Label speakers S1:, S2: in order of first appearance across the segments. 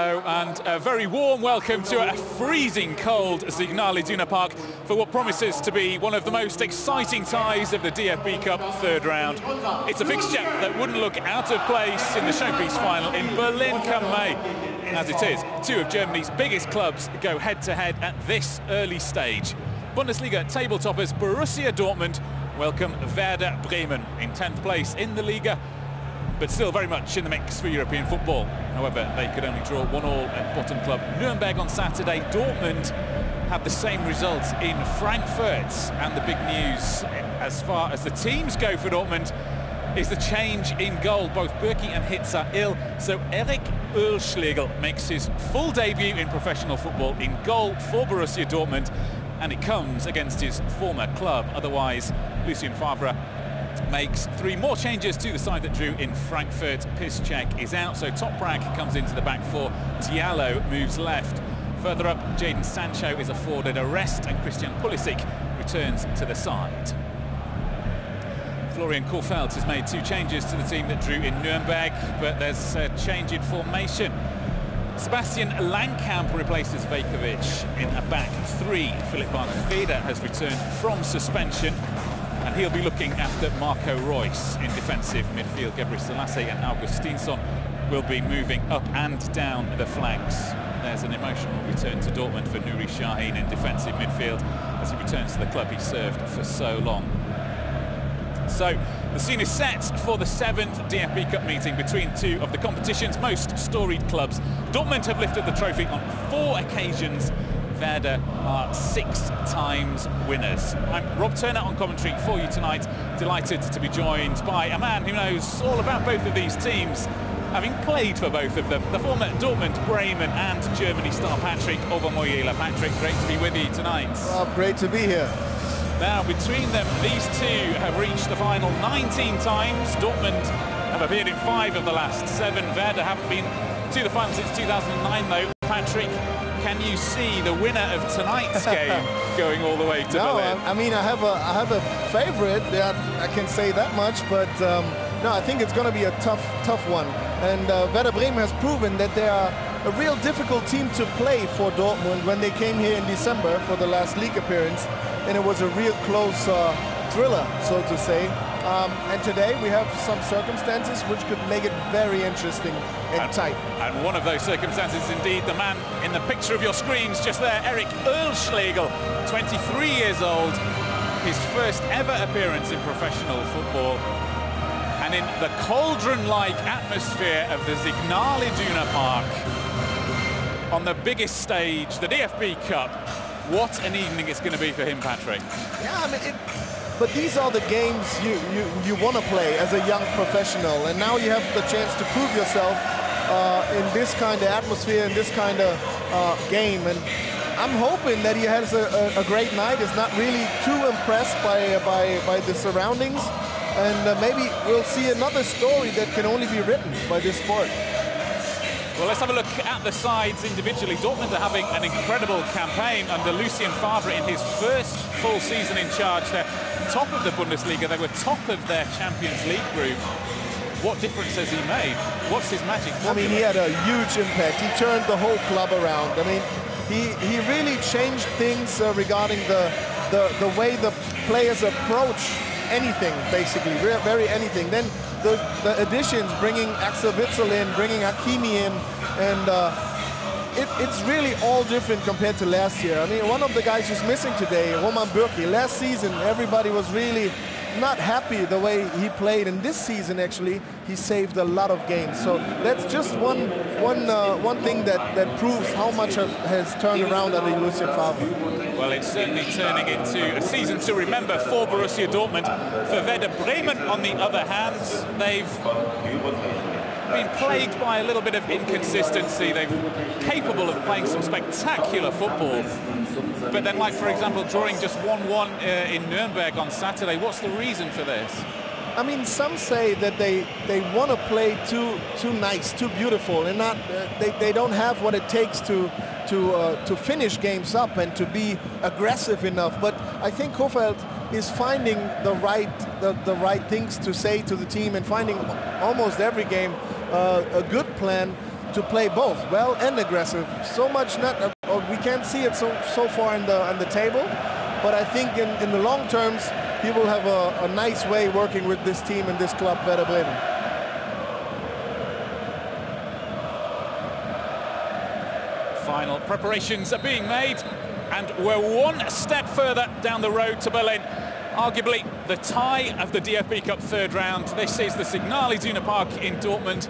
S1: Hello and a very warm welcome to a freezing cold Signal Iduna Park for what promises to be one of the most exciting ties of the DFB Cup third round. It's a fixture that wouldn't look out of place in the showpiece final in Berlin come May. As it is, two of Germany's biggest clubs go head-to-head at this early stage. Bundesliga table toppers Borussia Dortmund welcome Werder Bremen in 10th place in the Liga, but still very much in the mix for European football. However, they could only draw 1-1 at bottom club Nuremberg on Saturday. Dortmund had the same results in Frankfurt, and the big news as far as the teams go for Dortmund is the change in goal. Both Burki and Hitz are ill, so Eric Oehlschlegel makes his full debut in professional football in goal for Borussia Dortmund, and it comes against his former club. Otherwise, Lucien Favre makes 3 more changes to the side that drew in Frankfurt. Piszczek is out, so Toprak comes into the back four. Diallo moves left. Further up, Jadon Sancho is afforded a rest, and Christian Pulisic returns to the side. Florian Kohfeldt has made 2 changes to the team that drew in Nuremberg, but there's a change in formation. Sebastian Langkamp replaces Vekovic in a back 3. Philip Bargfrede has returned from suspension, and he'll be looking after Marco Reus in defensive midfield. Gebre Selassie and Augustinsson will be moving up and down the flanks. There's an emotional return to Dortmund for Nuri Sahin in defensive midfield as he returns to the club he served for so long. So the scene is set for the 7th DFB Cup meeting between 2 of the competition's most storied clubs. Dortmund have lifted the trophy on 4 occasions. Verde are 6 times winners. I'm Rob Turner on commentary for you tonight. Delighted to be joined by a man who knows all about both of these teams, having played for both of them, the former Dortmund, Bremen and Germany star Patrick Obermoyela. Patrick, great to be with you tonight.
S2: Great to be here.
S1: Now, between them, these 2 have reached the final 19 times. Dortmund have appeared in 5 of the last 7. Verde haven't been to the final since 2009, though. Patrick, can you see the winner of tonight's game going all the way to Berlin?
S2: I mean, I have a favorite. I can say that much, but no, I think it's going to be a tough one. And Werder Bremen has proven that they are a real difficult team to play for Dortmund when they came here in December for the last league appearance, and it was a real close thriller, so to say. And today we have some circumstances which could make it very interesting and tight.
S1: And one of those circumstances, indeed, the man in the picture of your screens just there, Eric Oehlschlegel, 23 years old, his first ever appearance in professional football. And in the cauldron-like atmosphere of the Signal Iduna Park, on the biggest stage, the DFB Cup, what an evening it's going to be for him, Patrick.
S2: Yeah, I mean, but these are the games you want to play as a young professional, and now you have the chance to prove yourself in this kind of atmosphere, in this kind of game. And I'm hoping that he has a great night, is not really too impressed by the surroundings, and maybe we'll see another story that can only be written by this sport.
S1: Well, let's have a look at the sides individually. Dortmund are having an incredible campaign under Lucien Favre in his first full season in charge. They're top of the Bundesliga. They were top of their Champions League group. What difference has he made? What's his magic formula?
S2: I mean, he had a huge impact. He turned the whole club around. I mean, he really changed things regarding the way the players approach anything, basically, very anything. Then the additions, bringing Axel Witsel in, bringing Hakimi in, and it's really all different compared to last year. I mean, one of the guys who's missing today, Roman Burki. Last season, everybody was really not happy the way he played, and this season, actually, he saved a lot of games. So that's just one thing that proves how much has turned around under Lucien Favre.
S1: Well, it's certainly turning into a season to remember for Borussia Dortmund. For Werder Bremen, on the other hand, they've been plagued by a little bit of inconsistency. They're capable of playing some spectacular football, but then, like, for example, drawing just 1-1 in Nuremberg on Saturday. What's the reason for this?
S2: I mean, some say that they want to play too nice, too beautiful, and not they don't have what it takes to finish games up and to be aggressive enough. But I think Kohfeldt is finding the right things to say to the team, and finding almost every game a good plan to play both, well and aggressive. So much we can't see it so far on the table, but I think in the long terms, he will have a nice way working with this team and this club, Werder Bremen.
S1: Final preparations are being made, and we're one step further down the road to Berlin. Arguably the tie of the DFB Cup third round. This is the Signal Iduna Park in Dortmund.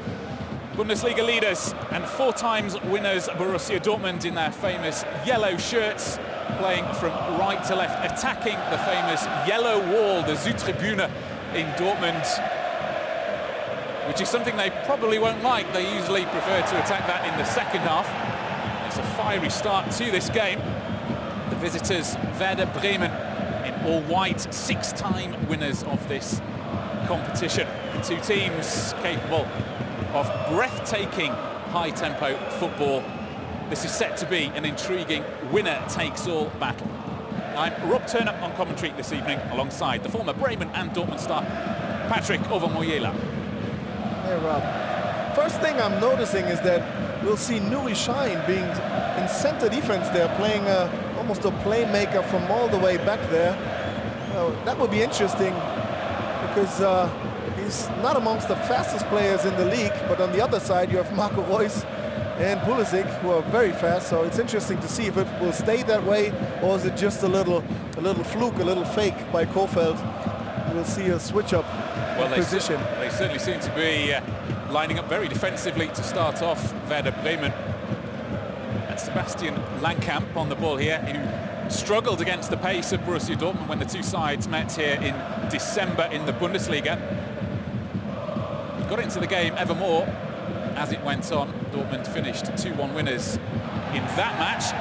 S1: Bundesliga leaders and 4 times winners Borussia Dortmund in their famous yellow shirts, playing from right to left, attacking the famous yellow wall, the Südtribüne in Dortmund, which is something they probably won't like. They usually prefer to attack that in the second half. It's a fiery start to this game. The visitors, Werder Bremen, in all white, 6-time winners of this competition. 2 teams capable of breathtaking high-tempo football. This is set to be an intriguing winner-takes-all battle. I'm Rob Turner on commentary this evening, alongside the former Bremen and Dortmund star, Patrick Ovomoyela.
S2: Hey, Rob. First thing I'm noticing is that we'll see Nuri Sahin being in center defense there, playing almost a playmaker from all the way back there. That would be interesting, because he's not amongst the fastest players in the league, but on the other side you have Marco Reus and Pulisic, who are very fast. So it's interesting to see if it will stay that way, or is it just a little fluke, a little fake by Kofeld. We'll see a switch up position.
S1: They certainly seem to be lining up very defensively to start off, Werder Bremen. And Sebastian Langkamp on the ball here, who struggled against the pace of Borussia Dortmund when the 2 sides met here in December in the Bundesliga. Got into the game ever more as it went on. Dortmund finished 2-1 winners in that match.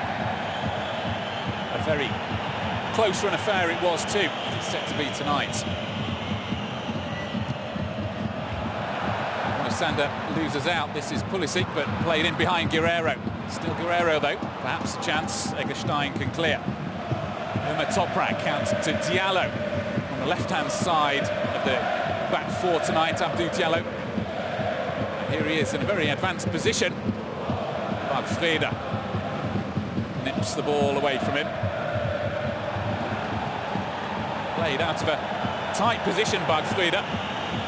S1: A very close run affair it was too. It's set to be tonight. Moisander loses out. This is Pulisic, but played in behind Guerrero. Still Guerrero though, perhaps a chance. Eggestein can clear. Uma Toprak counts to Diallo on the left-hand side of the back 4 tonight. Abdou Diallo. Here he is in a very advanced position. Bargfrede nips the ball away from him. Played out of a tight position, Bargfrede.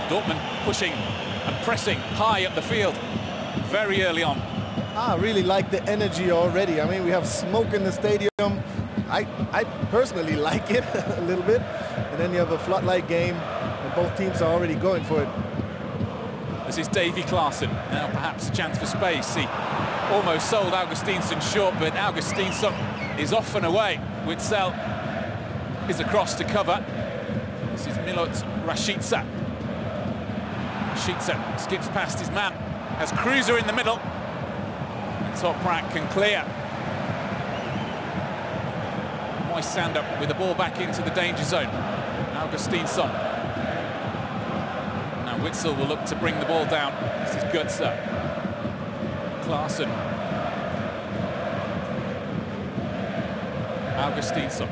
S1: Dortmund pushing and pressing high up the field very early on.
S2: I really like the energy already. I mean, we have smoke in the stadium. I personally like it a little bit. And then you have a floodlight game, and both teams are already going for it.
S1: This is Davy Klaassen. Now perhaps a chance for space. He almost sold Augustinsson short, but Augustinsson is off and away. Witsel is across to cover. This is Milot Rashica. Rashica skips past his man. Has Kruse in the middle. And Toprak can clear. Moisander with the ball back into the danger zone. Augustinsson. Now Witsel will look to bring the ball down. This is Götze. Klaassen. Augustinsson.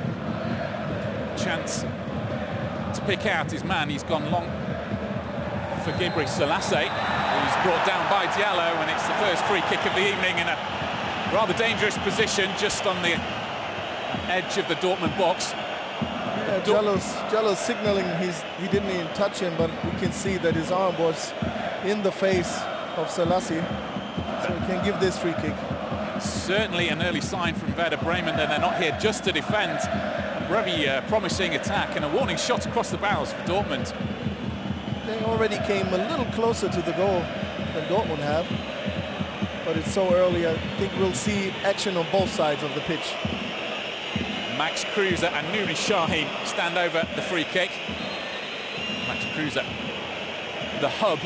S1: Chance to pick out his man. He's gone long for Gebre Selassie, who's brought down by Diallo, and it's the first free kick of the evening in a rather dangerous position just on the edge of the Dortmund box.
S2: Yeah, Diallo's signaling he didn't even touch him, but we can see that his arm was in the face of Selassie, so we can give this free kick.
S1: Certainly an early sign from Werder Bremen that they're not here just to defend. A very promising attack and a warning shot across the bows for Dortmund.
S2: They already came a little closer to the goal than Dortmund have, but it's so early. I think we'll see action on both sides of the pitch.
S1: Max Kruse and Nuri Sahin stand over the free kick. Max Kruse, the hub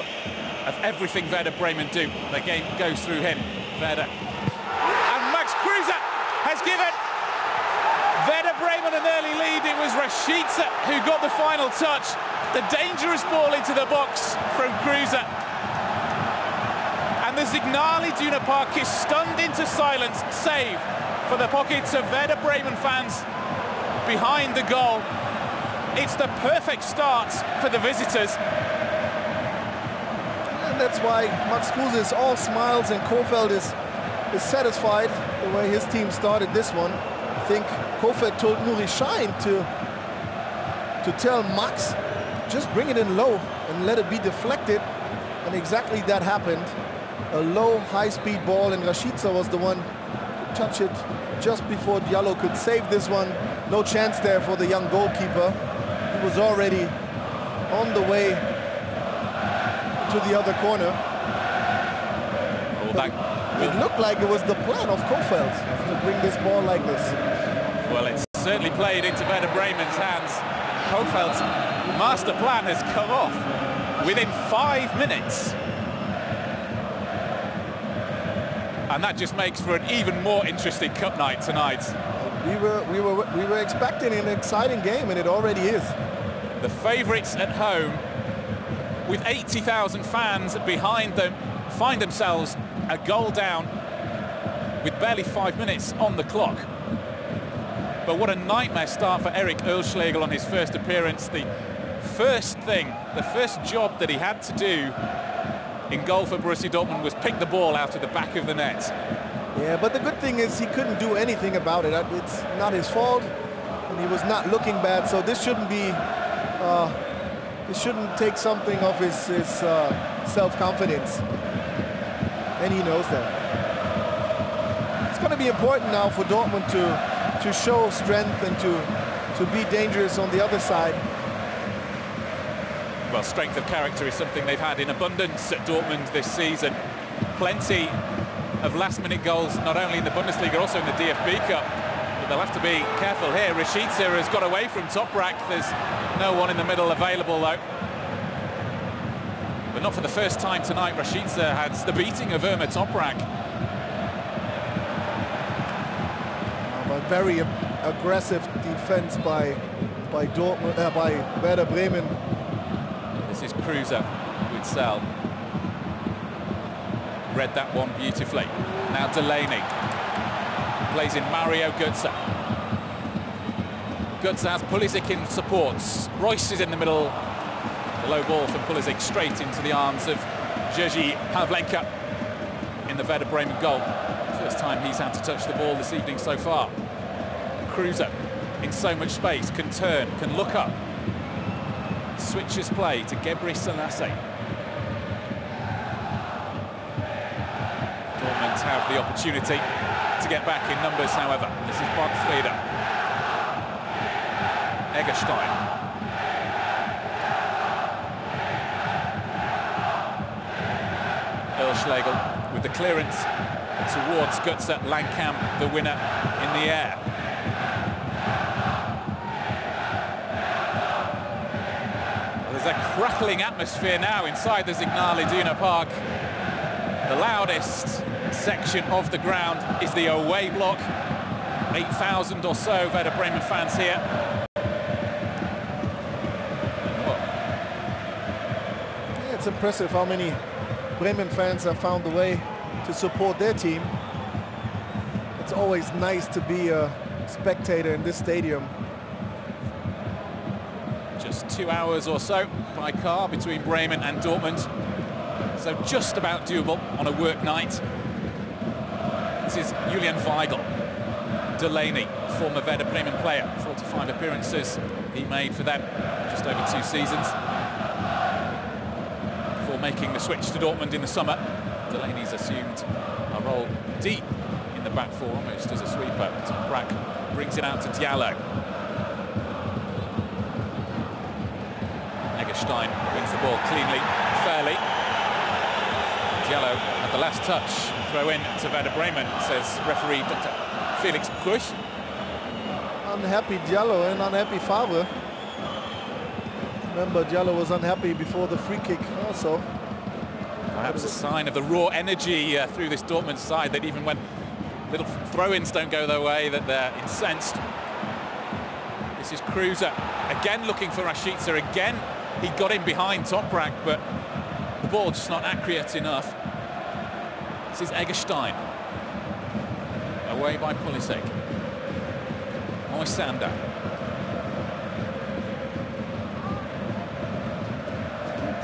S1: of everything Werder Bremen do. The game goes through him. Werder. And Max Kruse has given Werder Bremen an early lead. It was Rashica who got the final touch. The dangerous ball into the box from Kruse. And the Signal Iduna Park is stunned into silence, save for the pockets of Werder Bremen fans behind the goal. It's the perfect start for the visitors.
S2: And that's why Max Kruse is all smiles and Kofeld is satisfied the way his team started this one. I think Kofeld told Nuri Sahin to tell Max, just bring it in low and let it be deflected. And exactly that happened. A low, high-speed ball, and Rashica was the one to touch it just before Diallo could save this one. No chance there for the young goalkeeper. He was already on the way to the other corner. It looked like it was the plan of Kofeld to bring this ball like this.
S1: Well, it's certainly played into Werder Bremen's hands. Kofeld's master plan has come off within 5 minutes. And that just makes for an even more interesting cup night tonight.
S2: We were expecting an exciting game, and it already is.
S1: The favourites at home, with 80,000 fans behind them, find themselves a goal down with barely 5 minutes on the clock. But what a nightmare start for Erik Oelschlegel on his first appearance. The first job that he had to do in goal for Borussia Dortmund was pick the ball out of the back of the net.
S2: Yeah, but the good thing is he couldn't do anything about it. It's not his fault, and he was not looking bad, so this shouldn't be, this shouldn't take something of his self-confidence, and he knows that. It's going to be important now for Dortmund to show strength and to be dangerous on the other side.
S1: Well, strength of character is something they've had in abundance at Dortmund this season. Plenty of last-minute goals, not only in the Bundesliga, also in the DFB Cup. But they'll have to be careful here. Rashica has got away from Toprak. There's no one in the middle available, though. But not for the first time tonight. Rashica has the beating of Irma Toprak.
S2: A very aggressive defense by Dortmund, by Werder Bremen.
S1: This is Kruse with Sell. Read that one beautifully. Now Delaney plays in Mario Götze. Götze has Pulisic in supports. Royce is in the middle. The low ball from Pulisic straight into the arms of Jerzy Pavlenka in the Werder Bremen goal. First time he's had to touch the ball this evening so far. Kruse in so much space, can turn, can look up. Switches play to Gebri Selassie. Dortmund have the opportunity to get back in numbers, however. This is Bogfrieder. Eggestein. Oelschlegel with the clearance towards Götze. Langkamp, the winner, in the air. There's a crackling atmosphere now inside the Signal Iduna Park. The loudest section of the ground is the away block. 8,000 or so Werder Bremen fans here.
S2: Yeah, it's impressive how many Bremen fans have found a way to support their team. It's always nice to be a spectator in this stadium.
S1: Just 2 hours or so by car between Bremen and Dortmund. So just about doable on a work night. This is Julian Weigl. Delaney, former Werder Bremen player. 45 appearances he made for them just over 2 seasons. Before making the switch to Dortmund in the summer, Delaney's assumed a role deep in the back four, almost as a sweeper. Toprak brings it out to Diallo. Eggestein wins the ball cleanly, fairly. Diallo at the last touch. Throw in to Werder Bremen, says referee Dr. Felix Bruch.
S2: Unhappy Diallo and unhappy Favre. Remember, Diallo was unhappy before the free kick also.
S1: Perhaps a sign of the raw energy through this Dortmund side, that even when little throw-ins don't go their way, that they're incensed. This is Kruse, again looking for Rashica. Again, he got in behind Toprak, but the ball just not accurate enough. This is Eggestein. Away by Pulisic. Moisander.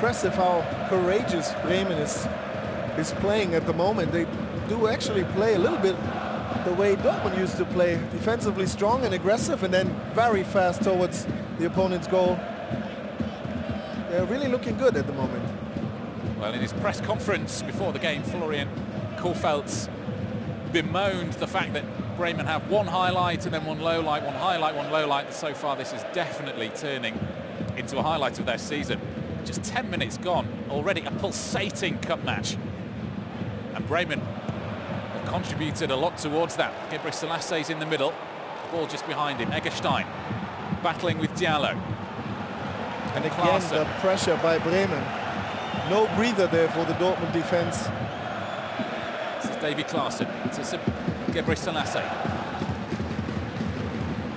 S2: impressive how courageous Bremen is playing at the moment. They do actually play a little bit the way Dortmund used to play, defensively strong and aggressive, and then very fast towards the opponent's goal. They're really looking good at the moment.
S1: Well, in his press conference before the game, Florian Kohfeldt bemoaned the fact that Bremen have one highlight and then one low light, one highlight, one low light. So far, this is definitely turning into a highlight of their season. Just 10 minutes gone, already a pulsating cup match. And Bremen have contributed a lot towards that. Gebre Selassie in the middle, ball just behind him. Eggestein battling with Diallo.
S2: And again, the pressure by Bremen. No breather there for the Dortmund defense.
S1: This is Davy Klaassen to Gebre Selassie.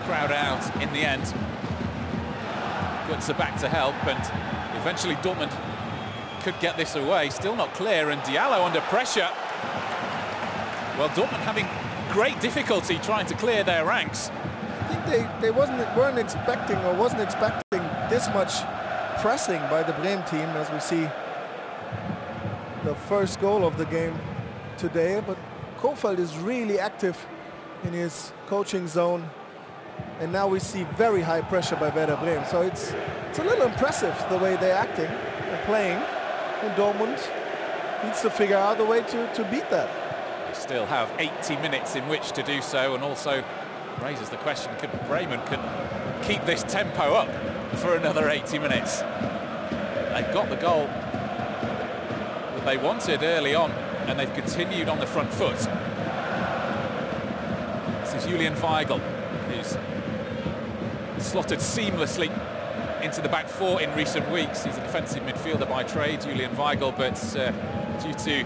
S1: Crowd out in the end. Götze back to help, and eventually Dortmund could get this away. Still not clear, and Diallo under pressure. Well, Dortmund having great difficulty trying to clear their ranks.
S2: I think they wasn't expecting this much pressing by the Bremen team, as we see the first goal of the game today. But Kohfeldt is really active in his coaching zone, and now we see very high pressure by Werder Bremen. So it's a little impressive the way they're acting and playing, and Dortmund needs to figure out a way to beat that.
S1: They still have 80 minutes in which to do so, and also raises the question, could Bremen keep this tempo up for another 80 minutes? They've got the goal that they wanted early on, and they've continued on the front foot. This is Julian Weigl, who's slotted seamlessly into the back four in recent weeks. He's a defensive midfielder by trade, Julian Weigl, but due to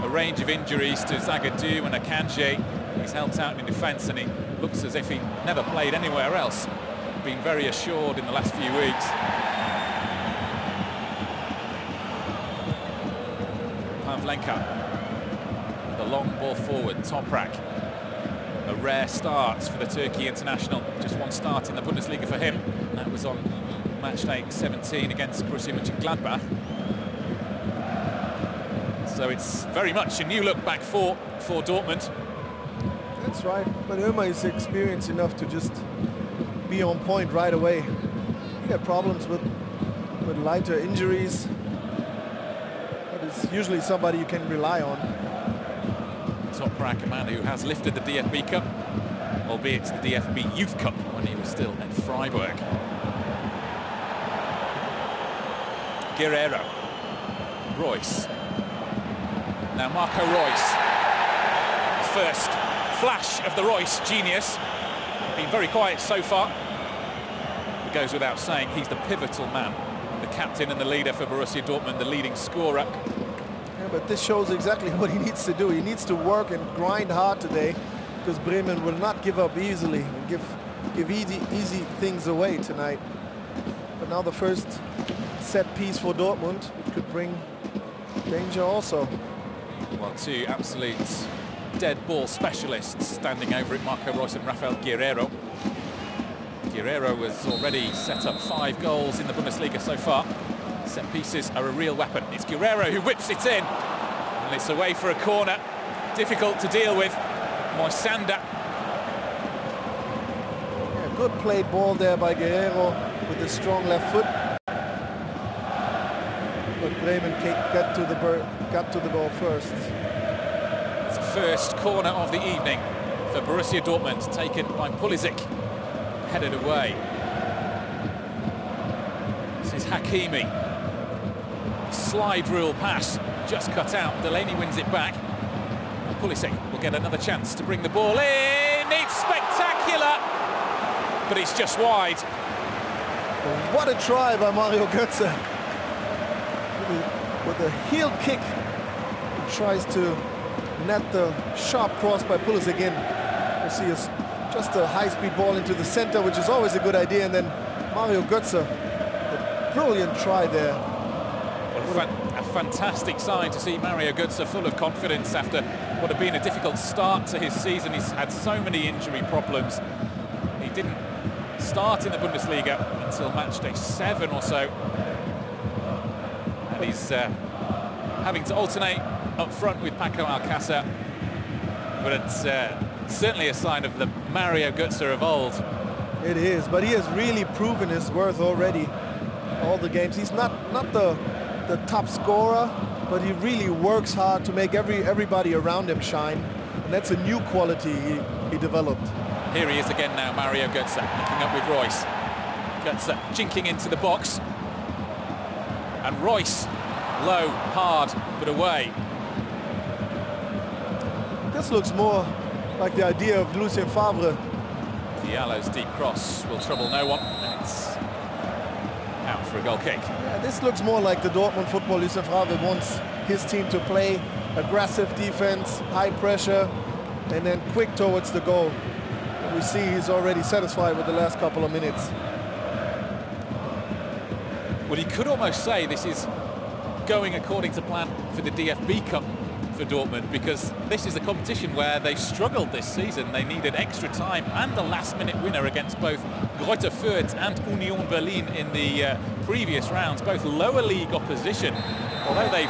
S1: a range of injuries to Zagadou and Akanji, he's held out in defence, and he looks as if he never played anywhere else. Been very assured in the last few weeks. Pavlenka, the long ball forward, Toprak. A rare start for the Turkey international. Just one start in the Bundesliga for him. That was on match day 17 against Borussia Mönchengladbach. So it's very much a new look back for Dortmund.
S2: That's right, but Irma is experienced enough to just be on point right away. He had problems with lighter injuries, but it's usually somebody you can rely on.
S1: Toprak, a man who has lifted the DFB Cup, albeit the DFB Youth Cup when he was still at Freiburg. Guerrero, Royce. Now Marco Royce. First flash of the Royce genius. Been very quiet so far. It goes without saying, he's the pivotal man, the captain and the leader for Borussia Dortmund, the leading scorer.
S2: Yeah, but this shows exactly what he needs to do. He needs to work and grind hard today, because Bremen will not give up easily and give easy things away tonight. But now the first set piece for Dortmund, which could bring danger also.
S1: Well, two absolute dead ball specialists standing over it, Marco Royce and Rafael Guerrero. Guerrero has already set up 5 goals in the Bundesliga so far. Set pieces are a real weapon. It's Guerrero who whips it in, and it's away for a corner. Difficult to deal with. Moisander.
S2: Yeah, good played ball there by Guerrero with a strong left foot. But Bremen got to the ball first.
S1: It's the first corner of the evening for Borussia Dortmund, taken by Pulisic, headed away. This is Hakimi. Slide rule pass, just cut out. Delaney wins it back. Pulisic will get another chance to bring the ball in. It's spectacular, but it's just wide.
S2: What a try by Mario Götze. With a heel kick, he tries to net the sharp cross by Pulisic in. You see just a high-speed ball into the center, which is always a good idea, and then Mario Götze, a brilliant try there.
S1: Well, a fantastic sign to see Mario Götze full of confidence after what had been a difficult start to his season. He's had so many injury problems. He didn't start in the Bundesliga until match day 7 or so. And he's having to alternate up front with Paco Alcácer. But it's certainly a sign of the Mario Götze of old.
S2: It is, but he has really proven his worth already. All the games. He's not the top scorer, but he really works hard to make everybody around him shine. And that's a new quality he developed.
S1: Here he is again now, Mario Götze, looking up with Royce. Götze jinking into the box. And Royce, low, hard, but away.
S2: This looks more like the idea of Lucien Favre.
S1: Diallo's deep cross will trouble no one, and it's out for a goal kick.
S2: Yeah, this looks more like the Dortmund football Lucien Favre wants his team to play. Aggressive defense, high pressure, and then quick towards the goal. And we see he's already satisfied with the last couple of minutes.
S1: Well, you could almost say this is going according to plan for the DFB Cup for Dortmund, because this is a competition where they struggled this season. They needed extra time and the last-minute winner against both Greuther Fürth and Union Berlin in the previous rounds, both lower league opposition. Although they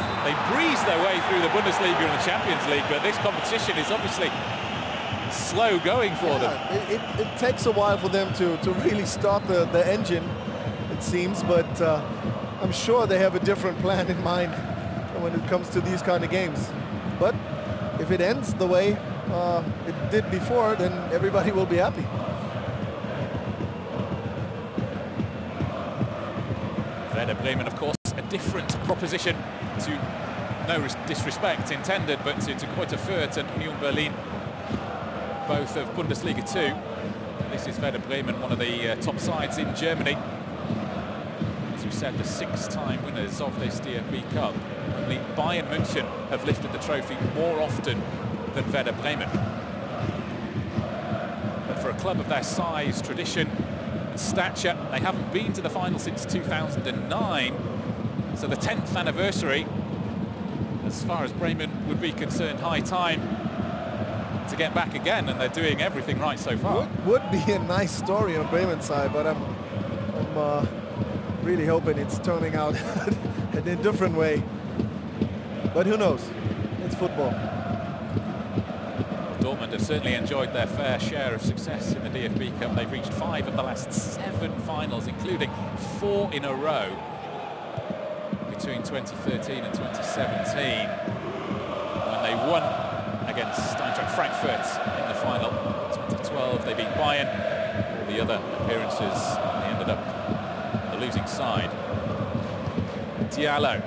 S1: breezed their way through the Bundesliga and the Champions League, but this competition is obviously slow going for them.
S2: It takes a while for them to really start the engine, it seems, but I'm sure they have a different plan in mind when it comes to these kind of games. But if it ends the way it did before, then everybody will be happy.
S1: Werder Bremen, of course, a different proposition to, no disrespect intended, but to Greuther Fürth and Union Berlin, both of Bundesliga 2. This is Werder Bremen, one of the top sides in Germany. As we said, the 6-time winners of this DFB Cup. Only Bayern München have lifted the trophy more often than Werder Bremen. But for a club of their size, tradition and stature, they haven't been to the final since 2009. So the 10th anniversary, as far as Bremen would be concerned, high time to get back again, and they're doing everything right so far.
S2: Would be a nice story on Bremen's side, but I'm really hoping it's turning out in a different way. But who knows? It's football.
S1: Dortmund have certainly enjoyed their fair share of success in the DFB Cup. They've reached 5 of the last 7 finals, including 4 in a row between 2013 and 2017, when they won against Eintracht Frankfurt in the final. 2012 they beat Bayern. All the other appearances, they ended up the losing side. Diallo.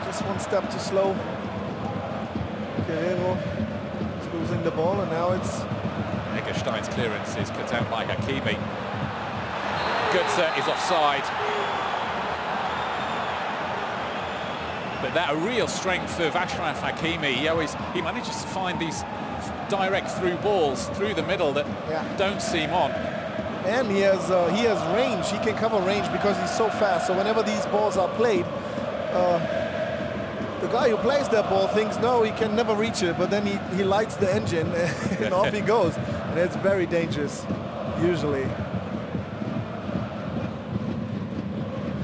S2: Just one step too slow. Guerrero is losing the ball, and now it's...
S1: Eggestein's clearance is cut out by Hakimi. Götze is offside. But that a real strength of Achraf Hakimi. He manages to find these direct through balls through the middle that don't seem on.
S2: And he has range. He can cover range because he's so fast. So whenever these balls are played, the guy who plays that ball thinks, no, he can never reach it. But then he lights the engine and off he goes. And it's very dangerous, usually.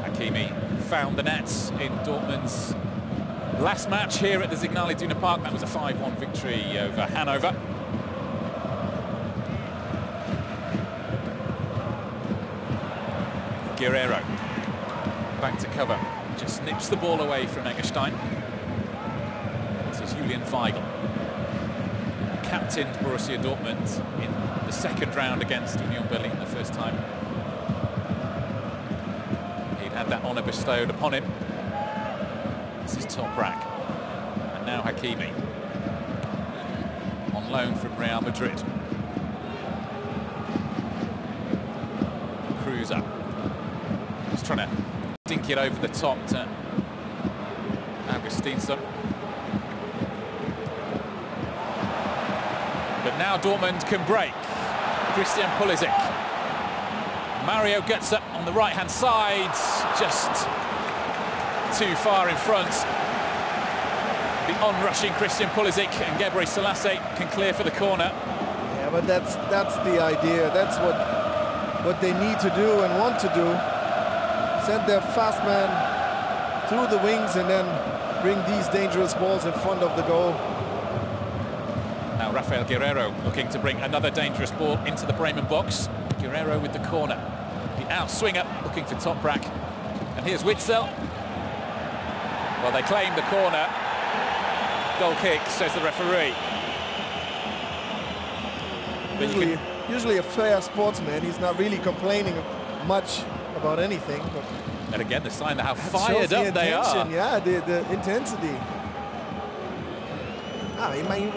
S1: Hakimi found the nets in Dortmund's last match here at the Signal Iduna Park. That was a 5-1 victory over Hanover. Guerrero back to cover, just nips the ball away from Eggestein. This is Julian Weigl, captained Borussia Dortmund in the second round against Union Berlin the first time he'd had that honour bestowed upon him. This is Toprak, and now Hakimi on loan from Real Madrid. Cruiser just trying to dink it over the top to Augustinsson. But now Dortmund can break. Christian Pulisic. Mario Götze on the right-hand side, just too far in front. The on-rushing Christian Pulisic, and Gebre Selassie can clear for the corner.
S2: Yeah, but that's the idea. That's what they need to do and want to do. send their fast man through the wings and then bring these dangerous balls in front of the goal.
S1: Now Rafael Guerrero looking to bring another dangerous ball into the Bremen box. Guerrero with the corner. The outswinger looking for Toprak. And here's Witzel. Well, they claim the corner. Goal kick, says the referee.
S2: Usually a fair sportsman. He's not really complaining much about anything. But
S1: and again, the sign of how fired up they are.
S2: Yeah, the intensity. I mean,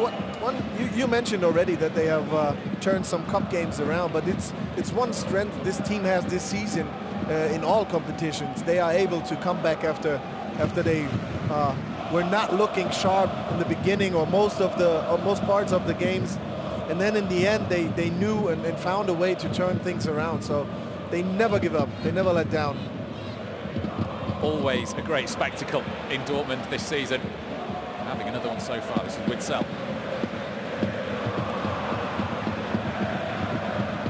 S2: you mentioned already that they have turned some cup games around, but it's one strength this team has this season in all competitions. They are able to come back after they were not looking sharp in the beginning or most parts of the games, and then in the end they knew and found a way to turn things around. So they never give up. They never let down.
S1: Always a great spectacle in Dortmund this season. Having another one so far. This is Witzel.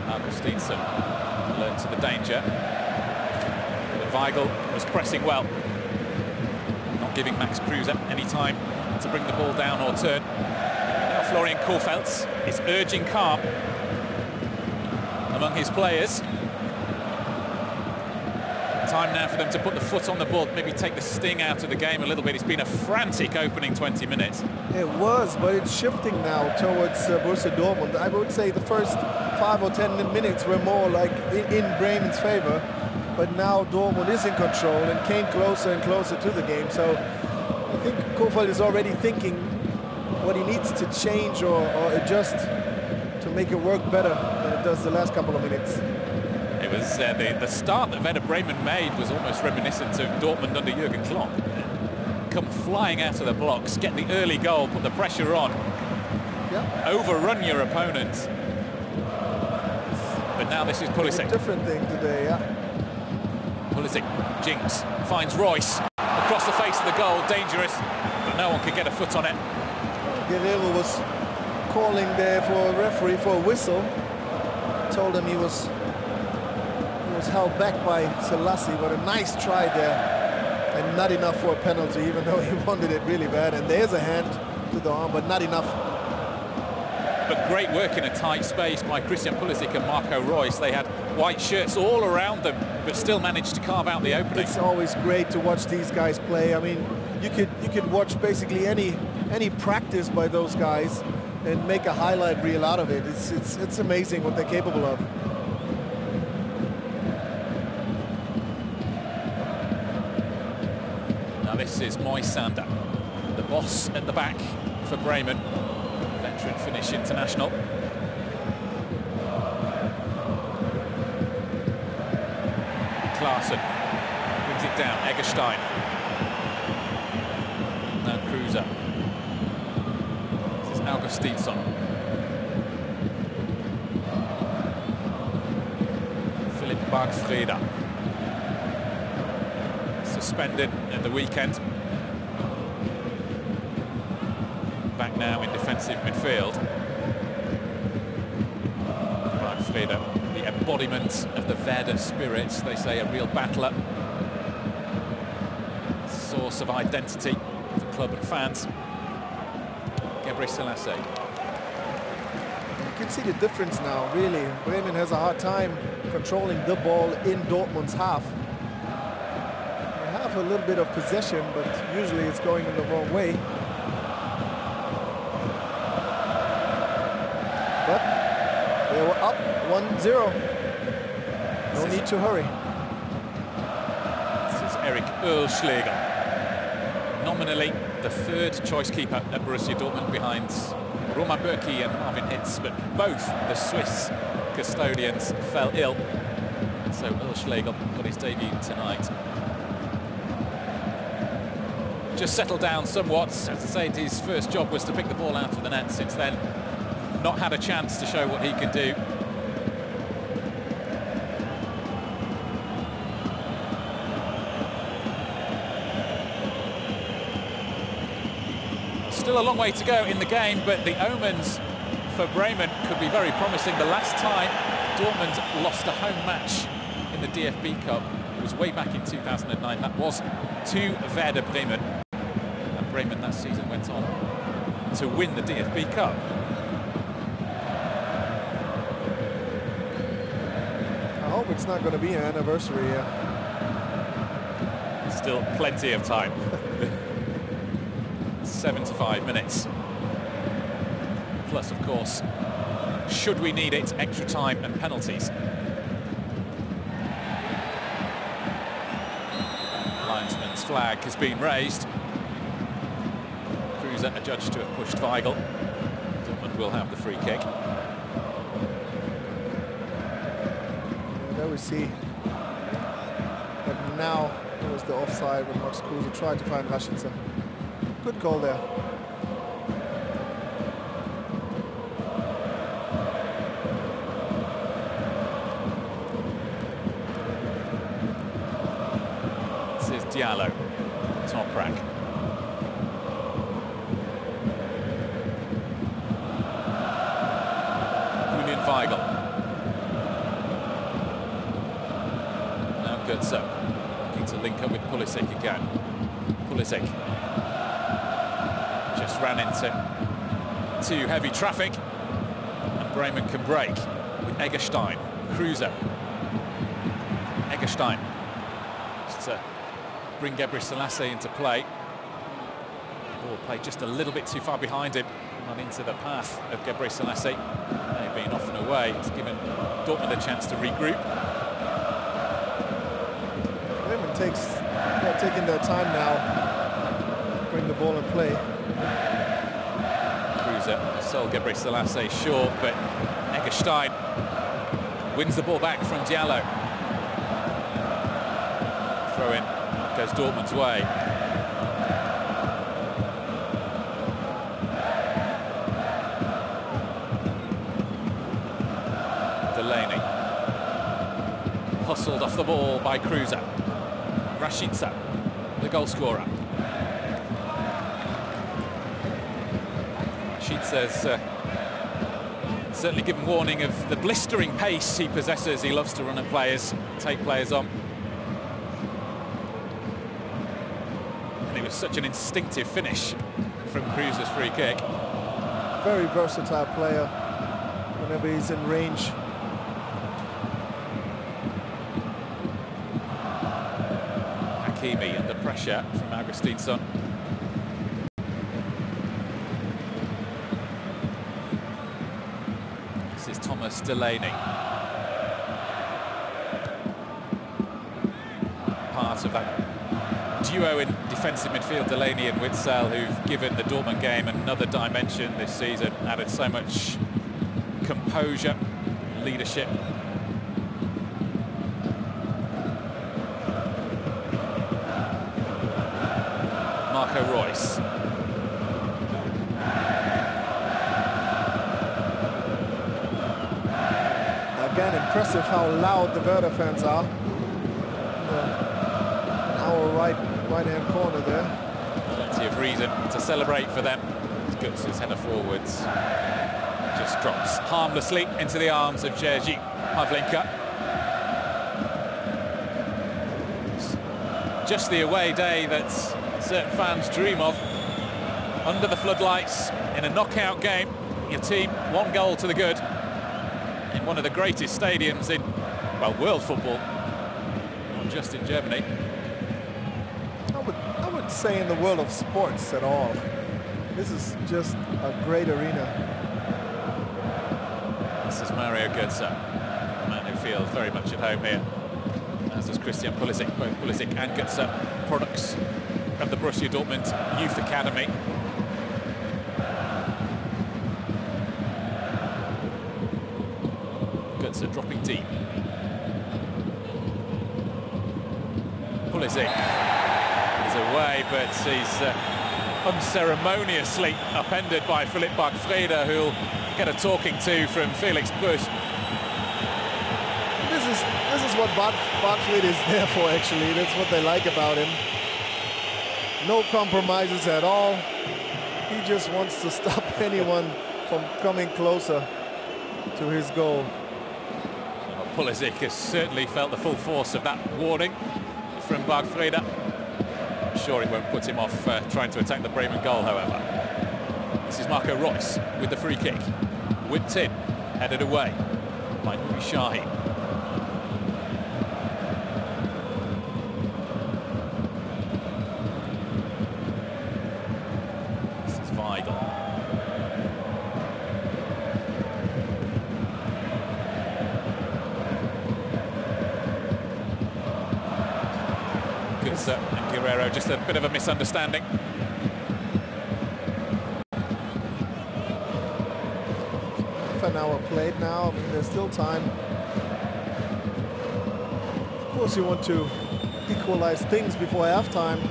S1: Augustinsson learned to the danger. But Weigl was pressing well, not giving Max Kruse any time to bring the ball down or turn. Now Florian Kohfeldt is urging calm among his players. Time now for them to put the foot on the ball, maybe take the sting out of the game a little bit. It's been a frantic opening 20 minutes.
S2: It was, but it's shifting now towards Borussia Dortmund. I would say the first 5 or 10 minutes were more like in Bremen's favor, but now Dortmund is in control and came closer and closer to the game. So I think Kohfeldt is already thinking what he needs to change or adjust to make it work better than it does the last couple of minutes.
S1: It was the start that Werder Bremen made was almost reminiscent of Dortmund under Jurgen Klopp. Come flying out of the blocks, get the early goal, put the pressure on, overrun your opponent. But now this is Pulisic.
S2: Different thing today, yeah.
S1: Pulisic, Jinx, finds Royce across the face of the goal, dangerous, but no one could get a foot on it.
S2: Guerrero was calling there for a referee for a whistle. Told him he was held back by Selassie, but a nice try there and not enough for a penalty, even though he wanted it really bad. And there's a hand to the arm, but not enough.
S1: But great work in a tight space by Christian Pulisic and Marco Reus. They had white shirts all around them, but still managed to carve out the opening.
S2: It's always great to watch these guys play. I mean, you could watch basically any practice by those guys and make a highlight reel out of it. It's amazing what they're capable of.
S1: This is Moisander, the boss at the back for Bremen, veteran Finnish international. Klaassen brings it down, Eggestein. Now Kruse. This is Augustinsson. Philip Bargfreda. Suspended at the weekend. Back now in defensive midfield. Bargfreda, the embodiment of the Verde spirit, they say, a real battler. Source of identity for club and fans. Gebre Selassie.
S2: You can see the difference now, really. Bremen has a hard time controlling the ball in Dortmund's half. A little bit of possession, but usually it's going in the wrong way. But they were up 1-0. No need to hurry.
S1: This is Eric Oehlschläger, nominally the third choice keeper at Borussia Dortmund behind Roman Bürki and Marvin Hitz, but both the Swiss custodians fell ill, and so Oehlschläger got his debut tonight. Just settled down somewhat. As I say, his first job was to pick the ball out of the net. Since then, not had a chance to show what he can do. Still a long way to go in the game, but the omens for Bremen could be very promising. The last time Dortmund lost a home match in the DFB Cup was way back in 2009. That was to Werder Bremen. And Bremen that season went on to win the DFB Cup.
S2: I hope it's not going to be an anniversary here.
S1: Still plenty of time. 75 minutes. Plus, of course, should we need it, extra time and penalties. Linesman's flag has been raised. Kruse adjudged to have pushed Weigl. Dortmund will have the free kick.
S2: There we see that now it was the offside when Max Kruse tried to find Rashica. Good goal there.
S1: This is Diallo, Toprak. Weigl. Now Götze looking to link up with Pulisic again. Pulisic just ran into too heavy traffic, and Bremen can break with Eggestein. Kruse. Eggestein just to bring Gebrselassie into play. Ball played just a little bit too far behind him, not into the path of Gebrselassie. They've been off and away. It's given Dortmund a chance to regroup.
S2: Bremen they're taking their time now. Bring the ball in play.
S1: Kruse sold Gebrselassie short, but Eggestein wins the ball back from Diallo. Throw in goes Dortmund's way. Hustled off the ball by Kruse. Rashica, the goal scorer. Rashica's certainly given warning of the blistering pace he possesses. He loves to run at players, take players on. And it was such an instinctive finish from Kruse's free kick.
S2: Very versatile player whenever he's in range.
S1: Under pressure from Augustinsson. This is Thomas Delaney. Part of that duo in defensive midfield, Delaney and Witsel, who've given the Dortmund game another dimension this season, added so much composure, leadership. Royce.
S2: Again, impressive how loud the Werder fans are. In our right-hand corner there.
S1: Plenty of reason to celebrate for them. Götze's header forwards just drops harmlessly into the arms of Jerzy Pavlenka. Just the away day that's certain fans dream of. Under the floodlights in a knockout game, your team one goal to the good in one of the greatest stadiums in, well, world football, not just in Germany.
S2: I would say in the world of sports at all. This is just a great arena.
S1: This is Mario Götze, a man who feels very much at home here, as does Christian Pulisic. Both Pulisic and Götze products of the Borussia Dortmund Youth Academy. Götze dropping deep. Pulisic is away, but he's unceremoniously upended by Philipp Bargfrede, who'll get a talking to from Felix Brüch.
S2: This is what Bargfrede is there for, actually. That's what they like about him. No compromises at all. He just wants to stop anyone from coming closer to his goal.
S1: Well, Pulisic has certainly felt the full force of that warning. from Verde. I'm sure it won't put him off trying to attack the Bremen goal, however. This is Marco Reus with the free kick. Whipped in, headed away by Nuri Sahi. This is Weigl. Goetze and Guerrero, just a bit of a misunderstanding.
S2: An hour played now. I mean, there's still time. Of course, you want to equalize things before halftime.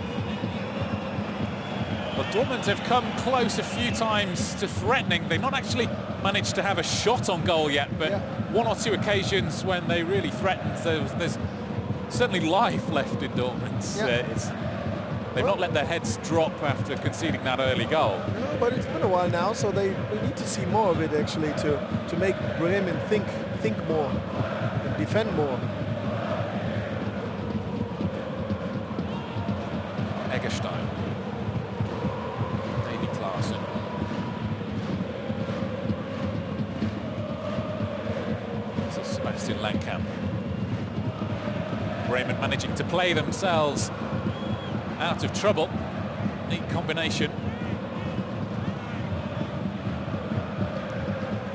S1: Well, Dortmund have come close a few times to threatening. They've not actually managed to have a shot on goal yet, but one or two occasions when they really threatened, there's certainly life left in Dortmund. They've not let their heads drop after conceding that early goal.
S2: No, but it's been a while now, so we need to see more of it actually to make Bremen think more and defend more.
S1: Eggestein, Davy Klaassen. This is Sebastian Langkamp. Bremen managing to play themselves out of trouble. Neat combination.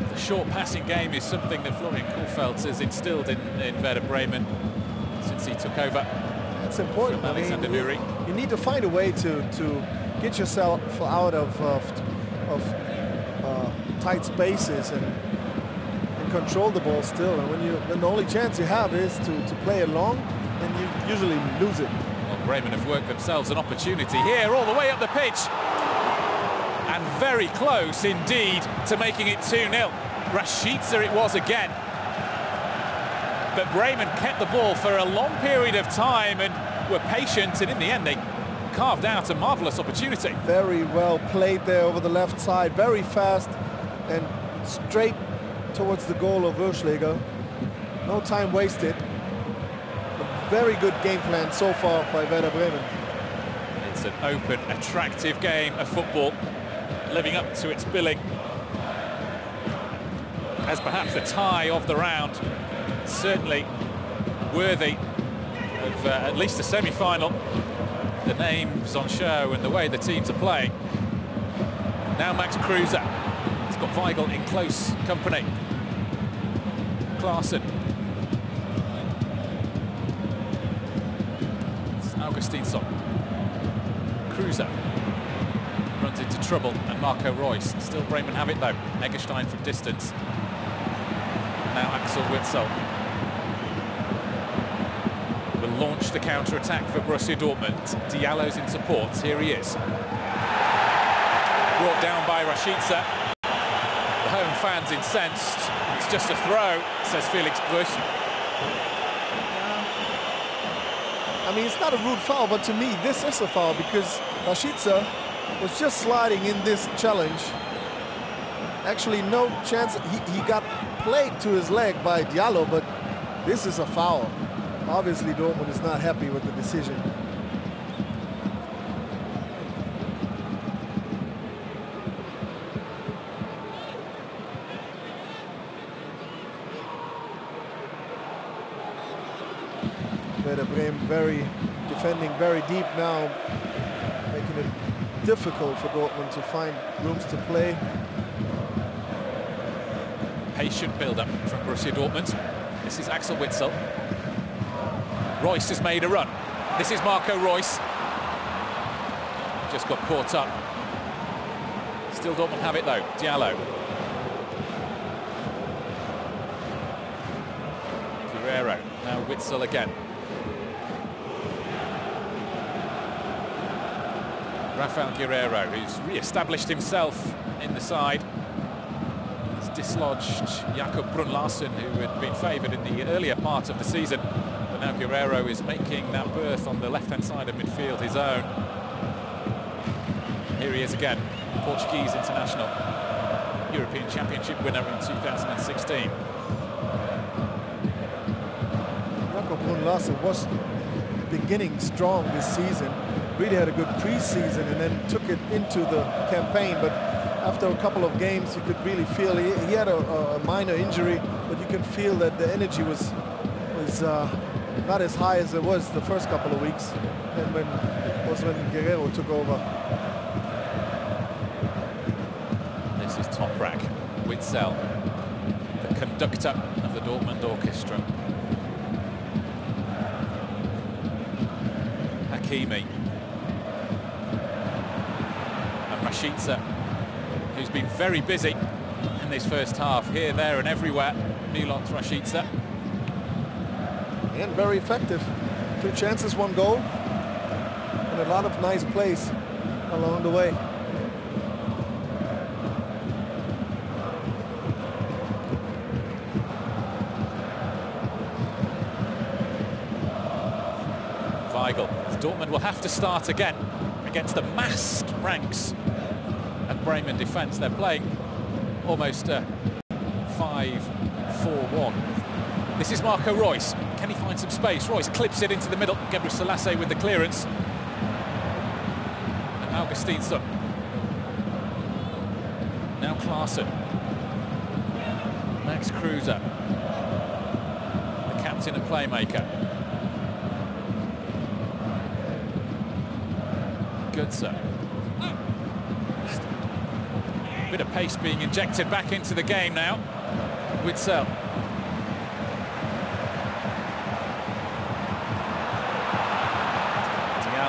S1: The short passing game is something that Florian Kohfeldt has instilled in Werder Bremen since he took over.
S2: That's important.
S1: From Alexander Nuri.
S2: You need to find a way to get yourself out of tight spaces and control the ball still. And when the only chance you have is to play it long, then you usually lose it.
S1: Well, Bremen have worked themselves an opportunity here, all the way up the pitch. And very close indeed to making it 2-0. Rashica it was again. But Bremen kept the ball for a long period of time and were patient, and in the end they carved out a marvellous opportunity.
S2: Very well played there over the left side, very fast and straight towards the goal of Würschläger. No time wasted. A very good game plan so far by Werder Bremen.
S1: It's an open, attractive game of football, living up to its billing as perhaps the tie of the round. Certainly worthy of at least a semi-final. The names on show and the way the teams are playing. Now Max Kruse. He's got Weigl in close company. Klaassen. It's Augustinsson. Kruse runs into trouble, and Marco Reus. Still Bremen have it though. Eggestein from distance. Now Axel Witsel will launch the counter-attack for Borussia Dortmund. Diallo's in support. Here he is. Brought down by Rashica. The home fans incensed. It's just a throw, says Felix Busch.
S2: I mean, it's not a rude foul, but to me, this is a foul because Rashica was just sliding in this challenge. Actually, no chance. He got played to his leg by Diallo, but this is a foul. Obviously, Dortmund is not happy with the decision. Werder Bremen defending very deep now, making it difficult for Dortmund to find rooms to play.
S1: Patient build-up from Borussia Dortmund. This is Axel Witsel. Reus has made a run. This is Marco Reus. Just got caught up. Still Dortmund have it though. Diallo. Guerrero. Now Witsel again. Rafael Guerrero, who's re-established himself in the side. He's dislodged Jakob Brun-Larsen, who had been favoured in the earlier part of the season. But now Guerrero is making that berth on the left-hand side of midfield his own. Here he is again, Portuguese international, European Championship winner in 2016.
S2: Jakob Brun-Larsen was beginning strong this season. Really had a good pre-season and then took it into the campaign. But after a couple of games, you could really feel he had a minor injury, but you can feel that the energy was not as high as it was the first couple of weeks, and when Guerrero took over.
S1: This is Toprak, Witzel, the conductor of the Dortmund orchestra. Hakimi. And Rashica, who's been very busy in this first half, here, there and everywhere. Milot Rashica.
S2: And very effective. 2 chances, 1 goal. And a lot of nice plays along the way.
S1: Weigl. Dortmund will have to start again against the massed ranks of Bremen defence. They're playing almost 5-4-1. This is Marco Reus. Can he find some space? Reus clips it into the middle. Gebre Selassie with the clearance. And Augustinsson. Now Klaassen. Max Kruse, the captain and playmaker. Götze. A bit of pace being injected back into the game now. Witzel.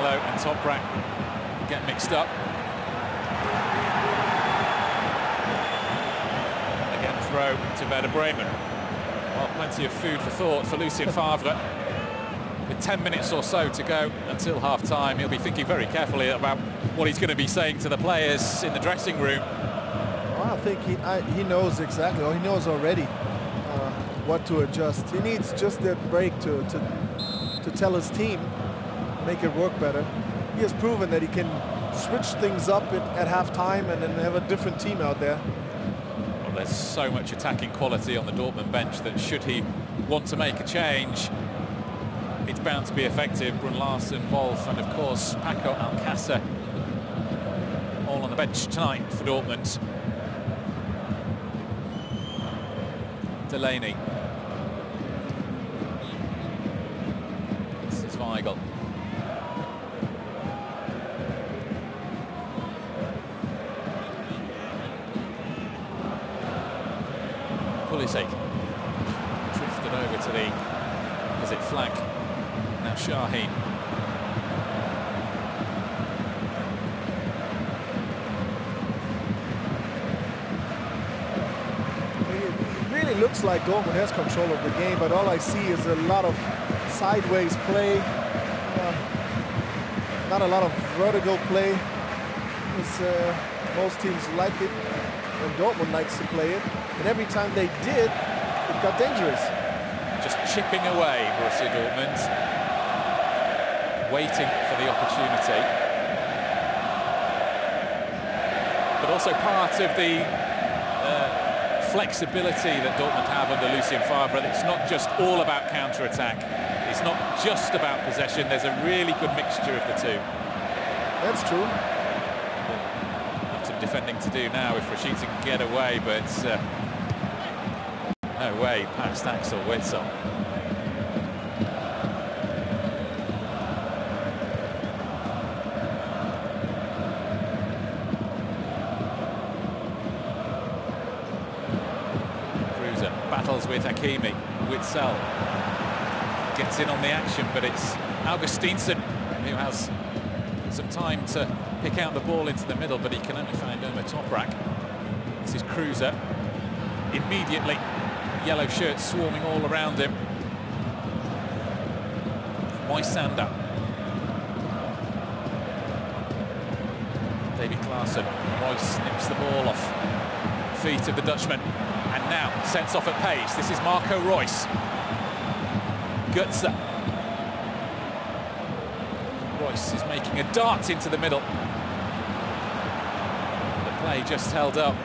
S1: And Toprak get mixed up. Again, throw to Werder Bremen. Well, plenty of food for thought for Lucien Favre. With 10 minutes or so to go until half-time, he'll be thinking very carefully about what he's going to be saying to the players in the dressing room.
S2: Well, I think he knows exactly, or he knows already what to adjust. He needs just that break to tell his team, make it work better. He has proven that he can switch things up at half-time and then have a different team out there.
S1: Well, there's so much attacking quality on the Dortmund bench that should he want to make a change, it's bound to be effective. Brun Larsen, Wolf, and of course Paco Alcácer, all on the bench tonight for Dortmund. Delaney. This is Weigl. Pulisic drifted over to the opposite flank. Now Şahin.
S2: It really looks like Dortmund has control of the game, but all I see is a lot of sideways play, not a lot of vertical play. Most teams like it, and Dortmund likes to play it. And every time they did, it got dangerous.
S1: Just chipping away, Borussia Dortmund, waiting for the opportunity. But also part of the flexibility that Dortmund have under Lucien Favre. It's not just all about counter-attack. It's not just about possession. There's a really good mixture of the two.
S2: That's true.
S1: Lots of defending to do now if Rashica can get away, but no way past Axel Witsel. Kruse battles with Hakimi. Witsel gets in on the action, but it's Augustinsson who has some time to pick out the ball into the middle, but he can only find Ömer Toprak. This is Kruse. Immediately, yellow shirts swarming all around him. Moisander. David Klaassen. Royce nips the ball off feet of the Dutchman. And now sets off at pace. This is Marco Reus. Götze. Reus is making a dart into the middle. The play just held up.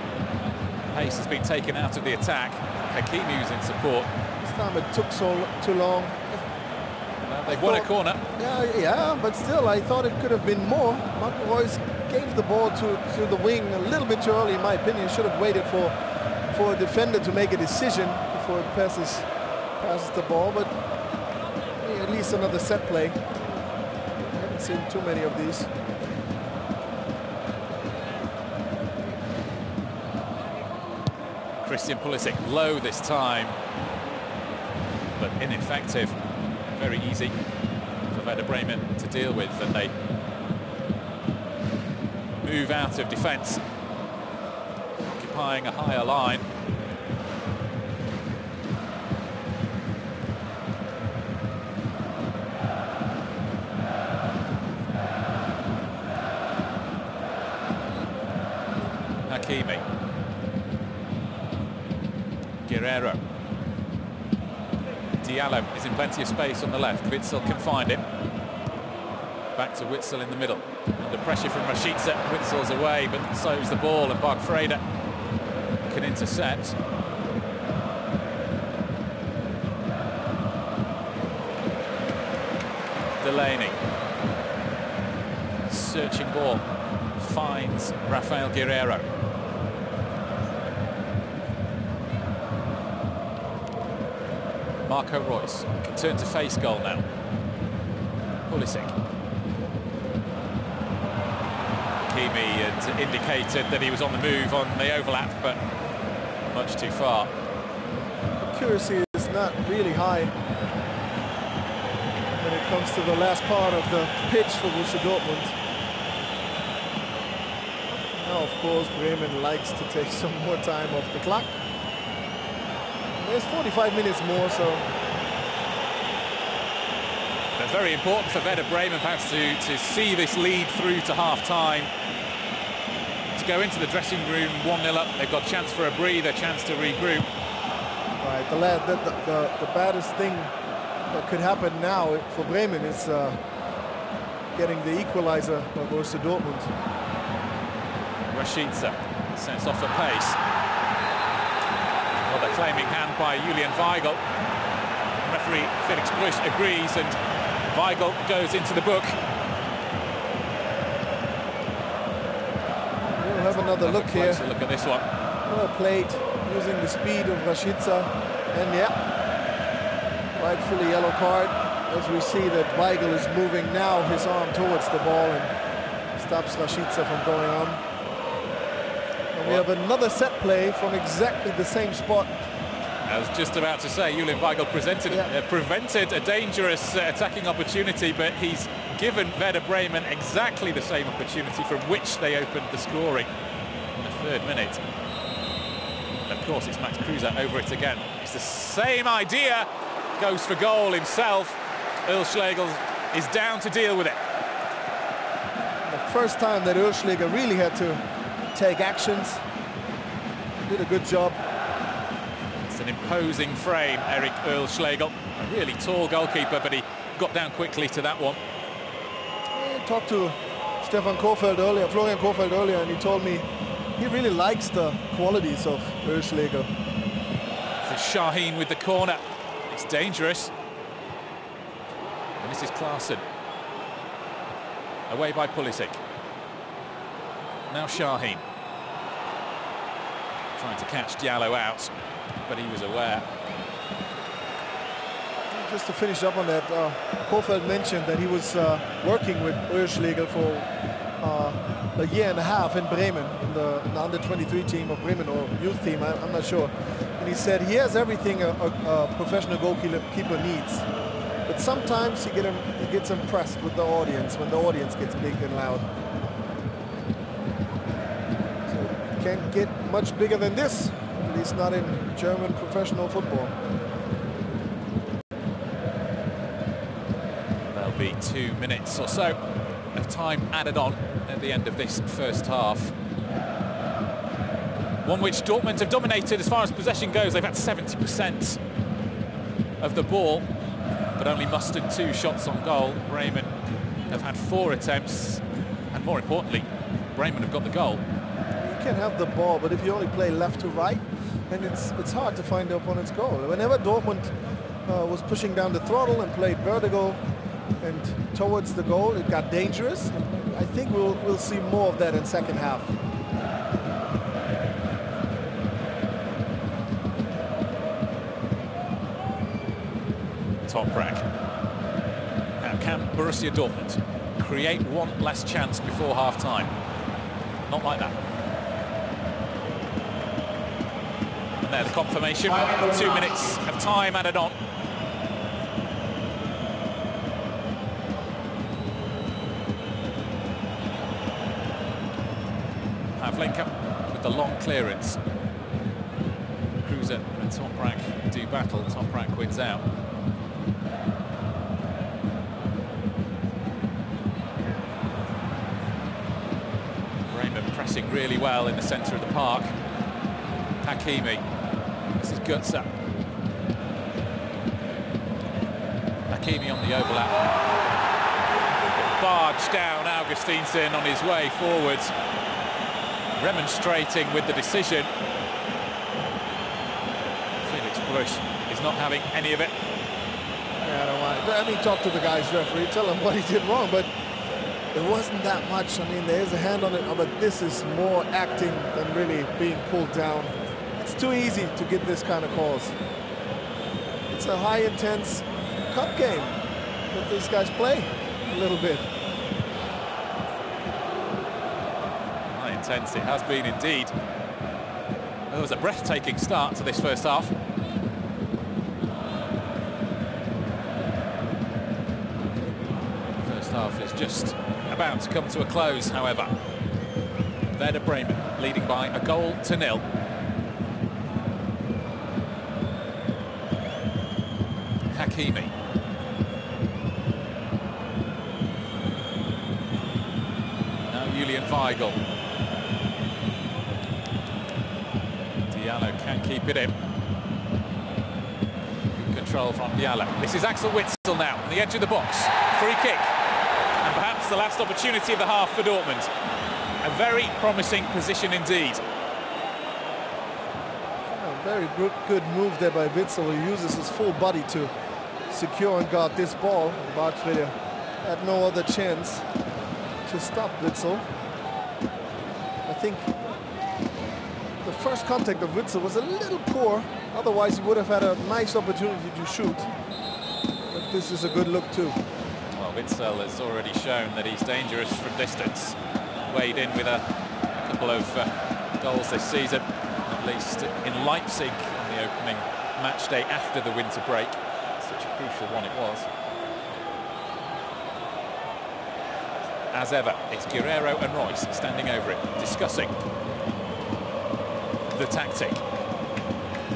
S1: Pace has been taken out of the attack. Hakimi was in support.
S2: This time it took too long.
S1: They've won a corner.
S2: Yeah, but still, I thought it could have been more. Marco Reus gave the ball to the wing a little bit too early, in my opinion. Should have waited for a defender to make a decision before it passes the ball. But at least another set play. I haven't seen too many of these.
S1: Christian Pulisic low this time, but ineffective. Very easy for Werder Bremen to deal with, and they move out of defence, occupying a higher line. Hakimi. Guerrero. Diallo is in plenty of space on the left. Witsel can find him. Back to Witsel in the middle. Under pressure from Rashica. Witsel's away, but so's the ball, and Freda can intercept. Delaney. Searching ball. Finds Rafael Guerrero. Marco Reus can turn to face goal now. Pulisic. Hakimi had indicated that he was on the move on the overlap, but much too far.
S2: Accuracy is not really high when it comes to the last part of the pitch for Borussia Dortmund. Now, of course, Bremen likes to take some more time off the clock. There's 45 minutes more, so...
S1: But very important for Werder Bremen perhaps to see this lead through to half-time. To go into the dressing room 1-0 up, they've got a chance for a breather, chance to regroup.
S2: Right, the baddest thing that could happen now for Bremen is getting the equalizer for Borussia Dortmund.
S1: Rashica sets off the pace. Well, the claiming hand by Julian Weigl. Referee Felix Brüch agrees, and Weigl goes into the book.
S2: We'll have another look here.
S1: Look at this one.
S2: Well played, using the speed of Rashica, and yeah, rightfully yellow card. As we see that Weigl is moving now his arm towards the ball and stops Rashica from going on. We have another set play from exactly the same spot.
S1: I was just about to say, Julian Weigl prevented a dangerous attacking opportunity, but he's given Werder Bremen exactly the same opportunity from which they opened the scoring in the 3rd minute. And of course, it's Max Kruse over it again. It's the same idea. Goes for goal himself. Oelschlegel is down to deal with it.
S2: The first time that Oelschlegel really had to take actions. Did a good job.
S1: It's an imposing frame, Eric Oelschlegel. A really tall goalkeeper, but he got down quickly to that one.
S2: I talked to Florian Kohfeldt earlier, and he told me he really likes the qualities of Oelschlegel.
S1: So Shaheen with the corner. It's dangerous. And this is Klaassen. Away by Pulisic. Now Shaheen. Trying to catch Diallo out, but he was aware.
S2: Just to finish up on that, Kohfeldt mentioned that he was working with Oelschlegel for a year and a half in Bremen, in the under-23 team of Bremen, or youth team, I'm not sure. And he said he has everything a professional goalkeeper needs. But sometimes he gets impressed with the audience, when the audience gets big and loud. Can't get much bigger than this, at least not in German professional football.
S1: There'll be 2 minutes or so of time added on at the end of this first half. One which Dortmund have dominated as far as possession goes. They've had 70% of the ball, but only mustered 2 shots on goal. Bremen have had 4 attempts, and more importantly, Bremen have got the goal.
S2: You can have the ball, but if you only play left to right, then it's hard to find the opponent's goal. Whenever Dortmund was pushing down the throttle and played vertical and towards the goal. It got dangerous. I think we'll see more of that in second half.
S1: Toprak. Now, can Borussia Dortmund create one last chance before half-time? Not like that. And there, the confirmation. 2 minutes of time added on. Pavlenka with the long clearance. Cruiser and Toprak do battle. Toprak wins out. Bremen pressing really well in the centre of the park. Hakimi. This is Gutsa. Hakimi on the overlap. Barged down Augustinsson on his way forwards. Remonstrating with the decision. Felix Bruce is not having any of it.
S2: Yeah, I don't want it. I mean, talk to the guy's referee, tell him what he did wrong, but it wasn't that much. I mean, there is a hand on it, but this is more acting than really being pulled down. It's too easy to get this kind of calls. It's a high-intense cup game that these guys play a little bit.
S1: Intense it has been indeed. It was a breathtaking start to this first half. First half is just about to come to a close, however. Werder Bremen leading by 1-0. Hakimi. Now Julian Weigl. Diallo can keep it in. Good control from Diallo. This is Axel Witsel now on the edge of the box. Free kick. And perhaps the last opportunity of the half for Dortmund. A very promising position indeed.
S2: Very good move there by Witsel. He uses his full body to secure and guard this ball. Bartwede had no other chance to stop Witsel. I think the first contact of Witsel was a little poor. Otherwise, he would have had a nice opportunity to shoot. But this is a good look too.
S1: Well, Witsel has already shown that he's dangerous from distance. Weighed in with a couple of goals this season, at least in Leipzig on the opening match day after the winter break. Such a crucial one it was. As ever, it's Guerrero and Royce standing over it, discussing the tactic.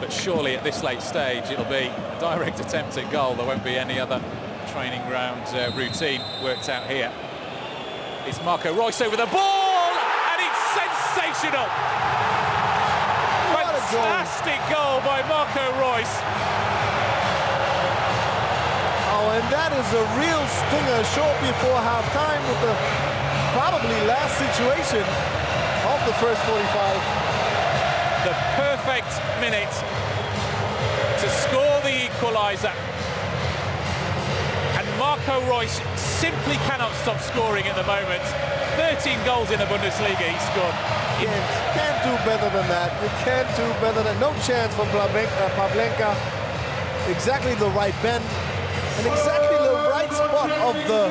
S1: But surely at this late stage it'll be a direct attempt at goal. There won't be any other training ground routine worked out here. It's Marco Royce over the ball, and it's sensational! Fantastic goal by Marco Royce.
S2: Oh, and that is a real stinger short before half-time with the probably last situation of the first 45.
S1: The perfect minute to score the equaliser. And Marco Royce simply cannot stop scoring at the moment. 13 goals in the Bundesliga he's scored.
S2: Can't do better than that. You can't do better than no chance from Pavlenka. Exactly the right bend and exactly the right spot of the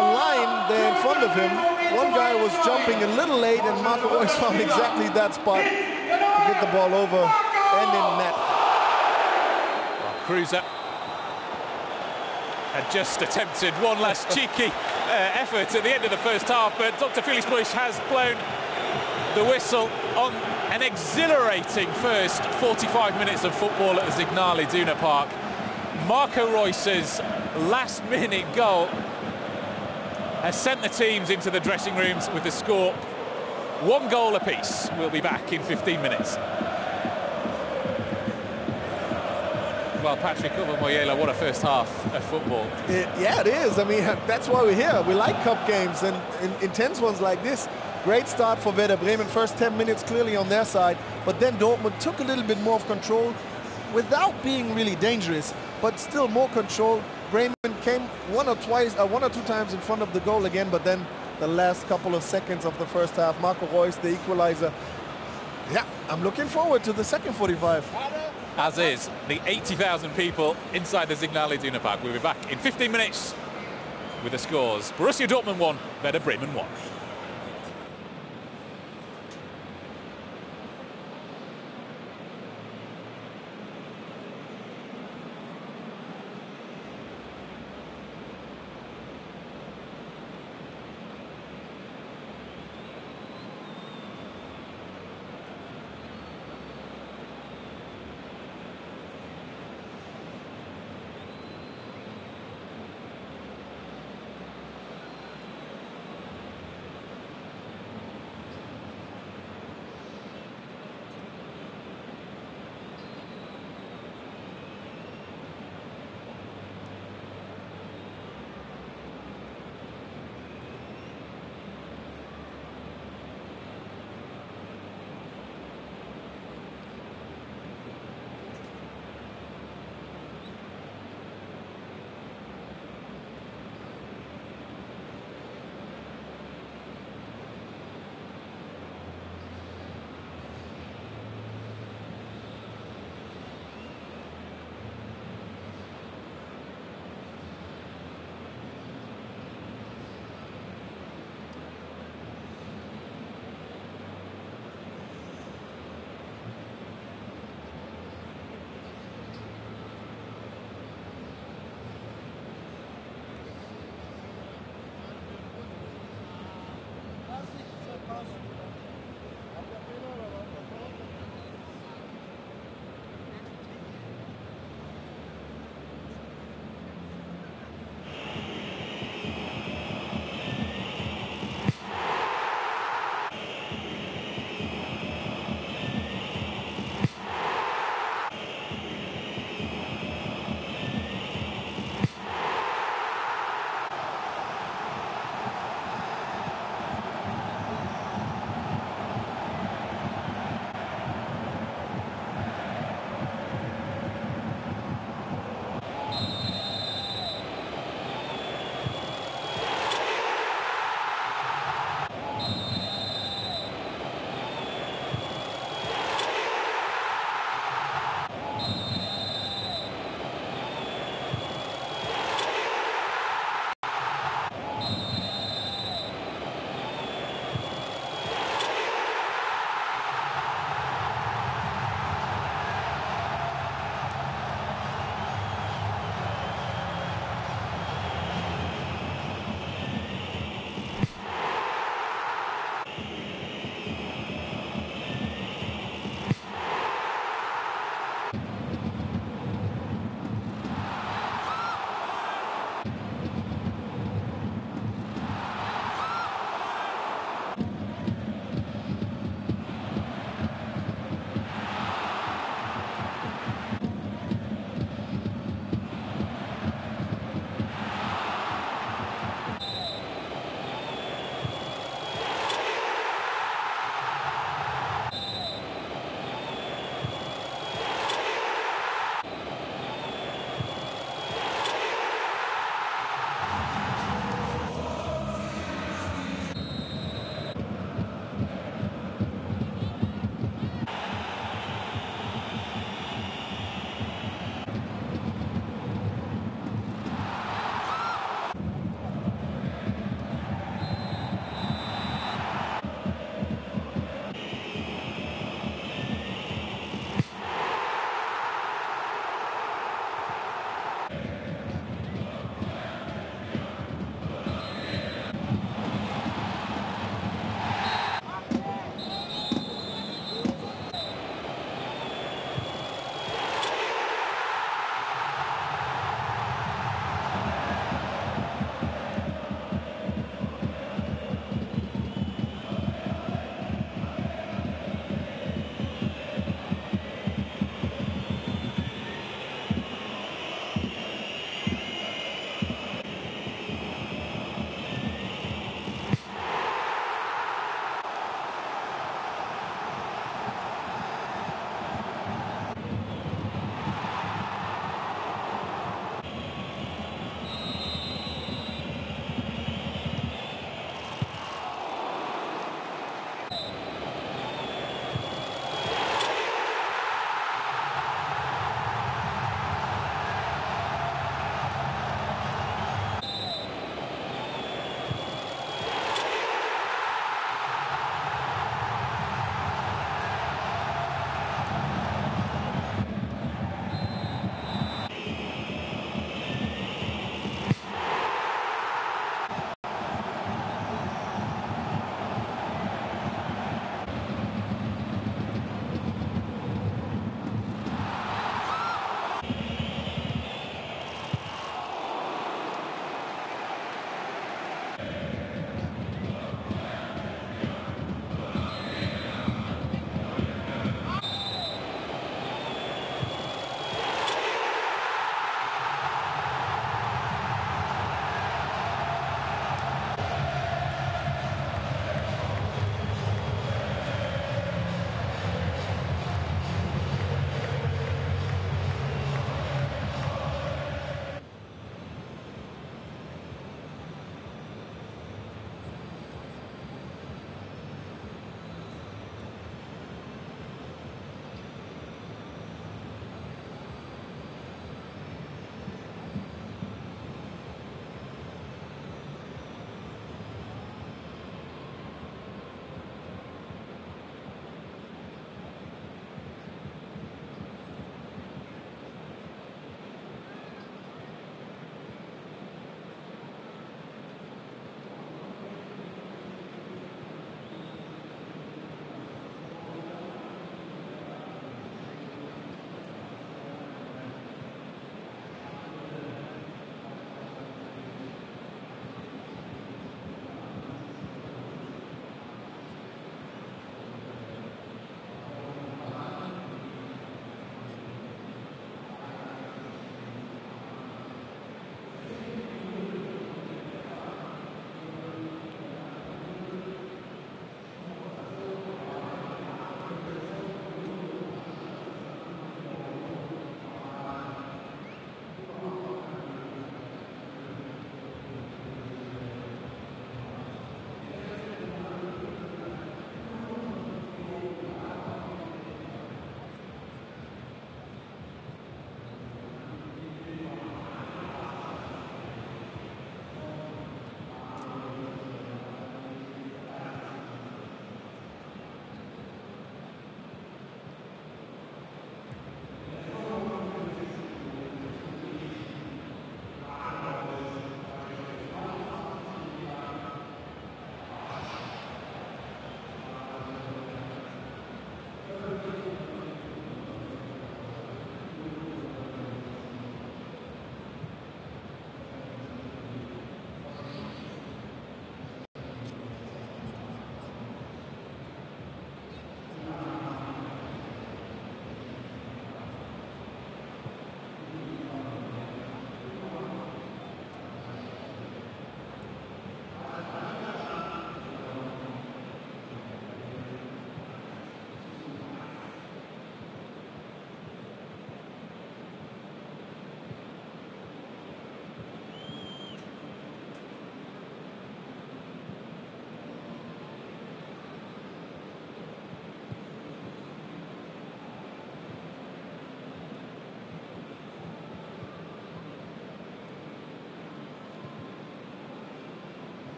S2: line there in front of him. One guy was jumping a little late and Marco Royce found exactly that spot to get the ball over and in net.
S1: Cruiser had just attempted one last cheeky effort at the end of the first half, but Dr. Felix Busch has blown the whistle on an exhilarating first 45 minutes of football at the Signal Iduna Park. Marco Royce's last-minute goal has sent the teams into the dressing rooms with the score 1 goal apiece. We'll be back in 15 minutes. Well, Patrick Moyela, what a first half of football.
S2: Yeah, it is. I mean, that's why we're here. We like cup games and intense ones like this. Great start for Werder Bremen. First 10 minutes clearly on their side, but then Dortmund took a little bit more of control. without being really dangerous, but still more controlled. Bremen came one or two times in front of the goal again, but then the last couple of seconds of the first half, Marco Reus, the equalizer. Yeah, I'm looking forward to the second 45.
S1: As is the 80,000 people inside the Signal Iduna Park. We'll be back in 15 minutes with the scores. Borussia Dortmund 1, Werder Bremen 1.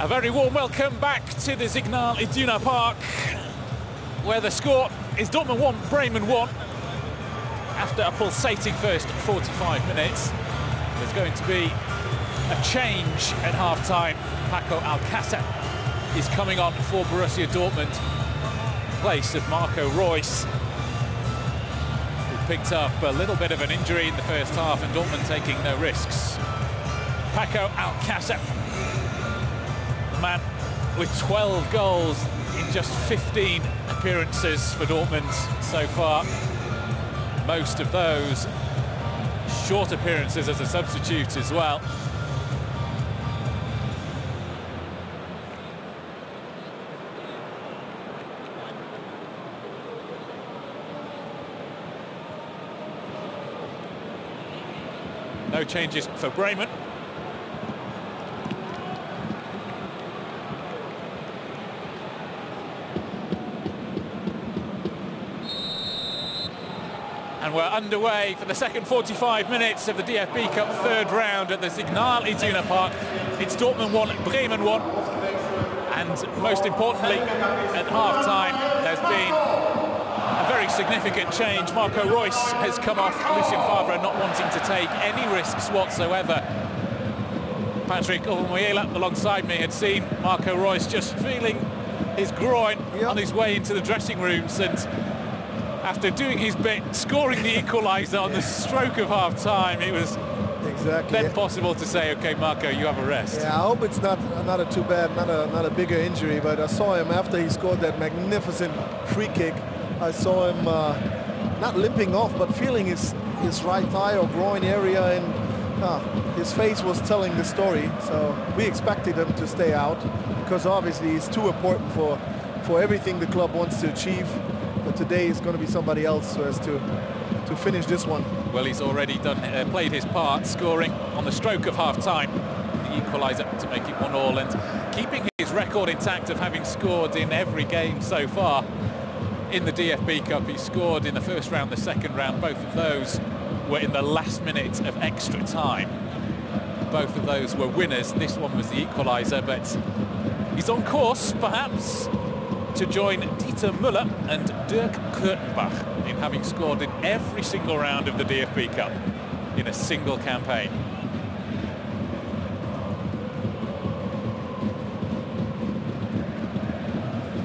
S1: A very warm welcome back to the Signal Iduna Park, where the score is Dortmund 1, Bremen 1. After a pulsating first 45 minutes, there's going to be a change at half-time. Paco Alcácer is coming on for Borussia Dortmund, in place of Marco Reus, who picked up a little bit of an injury in the first half, and Dortmund taking no risks. Paco Alcácer, the man with 12 goals in just 15 appearances for Dortmund so far. Most of those short appearances as a substitute as well. No changes for Bremen. And we're underway for the second 45 minutes of the DFB Cup third round at the Signal Iduna Park. It's Dortmund 1, Bremen 1. And most importantly, at half-time, there's been a very significant change. Marco Reus has come off, Lucien Favre not wanting to take any risks whatsoever. Patrick Olmuela alongside me had seen Marco Reus just feeling his groin on his way into the dressing rooms, and after doing his bit, scoring the equaliser on the stroke of half-time, it was then possible to say, okay, Marco, you have a rest.
S2: Yeah, I hope it's not a too bad, not a bigger injury, but I saw him after he scored that magnificent free kick. I saw him not limping off, but feeling his right thigh or groin area, and his face was telling the story. So we expected him to stay out, because obviously he's too important for everything the club wants to achieve. But today is going to be somebody else who has to finish this one.
S1: Well, he's already played his part, scoring on the stroke of half-time, the equaliser to make it 1-1, and keeping his record intact of having scored in every game so far in the DFB Cup. He scored in the first round, the second round. Both of those were in the last minute of extra time. Both of those were winners. This one was the equaliser, but he's on course, perhaps, to join Dieter Müller and Dirk Kurtenbach in having scored in every single round of the DFB Cup in a single campaign.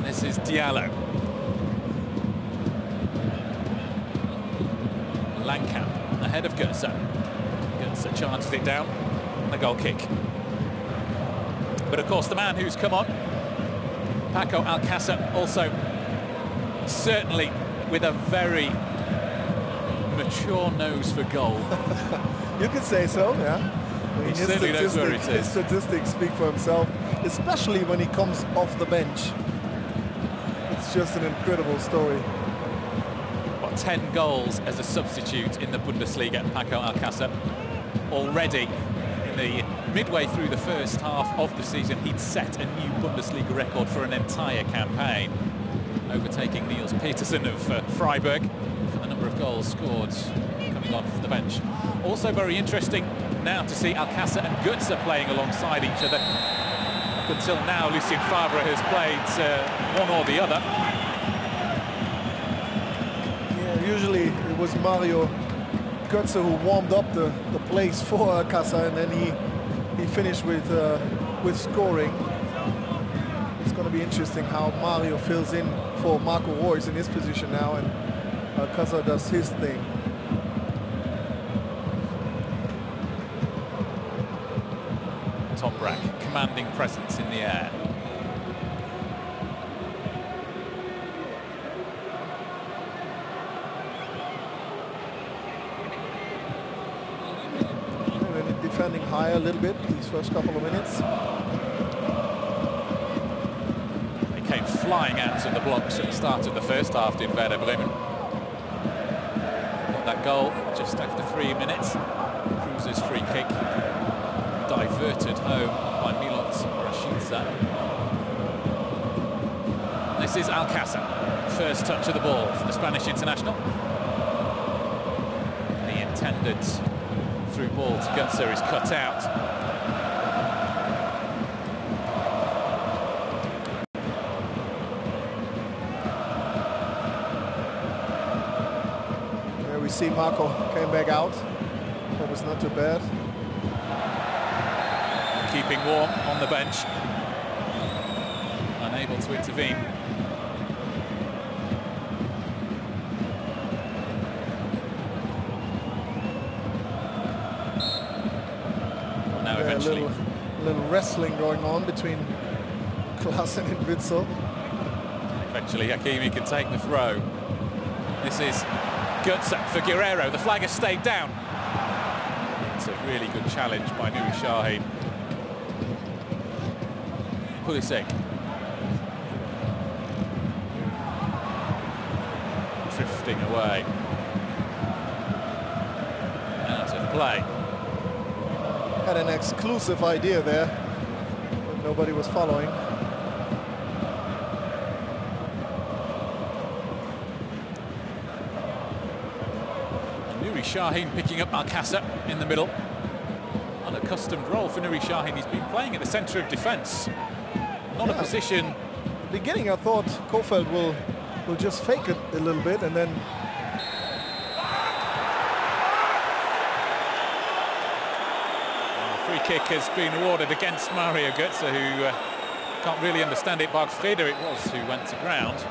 S1: This is Diallo. Langkamp ahead of Götze. Götze charges it down, and a goal kick. But of course, the man who's come on, Paco Alcácer, also certainly with a very mature nose for goal.
S2: You could say so, yeah. I mean,
S1: he certainly knows where it is.
S2: His statistics speak for himself, especially when he comes off the bench. It's just an incredible story.
S1: 10 goals as a substitute in the Bundesliga, Paco Alcácer. Already in the midway through the first half of the season, he'd set a new Bundesliga record for an entire campaign, overtaking Niels Petersen of Freiburg for the number of goals scored coming off the bench. Also very interesting now to see Alcácer and Götze playing alongside each other. Up until now, Lucien Favre has played one or the other.
S2: Usually it was Mario Götze who warmed up the place for Alcácer, and then he finished with scoring. It's going to be interesting how Mario fills in for Marco Reus in his position now, and Alcácer does his thing.
S1: Toprak, commanding presence in the air.
S2: Defending higher a little bit these first couple of minutes.
S1: He came flying out of the blocks at the start of the first half, did Werder Bremen. Got that goal just after 3 minutes. Cruz's free kick diverted home by Milot Rashica. This is Alcácer, first touch of the ball for the Spanish international. The intended through ball to Götze is cut out.
S2: see Marco came back out. That was not too bad.
S1: Keeping warm on the bench. Unable to intervene. Well, now eventually.
S2: A little wrestling going on between Klaas and Witzel.
S1: Eventually Hakimi can take the throw. This is Götze for Guerrero. The flag has stayed down. It's a really good challenge by Nuri Sahin. Pulisic. Drifting away. Out of play.
S2: Had an exclusive idea there, but nobody was following.
S1: Nuri Sahin picking up Alcácer in the middle. Unaccustomed role for Nuri Sahin. He's been playing at the centre of defence. Not a position.
S2: Beginning, I thought Kofeld will just fake it a little bit and then.
S1: The free kick has been awarded against Mario Götze, who can't really understand it. Verde it was who went to ground.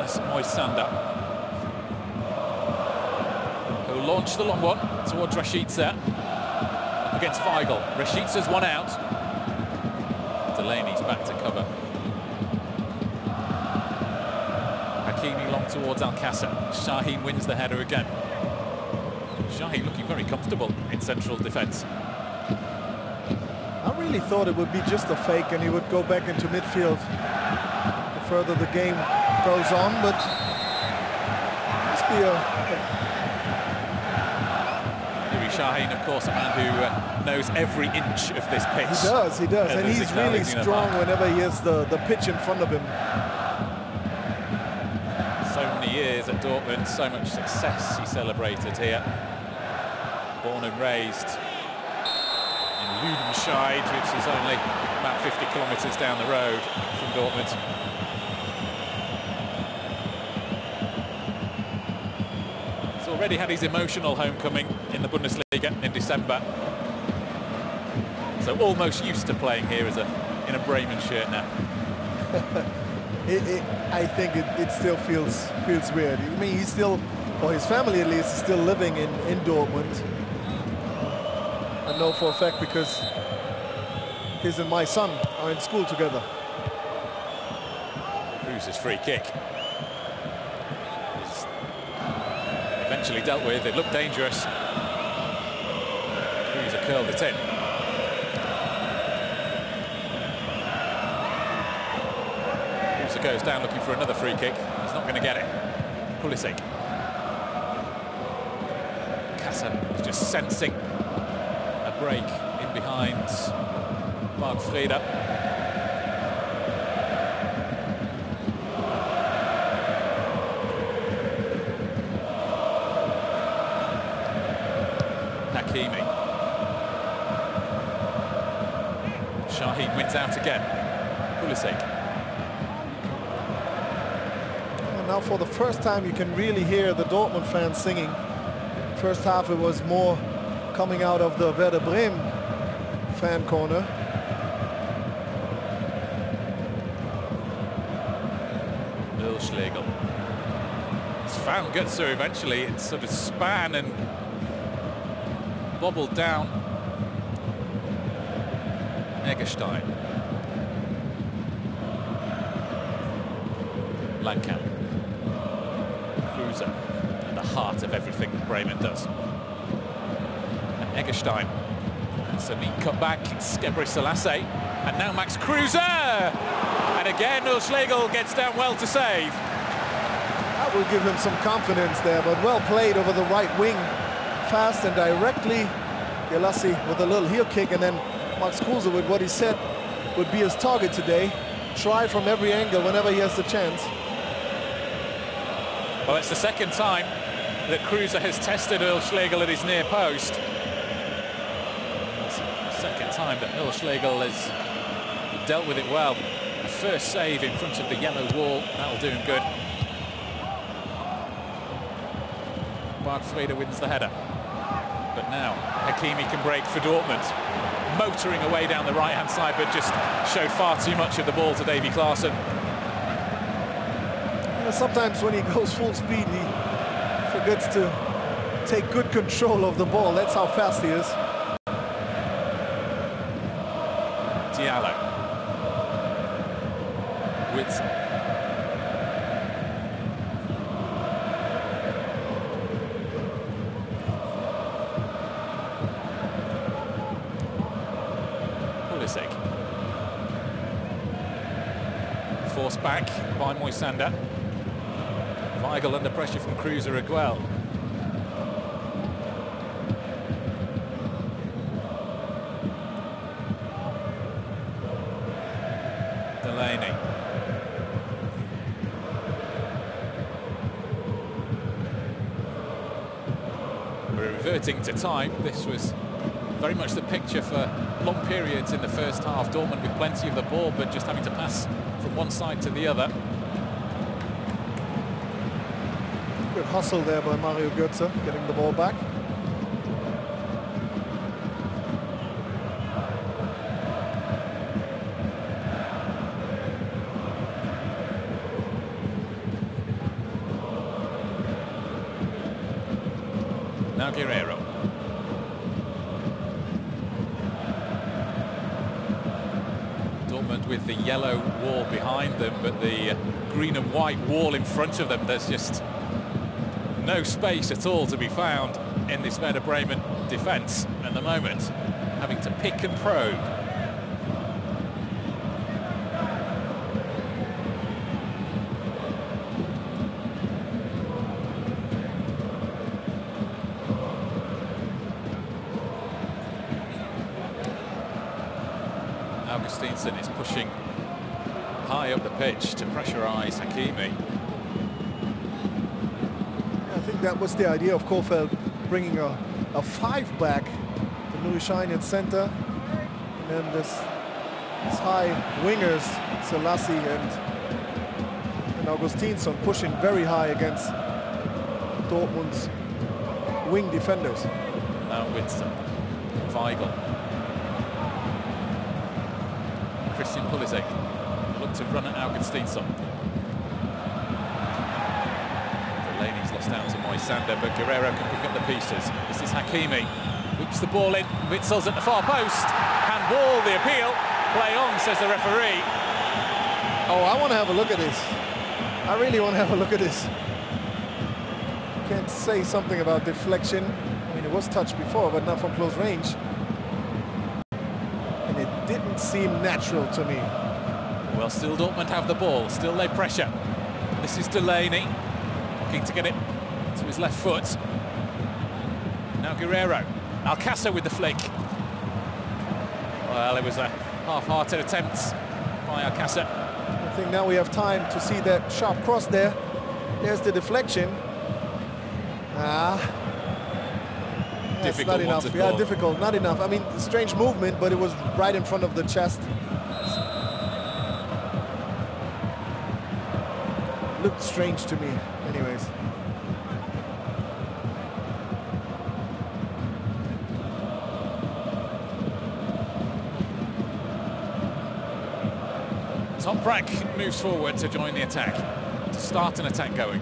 S1: Moisander, who launched the long one towards Rashica. Up against Weigl. Rashica's one out. Delaney's back to cover. Hakimi long towards Alcácer. Sahin wins the header again. Sahin looking very comfortable in central defence.
S2: I really thought it would be just a fake and he would go back into midfield the further the game goes on, but must be
S1: Nuri Sahin, of course, a man who knows every inch of this pitch.
S2: He does, and he's really strong whenever he has the pitch in front of him.
S1: So many years at Dortmund, so much success he celebrated here. Born and raised in Lüdenscheid, which is only about 50 kilometres down the road from Dortmund. Already had his emotional homecoming in the Bundesliga in December, so almost used to playing here as in a Bremen shirt now.
S2: I think it still feels weird. I mean, he's still, or his family at least, is still living in Dortmund. I know for a fact because his and my son are in school together.
S1: Cruz's free kick. Eventually dealt with. It looked dangerous. Kruse curled it in. Kruse goes down looking for another free kick. He's not going to get it. Pulisic. Kassan is just sensing a break in behind Verde. Hakimi. Sahin wins out again. Pulisic.
S2: And now for the first time you can really hear the Dortmund fans singing. First half it was more coming out of the Werder Bremen fan corner.
S1: Schlegel. He's found Götze eventually. It sort of span and bobbled down. Eggestein. Langkamp. Kruse at the heart of everything Bremen does. And Eggestein. That's a neat cutback. Skebre Selassie. And now Max Kruse! And again, Schlegel gets down well to save.
S2: That will give him some confidence there, but well played over the right wing. Fast and directly. Selassie with a little heel kick, and then Max Kruse with what he said would be his target today. Try from every angle whenever he has the chance.
S1: Well, it's the second time that Kruse has tested Schlegel at his near post. It's the second time that Schlegel has dealt with it well. A first save in front of the yellow wall, that'll do him good. Mark Freda wins the header. But now Hakimi can break for Dortmund. Motoring away down the right-hand side, but just showed far too much of the ball to Davy Klaassen.
S2: Sometimes when he goes full speed, he forgets to take good control of the ball. That's how fast he is.
S1: Diallo. With Pulisic. Forced back by Moisander. Weigl under pressure from Cruiser Aguel. Delaney. We're reverting to time. This was very much the picture for long periods in the first half. Dortmund with plenty of the ball, but just having to pass from one side to the other.
S2: Good hustle there by Mario Götze, getting the ball back.
S1: Now Guerrero. Dortmund with the yellow wall behind them, but the green and white wall in front of them. There's just no space at all to be found in this Werder Bremen defence at the moment, having to pick and probe. Augustinsson is pushing high up the pitch to pressurise Hakimi.
S2: I think that was the idea of Kofeld, bringing a five back, Louis Shine at center, and then this high wingers, Selassie and Augustinsson, pushing very high against Dortmund's wing defenders.
S1: Now with Weigl. Christian Pulisic looked to run at Augustinsson. Delaney's lost out to Moisander, but Guerrero can pick up the pieces. This is Hakimi. Whips the ball in. Witzel's at the far post. Handball, the appeal. Play on, says the referee.
S2: Oh, I want to have a look at this. I really want to have a look at this. Can't say something about deflection. I mean, it was touched before, but not from close range. And it didn't seem natural to me.
S1: Well, still Dortmund have the ball. Still they pressure. This is Delaney. Looking to get it to his left foot. Now Guerrero. Alcácer with the flick. Well, it was a half-hearted attempt by Alcácer.
S2: I think now we have time to see that sharp cross there. There's the deflection.
S1: Difficult
S2: not enough. Yeah, difficult, not enough. I mean, strange movement, but it was right in front of the chest. Looked strange to me, anyways.
S1: Toprak moves forward to join the attack, to start an attack going.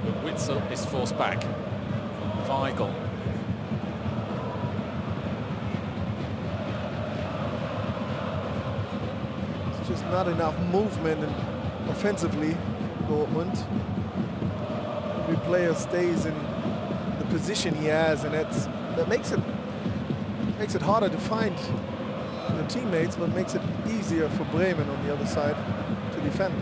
S1: But Witzel is forced back. Weigl.
S2: It's just not enough movement and offensively, Dortmund. Every player stays in the position he has, and that makes it harder to find the teammates, but makes it easier for Bremen on the other side to defend.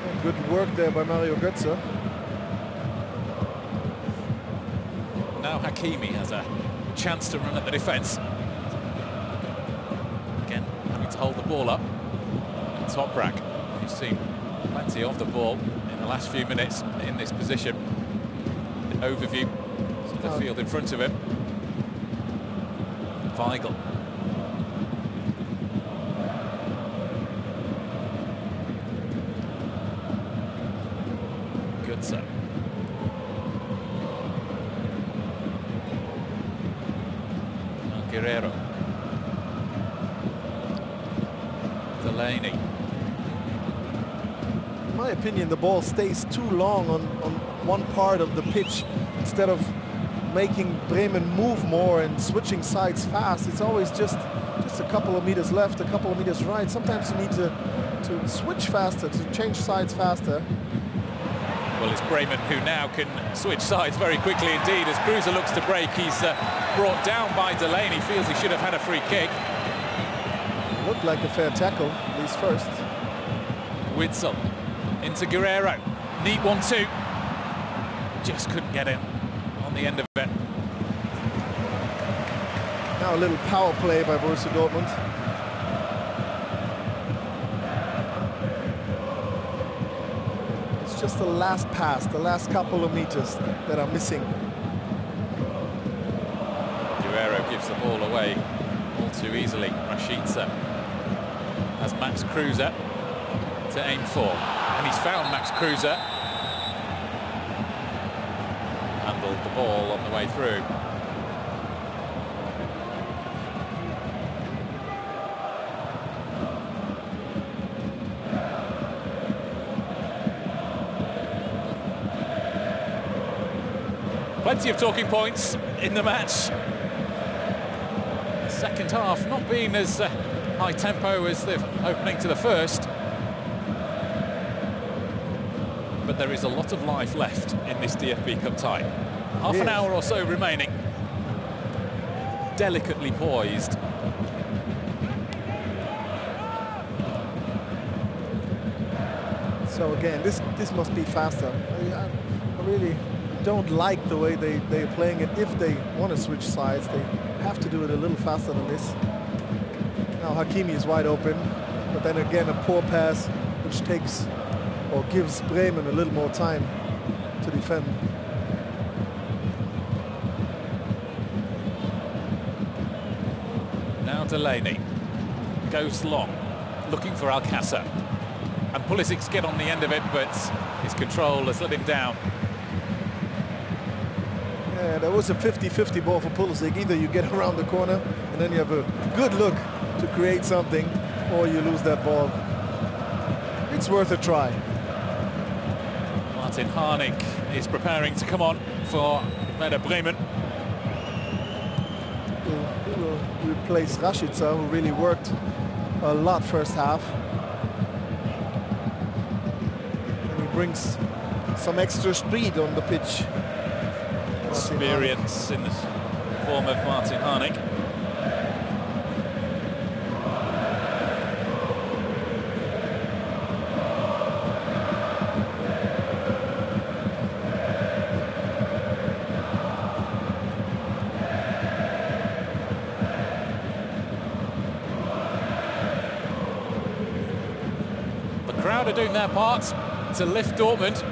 S2: And good work there by Mario Götze.
S1: Now Hakimi has a chance to run at the defence. Again, having to hold the ball up. And Toprak, who's seen plenty of the ball in the last few minutes in this position. The overview of the field in front of him. Weigl. Goodson. Guerrero. Delaney.
S2: In my opinion, the ball stays too long on one part of the pitch instead of making Bremen move more and switching sides fast. It's always just a couple of meters left, a couple of meters right. Sometimes you need to switch faster, to change sides faster.
S1: Well, it's Bremen who now can switch sides very quickly indeed. As Kruse looks to break, he's brought down by Delaney. Feels he should have had a free kick.
S2: Looked like a fair tackle, at least first.
S1: Witsel into Guerrero. Neat 1-2. Just couldn't get in on the end of it.
S2: Now a little power play by Borussia Dortmund. It's just the last pass, the last couple of meters that are missing.
S1: Guerrero gives the ball away all too easily. Rashica has Max Kruse to aim for. And he's found Max Kruse. Handled the ball on the way through. Plenty of talking points in the match. The second half not being as high tempo as the opening to the first. But there is a lot of life left in this DFB Cup tie. Half an hour or so remaining. Delicately poised.
S2: So again, this must be faster. I really don't like the way they're playing it. If they want to switch sides, they have to do it a little faster than this. Now Hakimi is wide open, but then again a poor pass which takes or gives Bremen a little more time to defend.
S1: Now Delaney goes long, looking for Alcácer. And Pulisic's get on the end of it, but his control has let him down.
S2: Yeah, that was a 50-50 ball for Pulisic. Either you get around the corner and then you have a good look to create something, or you lose that ball. It's worth a try.
S1: Martin Harnik is preparing to come on for Werder Bremen.
S2: He will replace Rashica, who really worked a lot first half. And he brings some extra speed on the pitch.
S1: Experience in the form of Martin Harnik. The crowd are doing their part to lift Dortmund.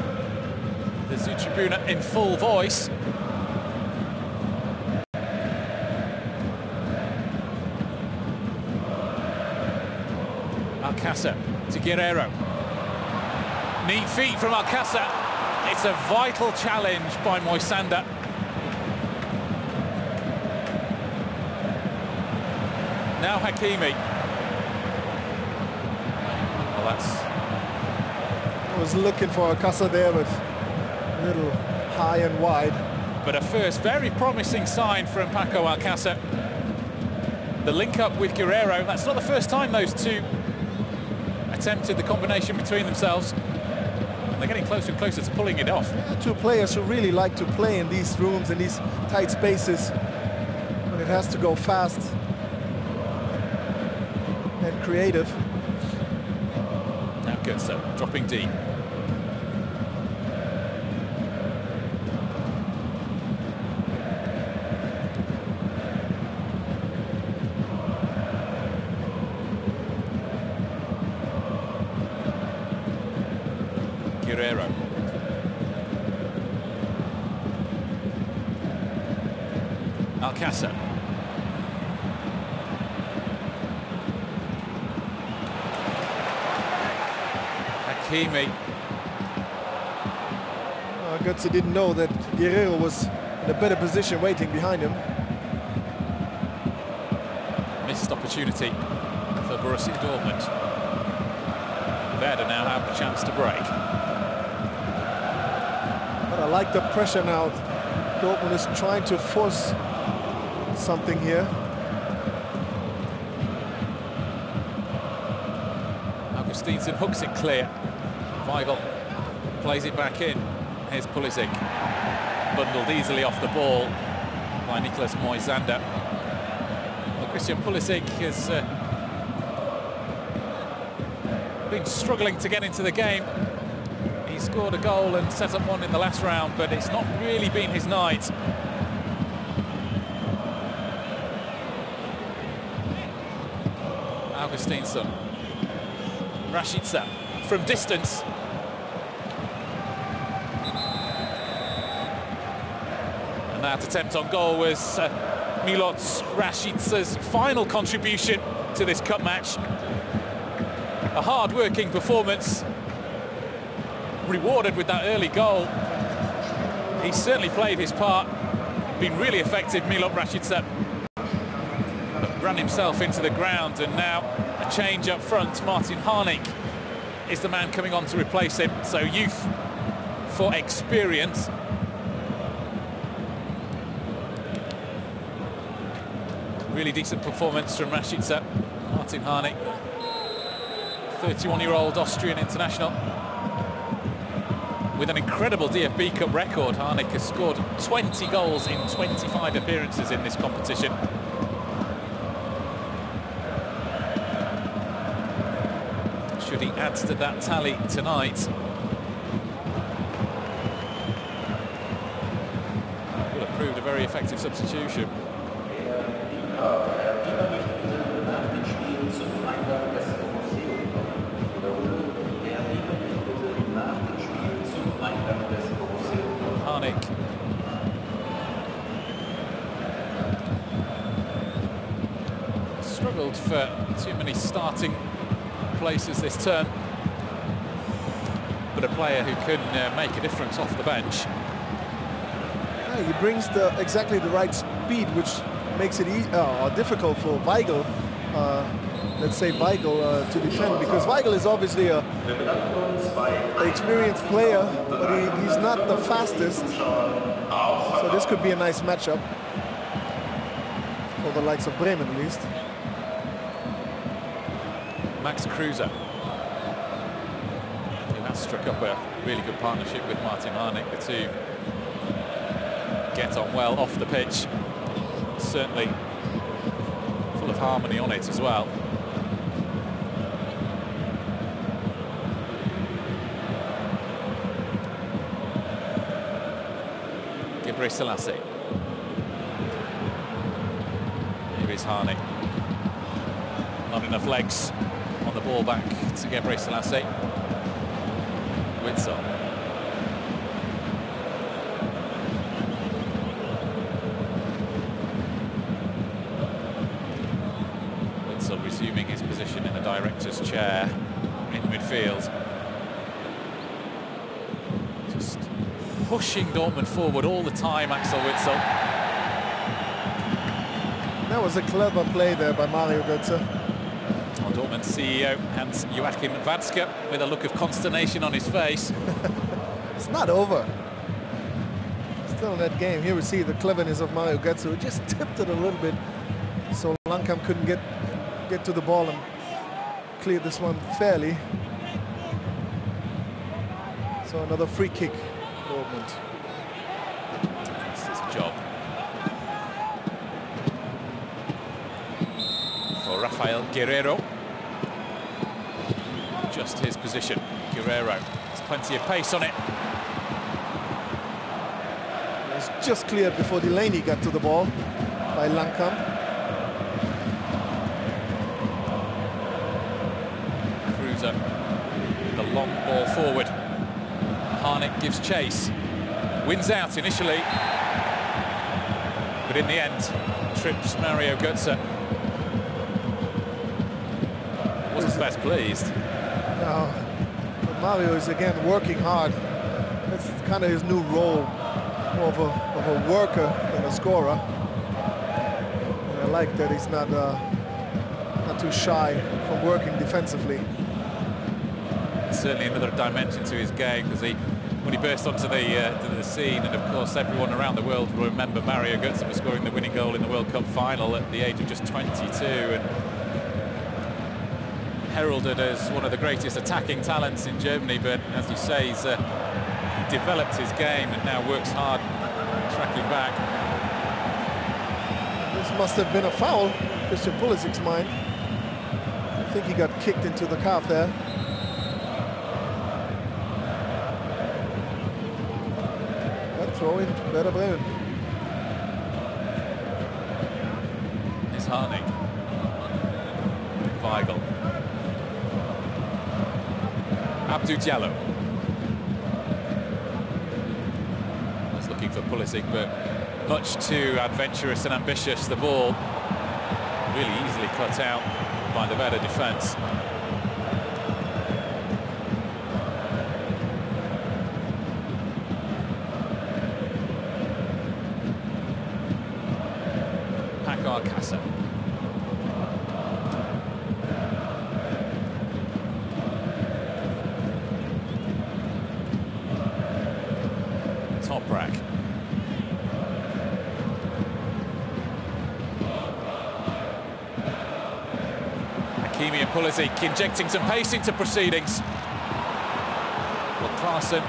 S1: The Südtribüne in full voice. Alcácer to Guerrero. Neat feet from Alcácer. It's a vital challenge by Moisander. Now Hakimi. Well,
S2: I was looking for Alcácer there, but a little high and wide.
S1: But a first very promising sign from Paco Alcácer. The link up with Guerrero. That's not the first time those two attempted the combination between themselves, and they're getting closer and closer to pulling it off.
S2: Yeah, two players who really like to play in these rooms, in these tight spaces, when it has to go fast and creative.
S1: Now good, so dropping deep. Guerrero. Alcácer. Hakimi.
S2: Götze didn't know that Guerrero was in a better position waiting behind him.
S1: Missed opportunity for Borussia Dortmund. Verde now have the chance to break.
S2: But I like the pressure now. Dortmund is trying to force something here.
S1: Augustinsson hooks it clear. Weigl plays it back in. Here's Pulisic. Bundled easily off the ball by Nicolas Moisander. Well, Christian Pulisic has been struggling to get into the game. He scored a goal and set up one in the last round, but it's not really been his night. Augustinsson. Rashica from distance. And that attempt on goal was Milot Rashica's final contribution to this cup match. A hard-working performance, rewarded with that early goal. He certainly played his part, been really effective, Milot Rashica. Ran himself into the ground, and now a change up front. Martin Harnik is the man coming on to replace him, so youth for experience. Really decent performance from Rashica. Martin Harnik, 31-year-old Austrian international. With an incredible DFB Cup record, Harnik has scored 20 goals in 25 appearances in this competition. Should he add to that tally tonight, would have proved a very effective substitution. Harnik. Struggled for too many starting places this term, but a player who can make a difference off the bench.
S2: Yeah, he brings exactly the right speed, which makes it difficult for Weigl, let's say Weigl, to defend, because Weigl is obviously an experienced player, but he's not the fastest. So this could be a nice matchup for the likes of Bremen, at least.
S1: Max Kruse, who has struck up a really good partnership with Martin Harnik. The two get on well off the pitch. Certainly full of harmony on it as well. Gebre Selassie. Here is Harnik. Not enough legs on the ball back to Gebre Selassie. Witsel. Witsel resuming his position in the director's chair in midfield. Just pushing Dortmund forward all the time, Axel Witsel.
S2: That was a clever play there by Mario Götze.
S1: Dortmund CEO Hans-Joachim Watzke with a look of consternation on his face.
S2: It's not over. Still in that game. Here we see the cleverness of Mario Götze, who just tipped it a little bit, so Langkamp couldn't get to the ball and cleared this one fairly. So another free kick, Dortmund.
S1: That's his job. For Rafael Guerrero. Just his position. Guerrero. There's plenty of pace on it.
S2: It was just cleared before Delaney got to the ball by Langkamp.
S1: Kruse with a long ball forward. Harnik gives chase. Wins out initially, but in the end trips Mario Götze. Wasn't best pleased.
S2: No, Mario is again working hard. That's kind of his new role, more of a worker than a scorer. And I like that he's not too shy from working defensively.
S1: Certainly another dimension to his game, because when he burst onto the scene, and of course everyone around the world will remember Mario Götze for scoring the winning goal in the World Cup final at the age of just 22, and heralded as one of the greatest attacking talents in Germany. But as you say, he's developed his game and now works hard tracking back.
S2: This must have been a foul, Christian Pulisic's mind. I think he got kicked into the calf there. Throw in Werder Bremen.
S1: It's Harnik. Weigl. Abdou Diallo. Was looking for Pulisic, but much too adventurous and ambitious. The ball really easily cut out by the Verde defence. Casa. Toprak. Hakimi and Pulisic injecting some pace into proceedings. Well, Klaassen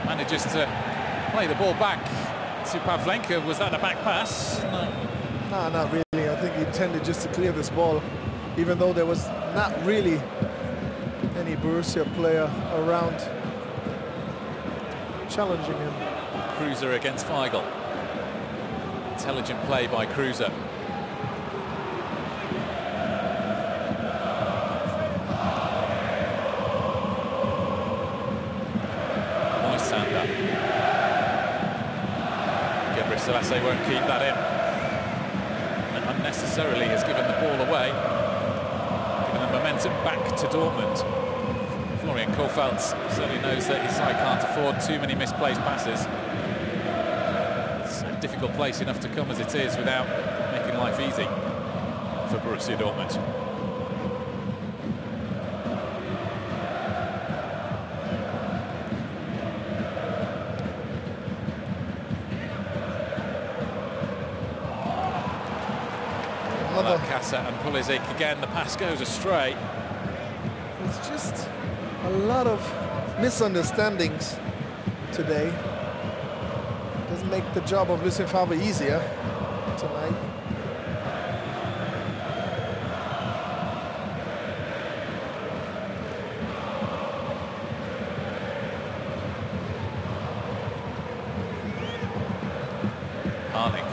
S1: manages to play the ball back to Pavlenka. Was that a back pass?
S2: No, not really. I think he intended just to clear this ball, even though there was not really any Borussia player around challenging him.
S1: Kruse against Weigl. Intelligent play by Kruse. Selassie won't keep that in, and unnecessarily has given the ball away, giving the momentum back to Dortmund. Florian Kohfeldt certainly knows that his side can't afford too many misplaced passes. It's a difficult place enough to come as it is without making life easy for Borussia Dortmund. Casa and Pulisic again, the pass goes astray.
S2: It's just a lot of misunderstandings today. Doesn't make the job of Lucien Favre easier tonight.
S1: Harnik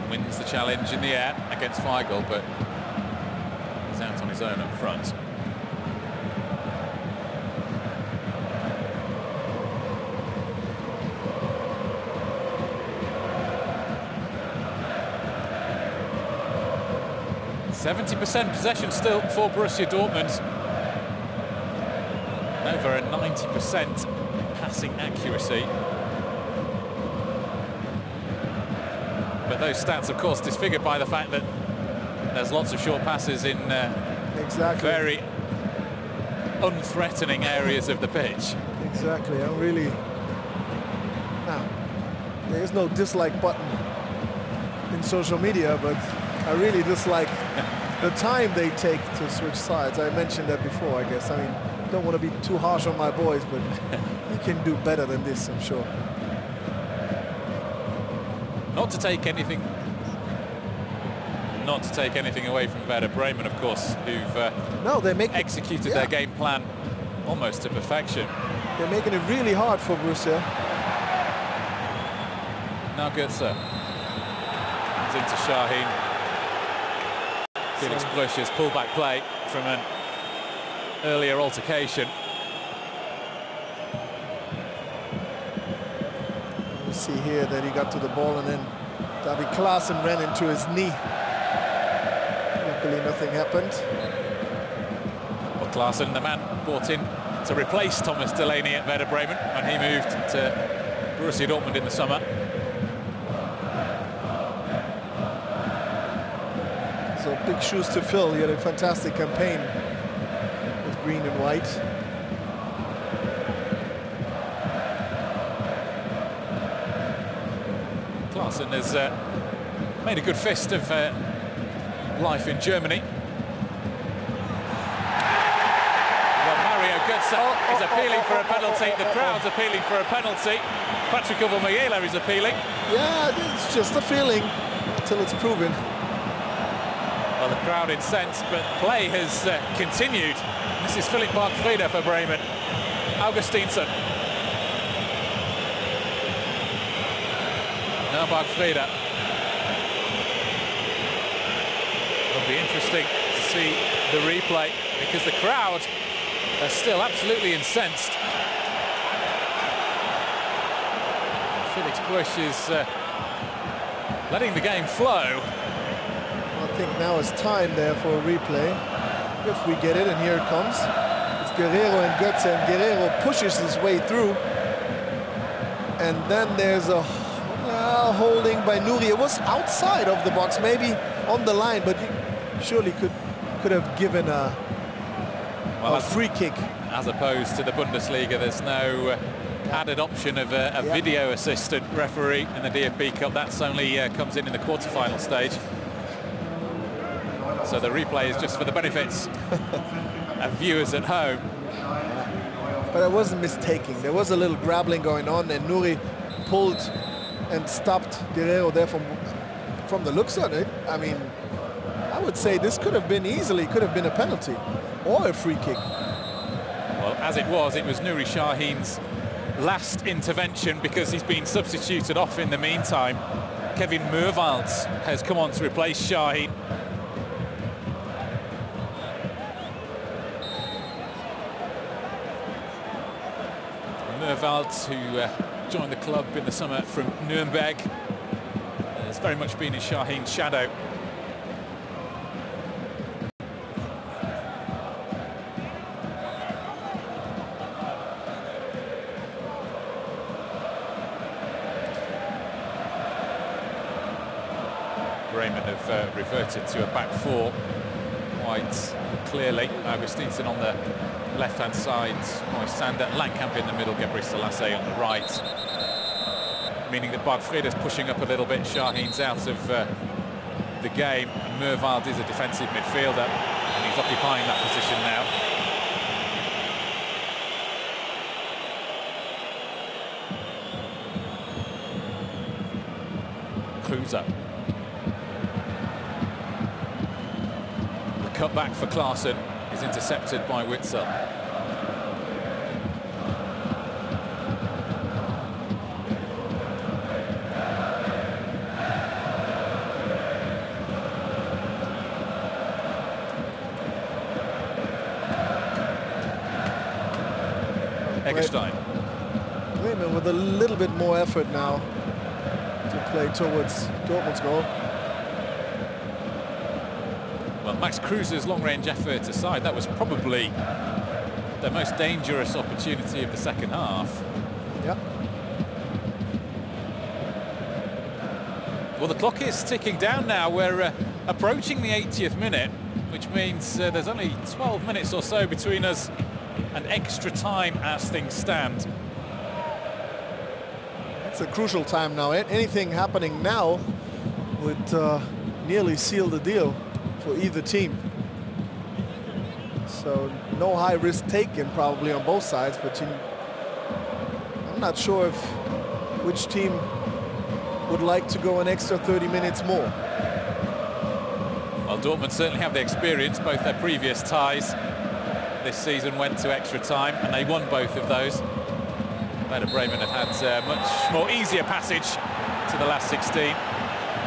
S1: wins the challenge in the air against Weigl, but he's out on his own up front. %70 possession still for Borussia Dortmund. Over a 90% passing accuracy. But those stats, of course, disfigured by the fact that there's lots of short passes in very unthreatening areas of the pitch.
S2: Exactly. I'm really... Now, there is no dislike button in social media, but I really dislike the time they take to switch sides. I mentioned that before, I guess. I mean, don't want to be too harsh on my boys, but you can do better than this, I'm sure.
S1: Not to take anything away from Werder Bremen, of course, who've executed their game plan almost to perfection.
S2: They're making it really hard for Borussia.
S1: Now Götze. Comes into Şahin. Felix Blucher's pullback play from an earlier altercation.
S2: You see here that he got to the ball and then David Klaassen ran into his knee. Luckily nothing happened.
S1: Well, Klaassen, the man brought in to replace Thomas Delaney at Werder Bremen when he moved to Borussia Dortmund in the summer.
S2: So big shoes to fill. He had a fantastic campaign with green and white.
S1: Klaassen has made a good fist of life in Germany. Well, Mario Götze is appealing for a penalty. The crowd's appealing for a penalty. Patrick Aubameyang is appealing.
S2: Yeah, it's just a feeling until it's proven.
S1: Well, the crowd incensed, but play has continued. This is Philipp Bargfrede for Bremen. Augustinsson. Now Bargfrede. It'll be interesting to see the replay because the crowd are still absolutely incensed. Felix Busch is letting the game flow.
S2: I think now is time there for a replay. If we get it, and here it comes. It's Guerrero and Götze, and Guerrero pushes his way through. And then there's a holding by Nouri. It was outside of the box, maybe on the line, but you surely could have given a free kick.
S1: As opposed to the Bundesliga, there's no added option of a video assistant referee in the DFB Cup. That's only comes in the quarter-final stage. So the replay is just for the benefits of viewers at home.
S2: But I wasn't mistaken. There was a little grappling going on, and Nouri pulled and stopped Guerrero there from the looks of it. I mean, I would say this could have been a penalty or a free kick.
S1: Well, as it was Nouri Sahin's last intervention because he's been substituted off in the meantime. Kevin Mervalds has come on to replace Sahin. Mervalds, who joined the club in the summer from Nuremberg, has very much been in Sahin's shadow. Bremen have reverted to a back four quite clearly. Augustinsson on the left-hand side, Moisander, Langkamp in the middle, Gebre Selassie on the right. Meaning that Bargfrede is pushing up a little bit, Sahin's out of the game. And Mervald is a defensive midfielder, and he's occupying that position now. Kruse. The cut back for Klaassen is intercepted by Witsel. Eggestein.
S2: Bremen with a little bit more effort now to play towards Dortmund's goal.
S1: Well, Max Kruse's long-range effort aside, that was probably the most dangerous opportunity of the second half.
S2: Yep.
S1: Well, the clock is ticking down now. We're approaching the 80th minute, which means there's only 12 minutes or so between us and extra time as things stand.
S2: It's a crucial time now. Anything happening now would nearly seal the deal for either team. So no high risk taken probably on both sides, but I'm not sure if which team would like to go an extra 30 minutes more.
S1: Well, Dortmund certainly have the experience. Both their previous ties this season went to extra time, and they won both of those. Werder Bremen have had much more easier passage to the last 16.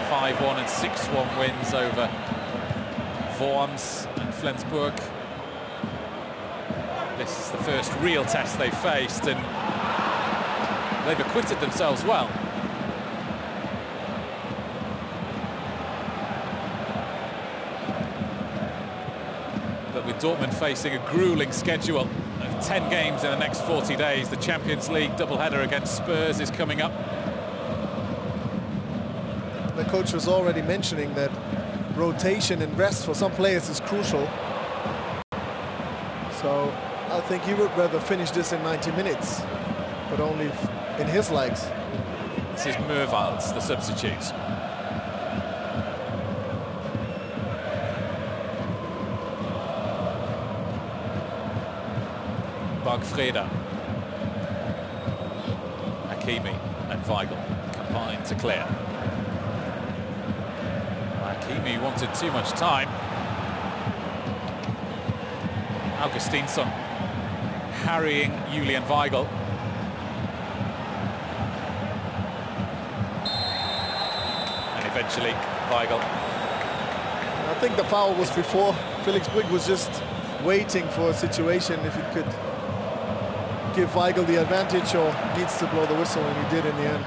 S1: 5-1 and 6-1 wins over Worms and Flensburg. This is the first real test they've faced, and they've acquitted themselves well. But with Dortmund facing a gruelling schedule of 10 games in the next 40 days. The Champions League doubleheader against Spurs is coming up.
S2: The coach was already mentioning that rotation and rest for some players is crucial. So I think he would rather finish this in 90 minutes, but only in his likes.
S1: This is Mervalds, the substitute. Freda, Hakimi and Weigl combined to clear. Hakimi wanted too much time. Augustinsson harrying Julian Weigl. And eventually Weigl.
S2: I think the foul was before. Felix Brügg was just waiting for a situation if he could give Weigl the advantage or needs to blow the whistle, and he did in the end.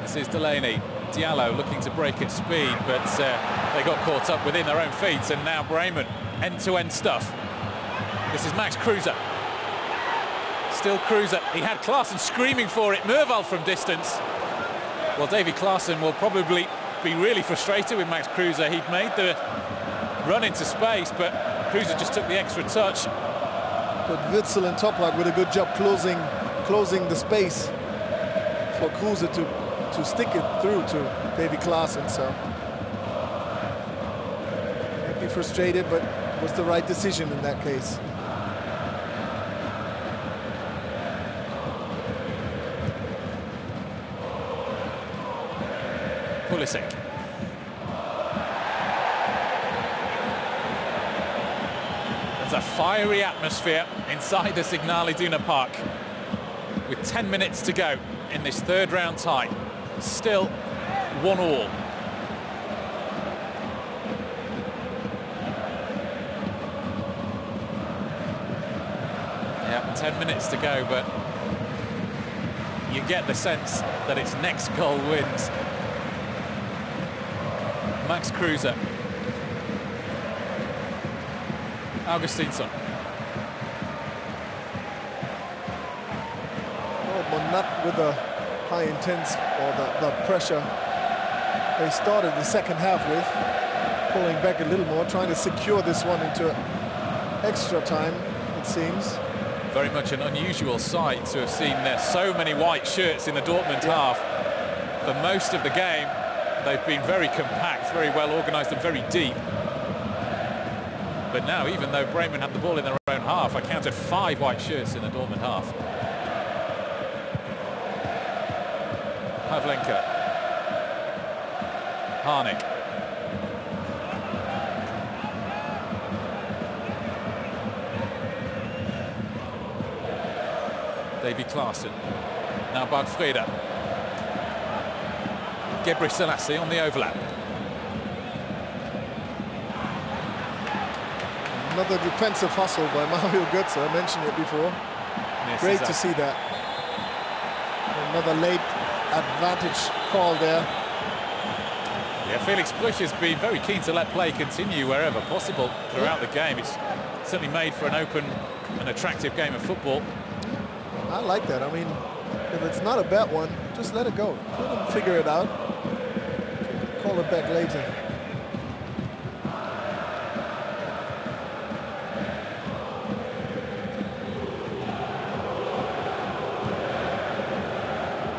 S1: This is Delaney. Diallo looking to break at speed, but they got caught up within their own feet, and now Bremen end-to-end stuff. This is Max Kruse. Still Kruse. He had Klaassen screaming for it. Mervald from distance. Well, Davy Klaassen will probably be really frustrated with Max Kruse. He'd made the run into space, but Kruse just took the extra touch.
S2: But Witzel and Toprak with a good job closing the space for Kruse to stick it through to Davy Klaassen. So maybe frustrated, but it was the right decision in that case.
S1: Pulisic. There's a fiery atmosphere inside the Signal Iduna Park with 10 minutes to go in this third round tie. Still 1-1. Yeah, 10 minutes to go, but you get the sense that its next goal wins. Max Kruse. Augustinsson.
S2: Oh, but not with the high intense or the pressure they started the second half with. Pulling back a little more, trying to secure this one into extra time, it seems.
S1: Very much an unusual sight to have seen so many white shirts in the Dortmund half. For most of the game, they've been very compact, very well organised and very deep. But now, even though Bremen had the ball in their own half, I counted 5 white shirts in the Dortmund half. Pavlenka. Harnik. Davy Klaassen. Now Freda. Gebre Selassie on the overlap.
S2: Another defensive hustle by Mario Götze. I mentioned it before.
S1: Yes,
S2: great to see that. Another late advantage call there.
S1: Yeah, Felix Brügg has been very keen to let play continue wherever possible throughout the game. It's certainly made for an open and attractive game of football.
S2: I like that. I mean, if it's not a bad one, just let it go. Let them figure it out. Call it back later.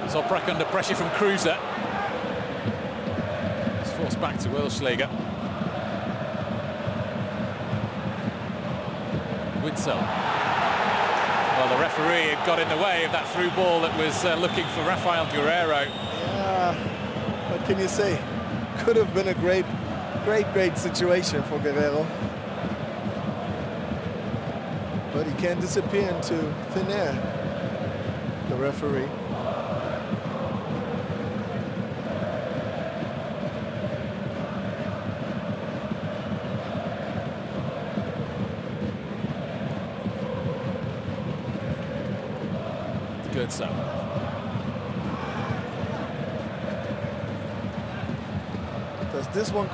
S1: Toprak under pressure from Kruse. It's forced back to Wilschläger. Witzel. Well, the referee had got in the way of that through ball that was looking for Rafael Guerreiro.
S2: Yeah, what can you say? Could have been a great situation for Guerreiro. But he can't disappear into thin air, the referee.
S1: Good so.
S2: Does this one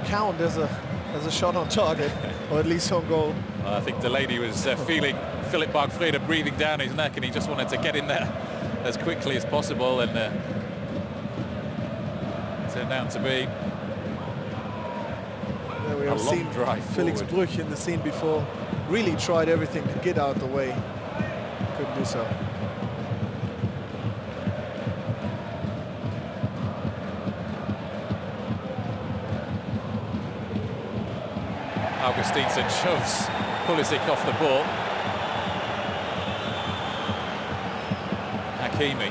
S2: count as a as a shot on target, or at least on goal.
S1: I think Delaney was feeling Philip Bargfrede breathing down his neck, and he just wanted to get in there as quickly as possible, and turned out to be
S2: we have seen Felix Bruch in the scene before. Really tried everything to get out the way. Couldn't do so.
S1: Augustinsson shoves Pulisic off the ball. Hakimi.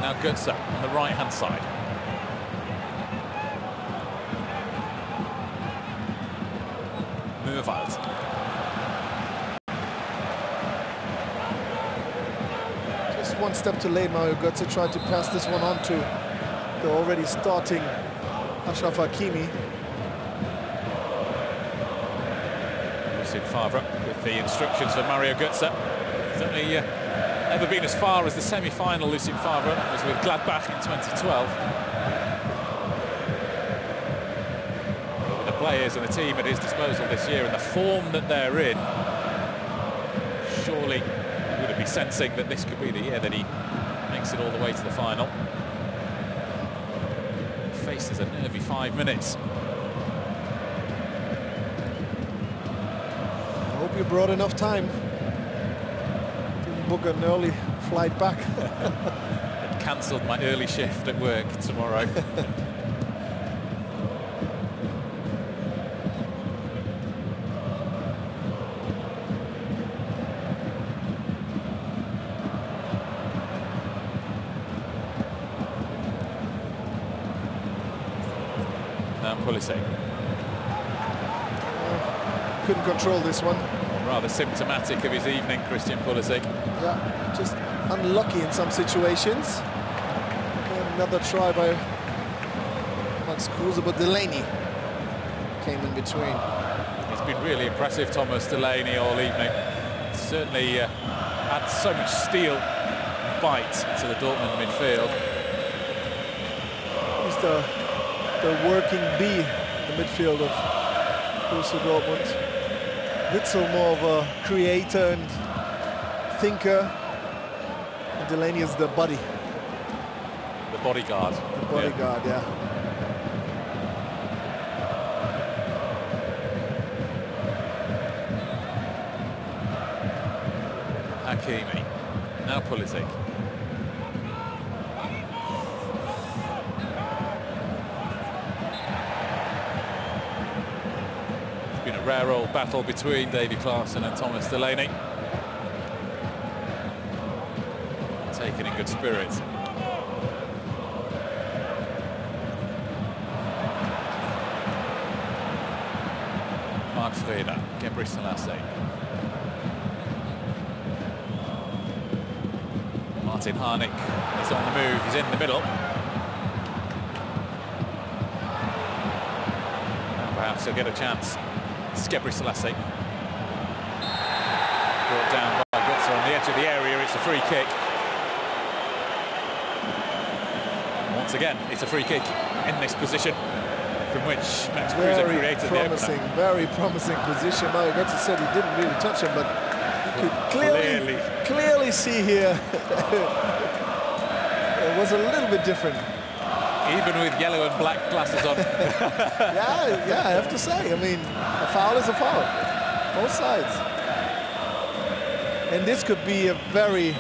S1: Now Götze on the right-hand side. Murwald.
S2: Just one step too late. Mario Götze tried to pass this one on to the already starting Achraf Hakimi.
S1: Lucien Favre with the instructions for Mario Götze. He's only ever been as far as the semi-final. Lucien Favre was with Gladbach in 2012. Players and the team at his disposal this year and the form that they're in, surely he would be sensing that this could be the year that he makes it all the way to the final. Faces a nervy 5 minutes.
S2: I hope you brought enough time. Didn't book an early flight back.
S1: I'd cancelled my early shift at work tomorrow. Pulisic.
S2: Couldn't control this one.
S1: Rather symptomatic of his evening, Christian Pulisic.
S2: Yeah, just unlucky in some situations. And another try by Max Kruse, but Delaney came in between.
S1: He's been really impressive, Thomas Delaney, all evening. Certainly had so much steel bite to the Dortmund midfield.
S2: He's the working bee, the midfield of Borussia Dortmund. Witzel more of a creator and thinker. And Delaney is the buddy.
S1: The bodyguard.
S2: The bodyguard, yeah.
S1: Hakimi. Now Pulisic. Rare old battle between Davy Klaassen and Thomas Delaney. Taken in good spirits. Mark Freda, Gebre Selassie. Martin Harnik is on the move, he's in the middle. And perhaps he'll get a chance. Gebre Selassie. Brought down by Götze on the edge of the area, it's a free kick. Once again, it's a free kick in this position from which Max Kruse created the opener.
S2: Very promising position. Mario Götze said he didn't really touch him, but you could clearly see here it was a little bit different.
S1: Even with yellow and black glasses on.
S2: yeah, I have to say. I mean, a foul is a foul. Both sides. And this could be a very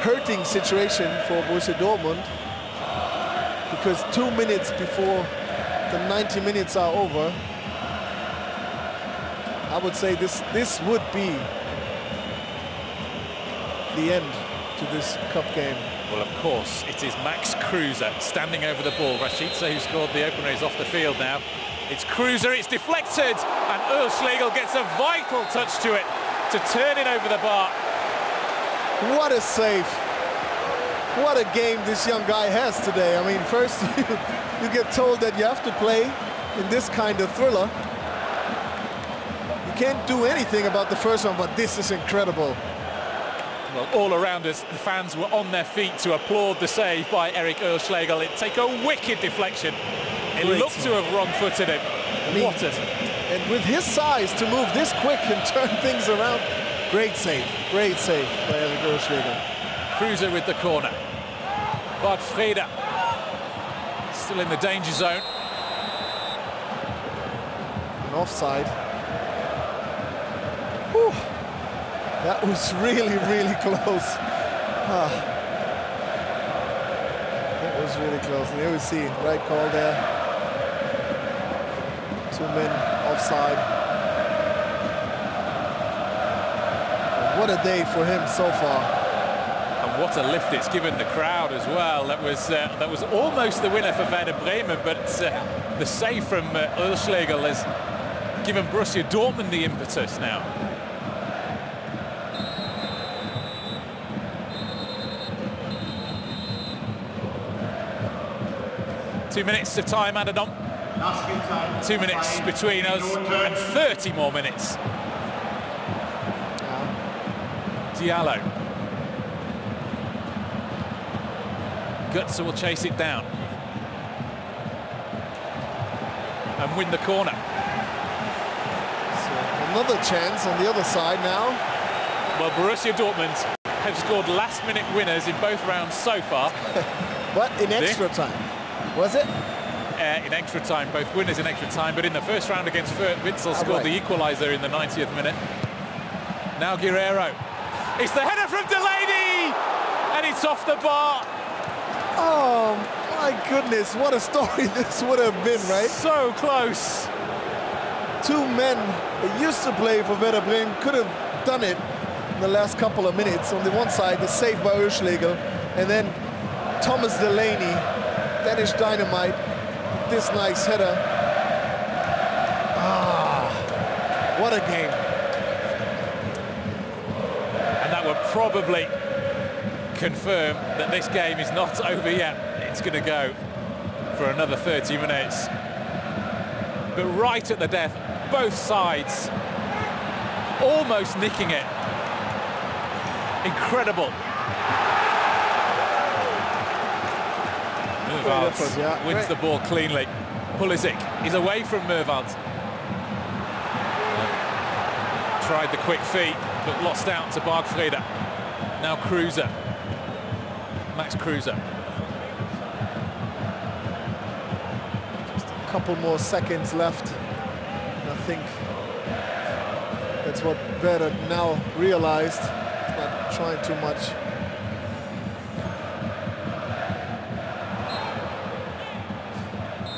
S2: hurting situation for Borussia Dortmund, because 2 minutes before the 90 minutes are over, I would say this would be the end to this cup game.
S1: Well, of course, it is Max Kruse standing over the ball. Rashica, who scored the opener, is off the field now. It's Kruse, it's deflected, and Earl Schlegel gets a vital touch to it to turn it over the bar.
S2: What a save. What a game this young guy has today. I mean, first you get told that you have to play in this kind of thriller. You can't do anything about the first one, but this is incredible.
S1: Well, all around us, the fans were on their feet to applaud the save by Erik Earl Schlegel. It take a wicked deflection. It looked to have wrong-footed him. I mean, what a
S2: And with his size to move this quick and turn things around, great save by Werder Bremen.
S1: Kruse with the corner. Verde still in the danger zone.
S2: An offside. Whew. That was really, really close. That was really close. And here we see, right call there. 2 men offside. And what a day for him so far.
S1: And what a lift it's given the crowd as well. That was almost the winner for Werder Bremen, but the save from Oelschlegel has given Borussia Dortmund the impetus now. Two minutes of time added on. 2 minutes between us and 30 more minutes. Diallo. Gutser will chase it down and win the corner.
S2: So another chance on the other side now.
S1: Well, Borussia Dortmund have scored last-minute winners in both rounds so far.
S2: But in extra time, was it?
S1: In extra time, both winners in extra time, but in the first round against Witzel scored the equaliser in the 90th minute. Now Guerrero. It's the header from Delaney! And it's off the bar.
S2: Oh, my goodness, what a story this would have been, right?
S1: So close.
S2: 2 men that used to play for Werder Bremen could have done it in the last couple of minutes. On the one side, the save by Oelschlegel, and then Thomas Delaney, Danish Dynamite, this nice header. Ah, what a game.
S1: And that would probably confirm that this game is not over yet. It's going to go for another 30 minutes. But right at the death, both sides almost nicking it. Incredible. Mervald wins the ball cleanly. Pulisic is away from Mervald. Tried the quick feet, but lost out to Verde. Now Kruse. Max Kruse.
S2: Just a couple more seconds left. And I think that's what Verde now realized. He's not trying too much.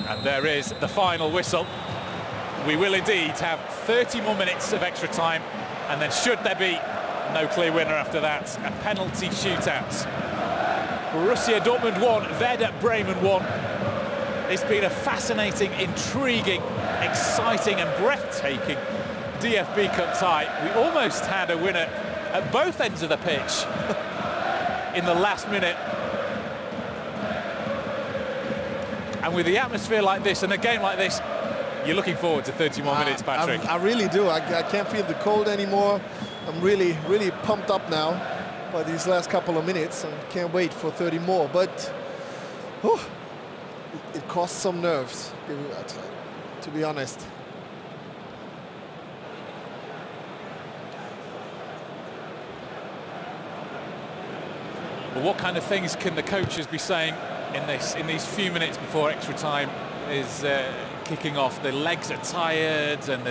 S1: And there is the final whistle. We will indeed have 30 more minutes of extra time, and then should there be no clear winner after that, a penalty shootout. Borussia Dortmund 1, Werder Bremen 1. It's been a fascinating, intriguing, exciting and breathtaking DFB Cup tie. We almost had a winner at both ends of the pitch in the last minute. And with the atmosphere like this and a game like this, you're looking forward to 30 more minutes, Patrick.
S2: I really do. I can't feel the cold anymore. I'm really, really pumped up now by these last couple of minutes and can't wait for 30 more. But it costs some nerves, to be honest.
S1: Well, what kind of things can the coaches be saying in these few minutes before extra time is kicking off? The legs are tired, and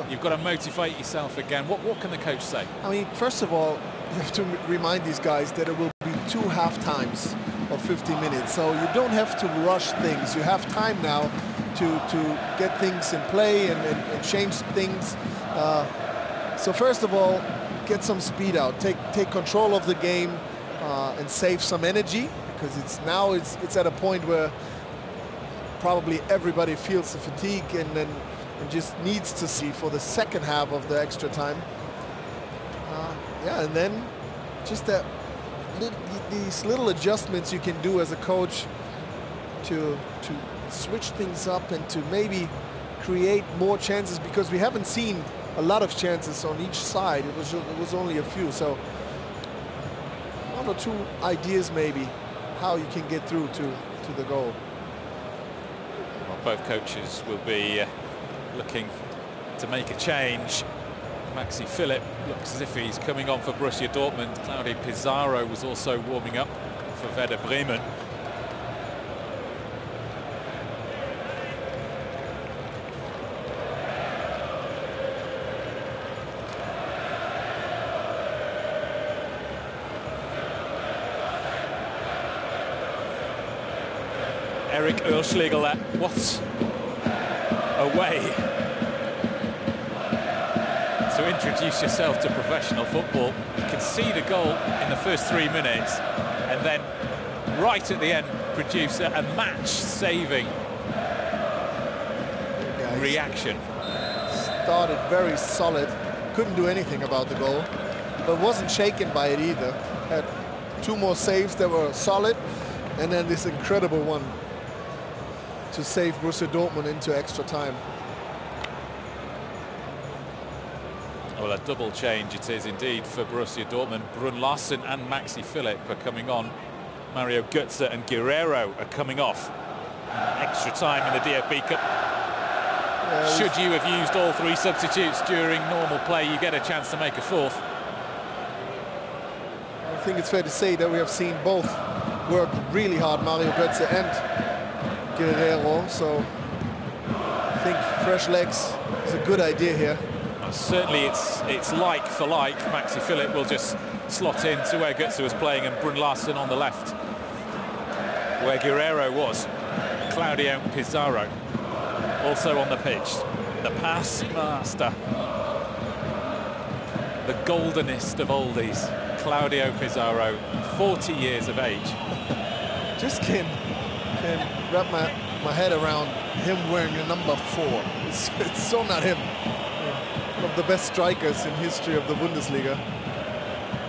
S1: you've got to motivate yourself again. What can the coach say?
S2: I mean, first of all, you have to remind these guys that it will be 2 half times of 50 minutes, so you don't have to rush things. You have time now to get things in play and change things. So first of all, get some speed out, take control of the game, and save some energy, because it's at a point where probably everybody feels the fatigue and just needs to see for the second half of the extra time. Yeah, and then just these little adjustments you can do as a coach to switch things up and to maybe create more chances, because we haven't seen a lot of chances on each side. It was only a few, so 1 or 2 ideas maybe how you can get through to the goal.
S1: Well, both coaches will be looking to make a change. Maxi Philipp looks as if he's coming on for Borussia Dortmund. Claudio Pizarro was also warming up for Werder Bremen. Eric Urschlegel there. What a way to introduce yourself to professional football. You concede a goal in the first 3 minutes and then right at the end produce a match-saving reaction.
S2: Started very solid, couldn't do anything about the goal, but wasn't shaken by it either. Had 2 more saves that were solid, and then this incredible one to save Borussia Dortmund into extra time.
S1: Well, a double change it is indeed for Borussia Dortmund. Brun Larsen and Maxi Philipp are coming on. Mario Götze and Guerrero are coming off. Extra time in the DFB Cup. Should you have used all 3 substitutes during normal play, you get a chance to make a 4th.
S2: I think it's fair to say that we have seen both work really hard, Mario Götze and Guerrero, so I think fresh legs is a good idea here.
S1: Certainly it's like for like. Maxi Philipp will just slot in to where Götze was playing and Brun Larsen on the left where Guerrero was. Claudio Pizarro also on the pitch. The pass master, the goldenest of oldies, Claudio Pizarro, 40 years of age.
S2: Just can wrap my head around him wearing a number 4. It's so not him. One of the best strikers in history of the Bundesliga.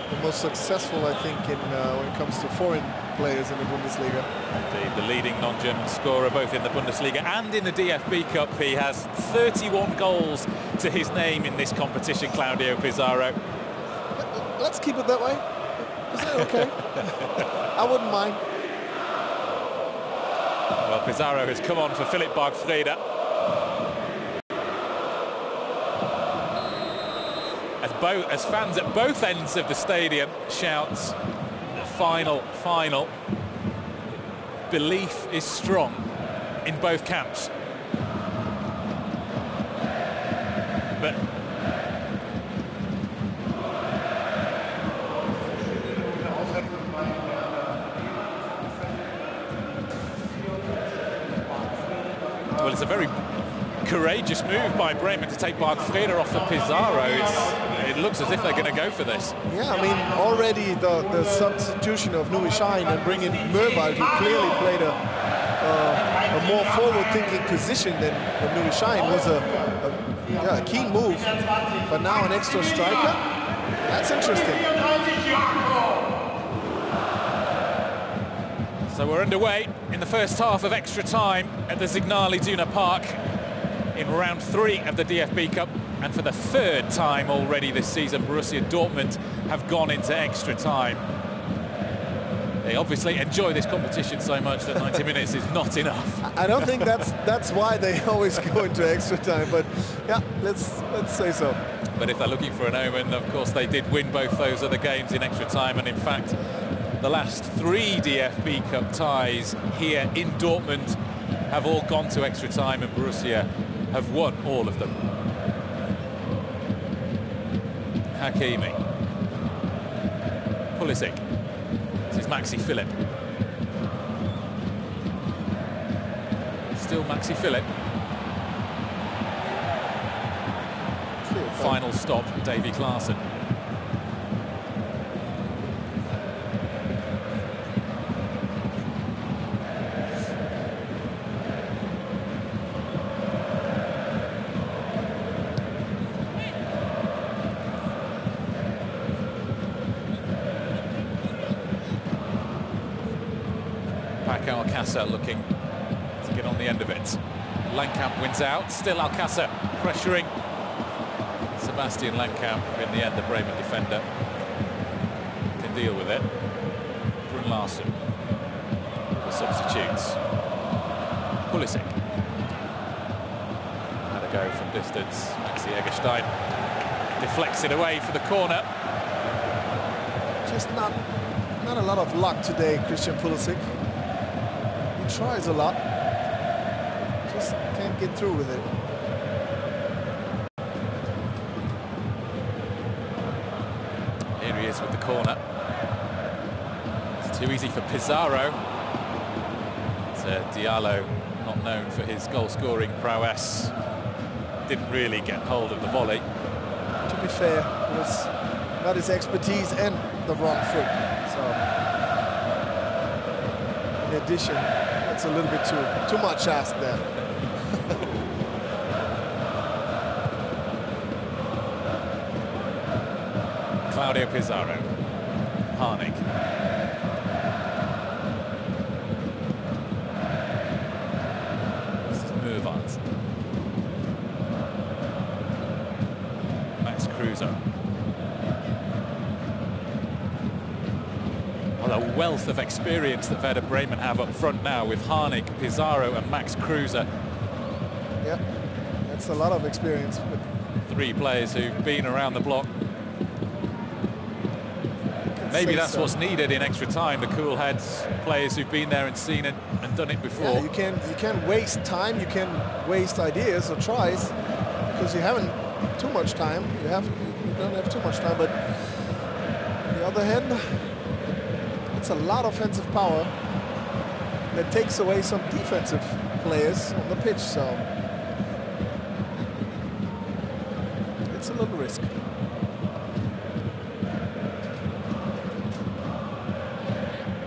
S2: The most successful, I think, in when it comes to foreign players in the Bundesliga.
S1: Indeed, the leading non-German scorer both in the Bundesliga and in the DFB Cup. He has 31 goals to his name in this competition, Claudio Pizarro.
S2: Let's keep it that way. Is that okay? I wouldn't mind.
S1: Well, Pizarro has come on for Philipp Bargfrede. As fans at both ends of the stadium shout, final, final. Belief is strong in both camps. But well, it's a very courageous move by Bremen to take Bargfrede off of Pizarro. It looks as if they're going to go for this.
S2: Yeah, I mean, already the substitution of Nuri Sahin and bringing Möwald, who clearly played a more forward-thinking position than Nuri Sahin, was a keen move. But now an extra striker? That's interesting.
S1: So we're underway in the first half of extra time at the Signal Iduna Park in round 3 of the DFB Cup, and for the 3rd time already this season Borussia Dortmund have gone into extra time. They obviously enjoy this competition so much that 90 minutes is not enough.
S2: I don't think that's why they always go into extra time, but yeah, let's say so.
S1: But if they're looking for an omen, of course they did win both those other games in extra time, and in fact the last 3 DFB Cup ties here in Dortmund have all gone to extra time, and Borussia have won all of them. Hakimi. Pulisic. This is Maxi Philipp. Still Maxi Philipp. Final stop, Davy Klaassen. Alcácer looking to get on the end of it. Langkamp wins out, still Alcácer pressuring Sebastian Langkamp. In the end, the Bremen defender can deal with it. Brun Larsen, the substitutes. Pulisic. Had a go from distance. Maxi Eggestein deflects it away for the corner.
S2: Just not a lot of luck today, Christian Pulisic. He tries a lot, just can't get through with it.
S1: Here he is with the corner. It's too easy for Pizarro. It's Diallo, not known for his goal-scoring prowess. Didn't really get hold of the volley.
S2: To be fair, it was not his expertise and the wrong foot. So, in addition, that's a little bit too much asked there.
S1: Claudio Pizarro, Harnik. This is Mervart. Max Kruse. What a wealth of experience that Werder Bremen have up front now with Harnik, Pizarro and Max Kruse.
S2: Yeah, that's a lot of experience.
S1: Three players who've been around the block. Maybe that's what's needed in extra time, the cool heads, players who've been there and seen it and done it before.
S2: Yeah, you can waste time, you can waste ideas or tries, because you haven't too much time. You don't have too much time, but on the other hand, it's a lot of offensive power that takes away some defensive players on the pitch, so it's a little risk.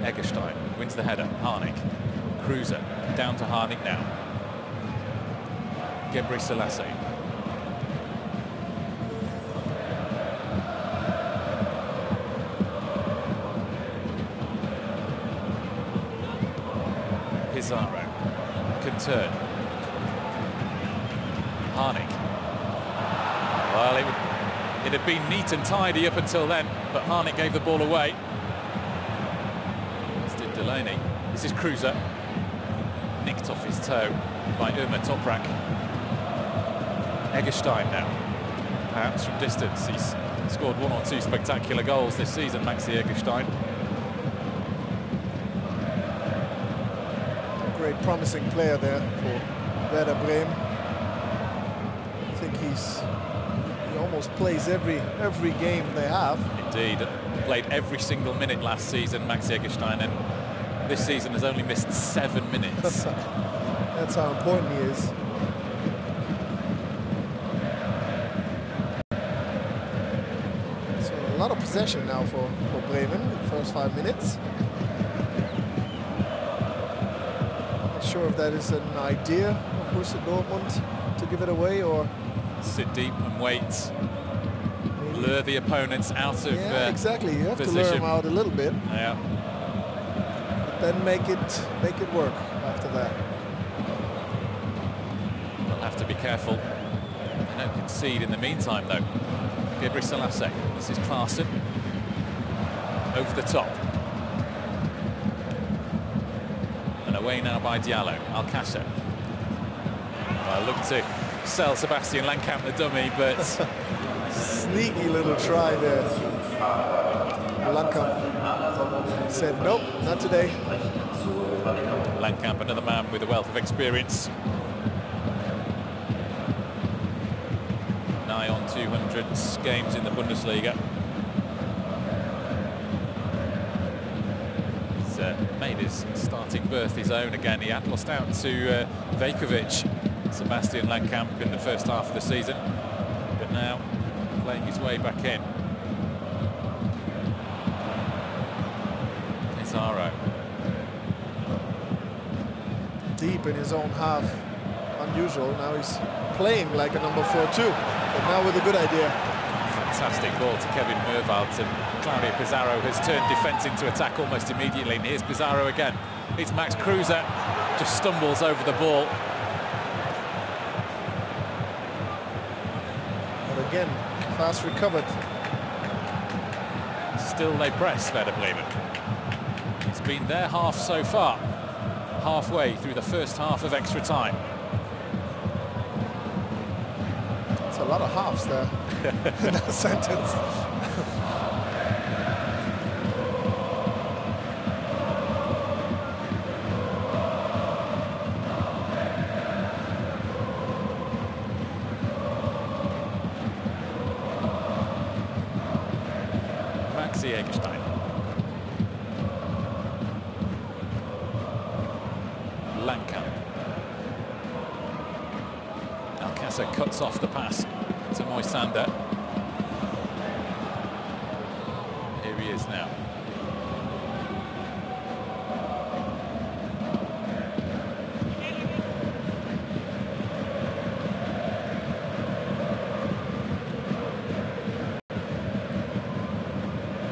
S1: Eggestein wins the header. Harnik. Kruse down to Harnik now. Gebre Selassie. Pizarro can turn. Harnik. Well, it had been neat and tidy up until then, but Harnik gave the ball away. Delaney. This is Kruse. Nicked off his toe by Ömer Toprak. Eggestein now. Perhaps from distance. He's scored one or two spectacular goals this season, Maxi Eggestein.
S2: Great promising player there for Werder Bremen. I think he almost plays every game they have.
S1: Indeed. Played every single minute last season, Maxi Eggestein, and this season has only missed 7 minutes.
S2: That's how important he is. So a lot of possession now for Bremen in the first 5 minutes. Not sure if that is an idea of Borussia Dortmund to give it away, or
S1: sit deep and wait. Lure the opponents out of
S2: exactly. You have
S1: position.
S2: To lure them out a little bit.
S1: Yeah.
S2: Then make it work after that.
S1: We'll have to be careful. They don't concede in the meantime, though. Gebre Selassie. This is Klaassen. Over the top. And away now by Diallo. Alcacer. Well, look to sell Sebastian Langkamp the dummy, but
S2: sneaky little try there. Langkamp said, nope, not today.
S1: Langkamp, another man with a wealth of experience. Nigh on 200 games in the Bundesliga. He's made his starting berth his own again. He had lost out to Vejkovic, Sebastian Langkamp, in the first half of the season, but now playing his way back in. Pizarro.
S2: Deep in his own half. Unusual. Now he's playing like a number 4 too, but now with a good idea.
S1: Fantastic ball to Kevin Mervalt, and Claudio Pizarro has turned defence into attack almost immediately. And here's Pizarro again. It's Max Kruse, just stumbles over the ball.
S2: But again, fast recovered.
S1: Still they press, Werder Bremen. It's been their half so far, halfway through the first half of extra time.
S2: lot of halves there in that sentence.
S1: Cuts off the pass to Moisander. Here he is now.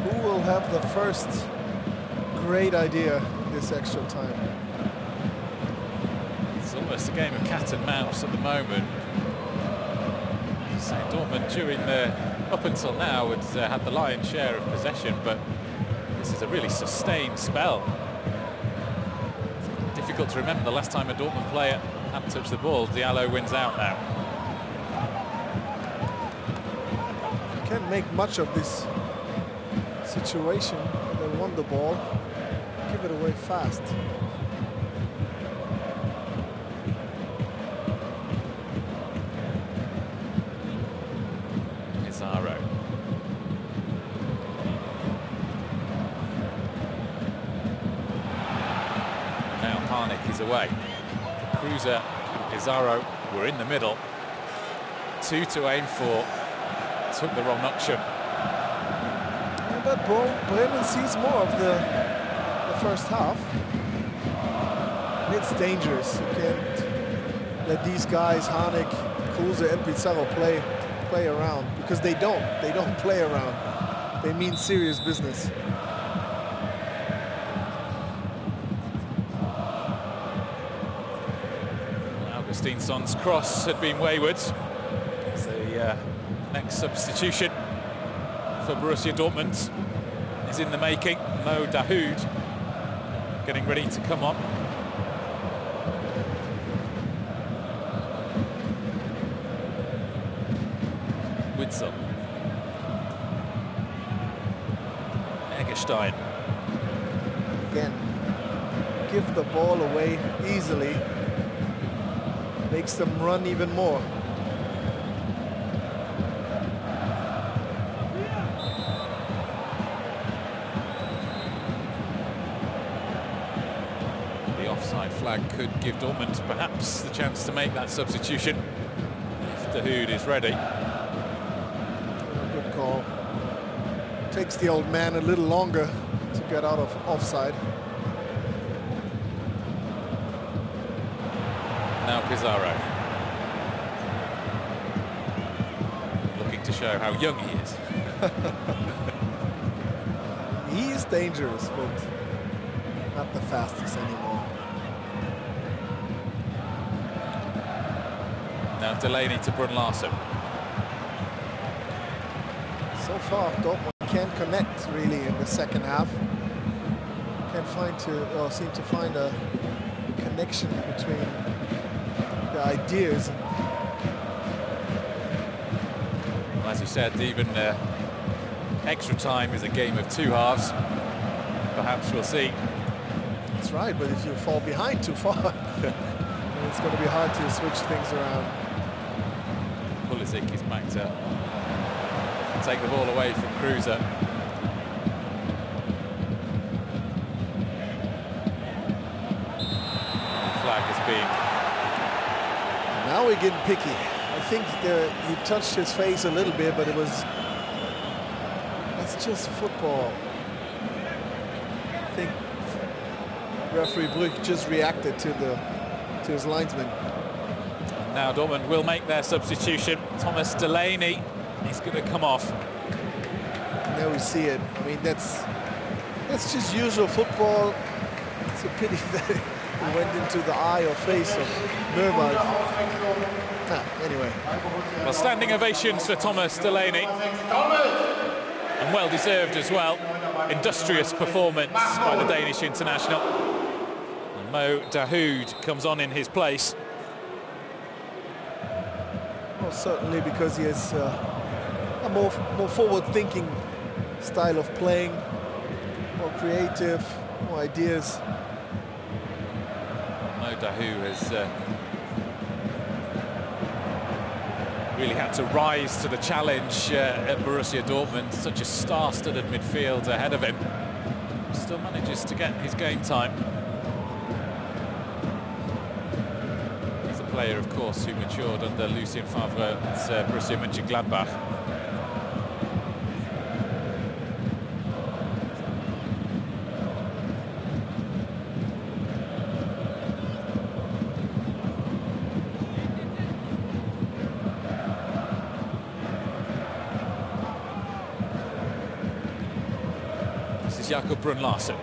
S2: Who will have the first great idea in this extra time?
S1: It's almost a game of cat and mouse at the moment. Dortmund during up until now had the lion's share of possession, but this is a really sustained spell. It's difficult to remember the last time a Dortmund player had touched the ball. Diallo wins out now.
S2: You can't make much of this situation. They won the ball, give it away fast.
S1: Away. Cruiser and Pizarro were in the middle. Two to aim for. Took the wrong option.
S2: Yeah, but Bremen sees more of the first half. And it's dangerous. You can't let these guys, Harnik, Cruiser and Pizarro play around, because they don't play around. They mean serious business.
S1: Son's cross had been wayward. It's the next substitution for Borussia Dortmund is in the making. Mo Dahoud getting ready to come on. Witzel. Eggestein.
S2: Again, give the ball away easily. Makes them run even more.
S1: The offside flag could give Dortmund perhaps the chance to make that substitution if Dahoud is ready.
S2: Good call. Takes the old man a little longer to get out of offside.
S1: Now Pizarro, looking to show how young he is.
S2: He is dangerous, but not the fastest anymore.
S1: Now Delaney to Brun Larsen.
S2: So far, Dortmund can't connect really in the second half. Seem to find a connection between the ideas.
S1: As you said, even extra time is a game of two halves. Perhaps we'll see.
S2: That's right, but if you fall behind too far, then it's going to be hard to switch things around.
S1: Pulisic is back to take the ball away from Cruiser. The flag has been.
S2: Now we're getting picky. I think he touched his face a little bit, but that's just football. I think referee Brüch just reacted to his linesman.
S1: Now Dortmund will make their substitution. Thomas Delaney is going to come off.
S2: Now we see it. I mean, that's just usual football. It's a pity that it went into the eye or face of Mermad. Anyway.
S1: Well, standing ovations for Thomas Delaney. And well-deserved as well. Industrious performance by the Danish international. And Mo Dahoud comes on in his place.
S2: Well, certainly because he has a more forward-thinking style of playing, more creative, more ideas.
S1: Mo Dahoud has really had to rise to the challenge at Borussia Dortmund. Such a star-studded midfield ahead of him. Still manages to get his game time. He's a player, of course, who matured under Lucien Favre at Borussia Mönchengladbach. Jakob Brun-Larsen.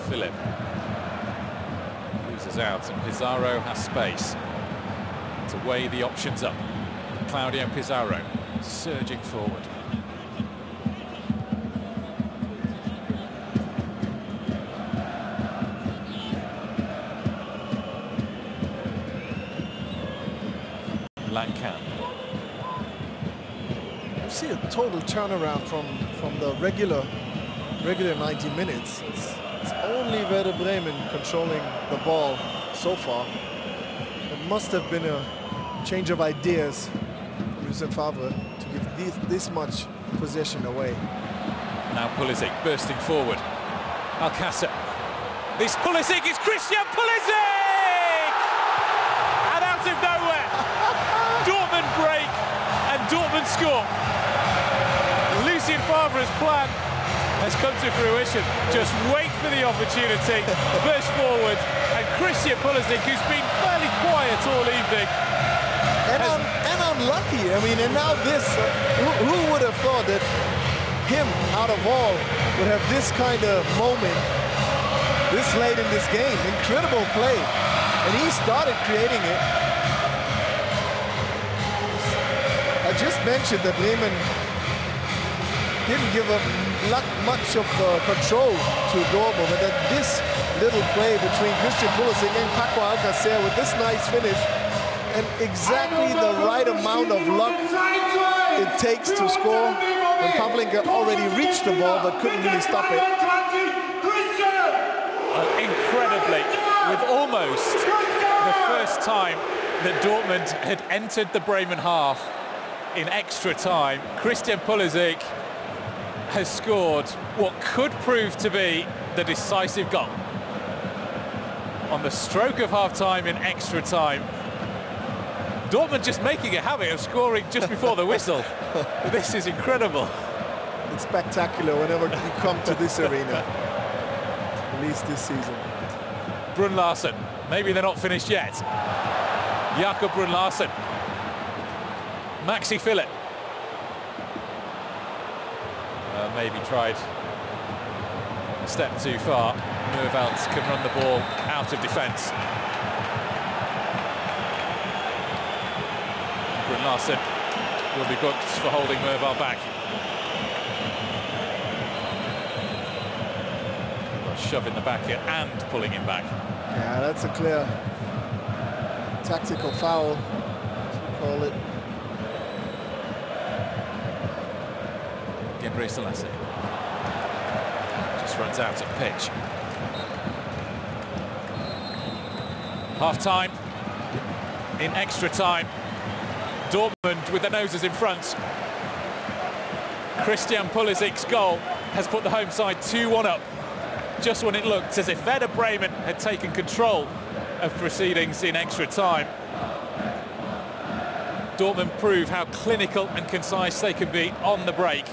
S1: Philip loses out, and Pizarro has space to weigh the options up. Claudio Pizarro surging forward. Lankamp.
S2: You see a total turnaround from the regular 90 minutes. It's only Werder Bremen controlling the ball so far. It must have been a change of ideas from Lucien Favre to give this much possession away.
S1: Now Pulisic bursting forward. Alcácer. This Pulisic is Christian Pulisic! And out of nowhere, Dortmund break and Dortmund score. Lucien Favre's plan has come to fruition. Just wait for the opportunity, burst forward, and Christian Pulisic, who's been fairly quiet all evening.
S2: And unlucky. I mean, and now this, who would have thought that him, out of all, would have this kind of moment this late in this game? Incredible play. And he started creating it. I just mentioned that Bremen didn't give up much of control to Dortmund, but that this little play between Christian Pulisic and Paco Alcácer with this nice finish and exactly the right amount of luck it takes to score when Pavlenka already reached the ball but couldn't really stop it.
S1: Incredibly, with almost the first time that Dortmund had entered the Bremen half in extra time, Christian Pulisic has scored what could prove to be the decisive goal. On the stroke of half-time in extra time, Dortmund just making a habit of scoring just before the whistle. This is incredible.
S2: It's spectacular whenever you come to this arena, at least this season.
S1: Brun-Larsen, maybe they're not finished yet. Jakob Brun-Larsen. Maxi Philip. Maybe tried a step too far. Mervelt can run the ball out of defence. Brun-Larsen will be booked for holding Mervelt back. Shoving the back in and pulling him back.
S2: Yeah, that's a clear tactical foul, as we call it.
S1: Gebre Selassie just runs out of pitch. Half-time, in extra time, Dortmund with their noses in front. Christian Pulisic's goal has put the home side 2-1 up, just when it looked as if Werder Bremen had taken control of proceedings in extra time. Dortmund prove how clinical and concise they can be on the break.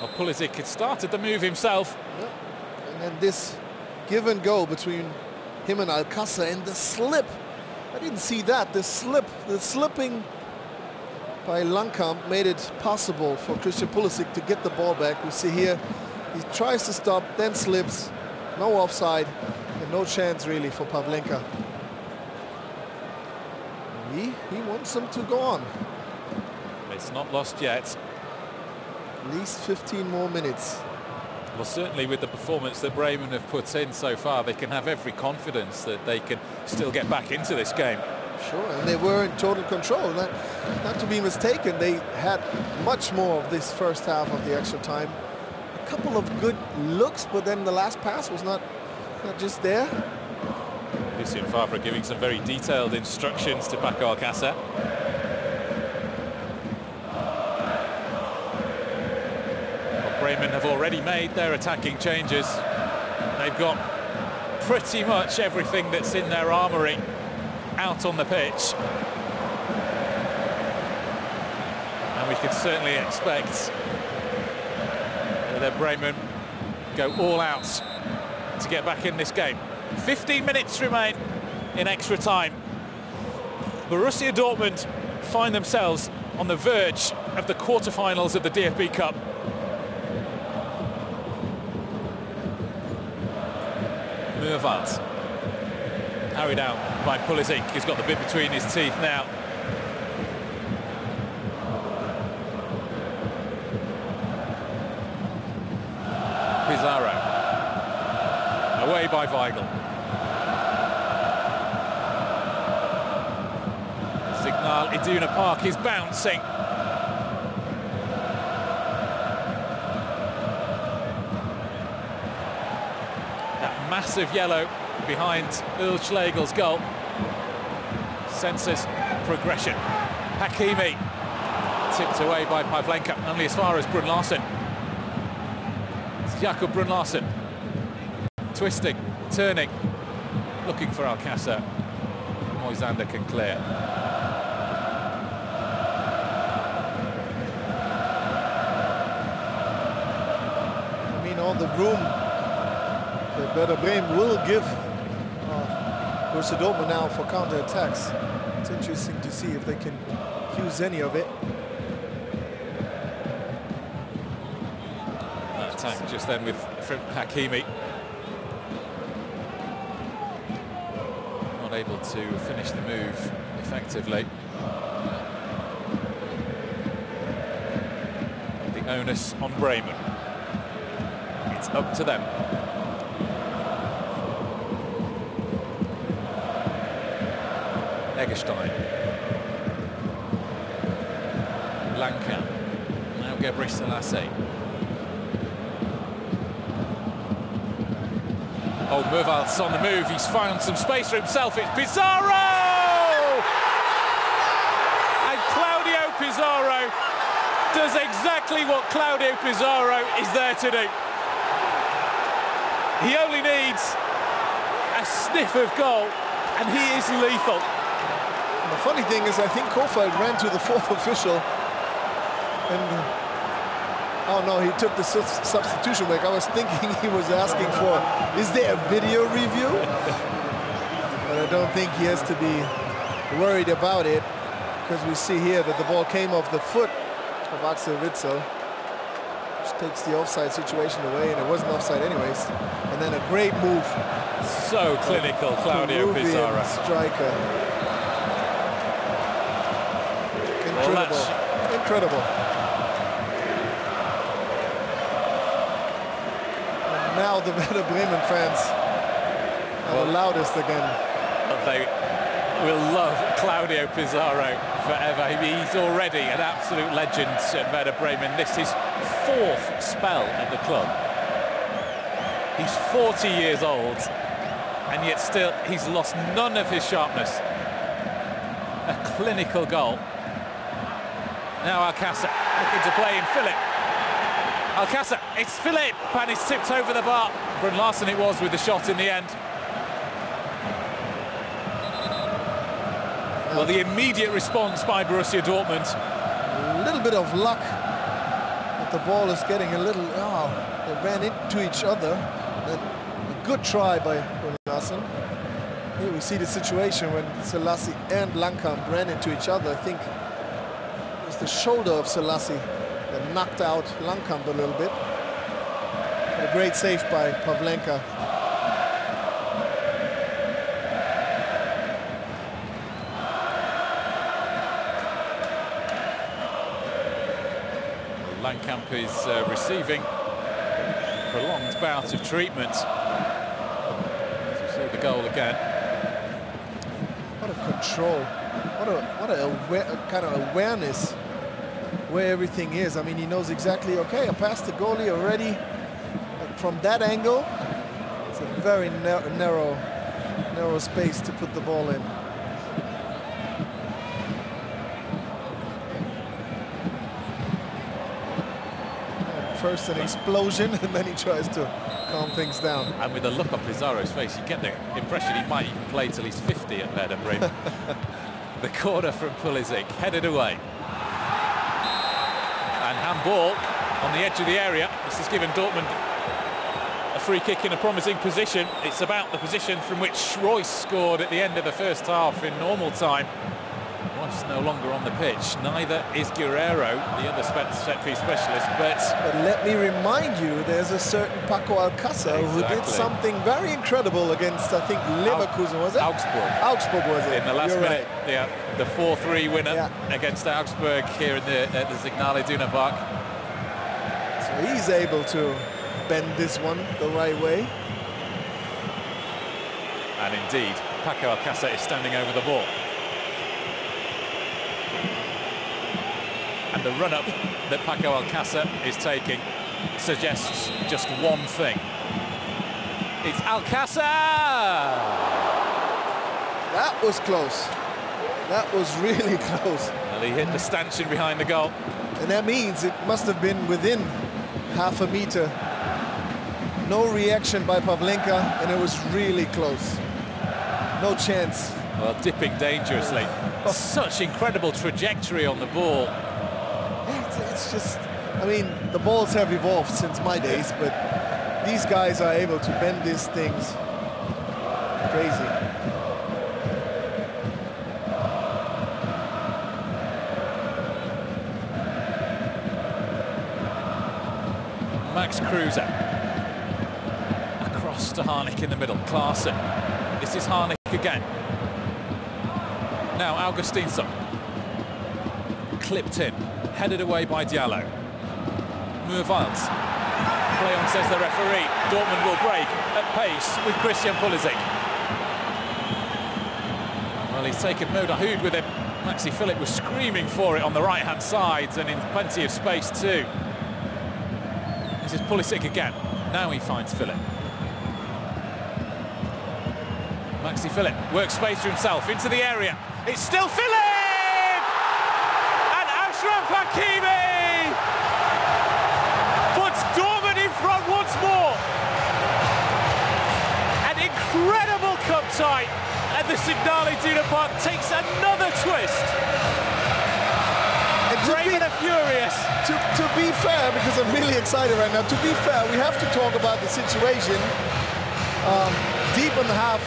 S1: Well, Pulisic had started the move himself.
S2: Yep. And then this give and go between him and Alcácer, and the slip. I didn't see that. The slipping by Lankamp made it possible for Christian Pulisic to get the ball back. We see here, he tries to stop, then slips. No offside, and no chance really for Pavlenka. He wants them to go on.
S1: It's not lost yet.
S2: At least 15 more minutes.
S1: Well, certainly with the performance that Bremen have put in so far, they can have every confidence that they can still get back into this game.
S2: Sure, and they were in total control. Not to be mistaken, they had much more of this first half of the extra time. A couple of good looks, but then the last pass was not just there.
S1: Lucien Favre giving some very detailed instructions to Paco Alcácer. Well, Bremen have already made their attacking changes. They've got pretty much everything that's in their armoury out on the pitch. And we can certainly expect that Bremen go all out to get back in this game. 15 minutes remain in extra time. Borussia Dortmund find themselves on the verge of the quarter-finals of the DFB Cup. Mervat, carried out by Pulisic. He's got the bit between his teeth now. Pizarro, away by Weigl. Signal Iduna Park is bouncing. That massive yellow behind Earl Schlegel's goal senses progression. Hakimi tipped away by Pavlenka, only as far as Brun Larsen. It's Jakob Brun Larsen twisting, turning, looking for Alcácer. Moisander can clear.
S2: I mean, all the room that Werder Bremen will give Borussia Dortmund now for counter-attacks. It's interesting to see if they can use any of it.
S1: That attack just then with Hakimi. Not able to finish the move effectively. The onus on Bremen. It's up to them. Eggestein. Lanka. Now Gebre Selassie. Oh, Merval's on the move. He's found some space for himself. It's Pizarro! And Claudio Pizarro does exactly what Claudio Pizarro is there to do. He only needs a sniff of goal, and he is lethal.
S2: And the funny thing is, I think Kofeld ran to the fourth official, and oh no, he took the substitution break. I was thinking he was asking for, is there a video review? But I don't think he has to be worried about it, because we see here that the ball came off the foot of Axel Witsel, which takes the offside situation away, and it wasn't offside anyways. And then a great move.
S1: So clinical, Claudio Pizarro.
S2: Striker. Incredible. Incredible. And now the Werder Bremen fans are the loudest again.
S1: They will love Claudio Pizarro forever. He's already an absolute legend at Werder Bremen. This is his fourth spell at the club. He's 40 years old, and yet still he's lost none of his sharpness. A clinical goal. Now Alcácer looking to play in Philip. Alcácer, it's Philip, and he's tipped over the bar. Brun Larsen it was with the shot in the end. Well, the immediate response by Borussia Dortmund.
S2: A little bit of luck, but the ball is getting a little, they ran into each other. A good try by Brun Larsen. Here we see the situation when Selassie and Lankamp ran into each other. I think it was the shoulder of Selassie that knocked out Lankamp a little bit. But a great save by Pavlenka.
S1: Langkamp is receiving a prolonged bout of treatment. As you see the goal again.
S2: What a control. What a kind of awareness where everything is. I mean, he knows exactly, okay, I passed the goalie already. But from that angle, it's a very narrow space to put the ball in. First an explosion, and then he tries to calm things down.
S1: And with the look on Pizarro's face, you get the impression he might even play till he's 50 at Werder Bremen. The corner from Pulisic, headed away. And handball on the edge of the area. This has given Dortmund a free kick in a promising position. It's about the position from which Royce scored at the end of the first half in normal time. Royce no longer on the pitch. Neither is Guerrero, the other set-piece specialist, but
S2: let me remind you, there's a certain Paco Alcácer who did something very incredible against, I think, Leverkusen, was it?
S1: Augsburg.
S2: Augsburg, was it?
S1: In the last
S2: You're
S1: minute,
S2: right.
S1: yeah, the 4-3 winner against Augsburg here in the Signal Iduna Park.
S2: So he's able to bend this one the right way.
S1: And indeed, Paco Alcácer is standing over the ball. And the run-up that Paco Alcácer is taking suggests just one thing. It's Alcácer!
S2: That was close. That was really close.
S1: Well, he hit the stanchion behind the goal.
S2: And that means it must have been within half a meter. No reaction by Pavlenka, and it was really close. No chance.
S1: Well, dipping dangerously. Such incredible trajectory on the ball.
S2: It's just, I mean, the balls have evolved since my days, but these guys are able to bend these things. Crazy.
S1: Max Kruse. Across to Harnik in the middle. Klaassen. This is Harnik again. Now Augustinsson. Clipped in. Headed away by Diallo. Murvalds. Play on, says the referee. Dortmund will break at pace with Christian Pulisic. Well, he's taken Modahoud with him. Maxi Philipp was screaming for it on the right-hand side and in plenty of space too. This is Pulisic again. Now he finds Philipp. Maxi Philipp works space for himself into the area. It's still Philipp! Hakimi puts Dortmund in front once more. An incredible cup tie, and the Signal Iduna Park takes another twist. And Bremen are furious.
S2: To be fair, because I'm really excited right now, to be fair, we have to talk about the situation deep in the half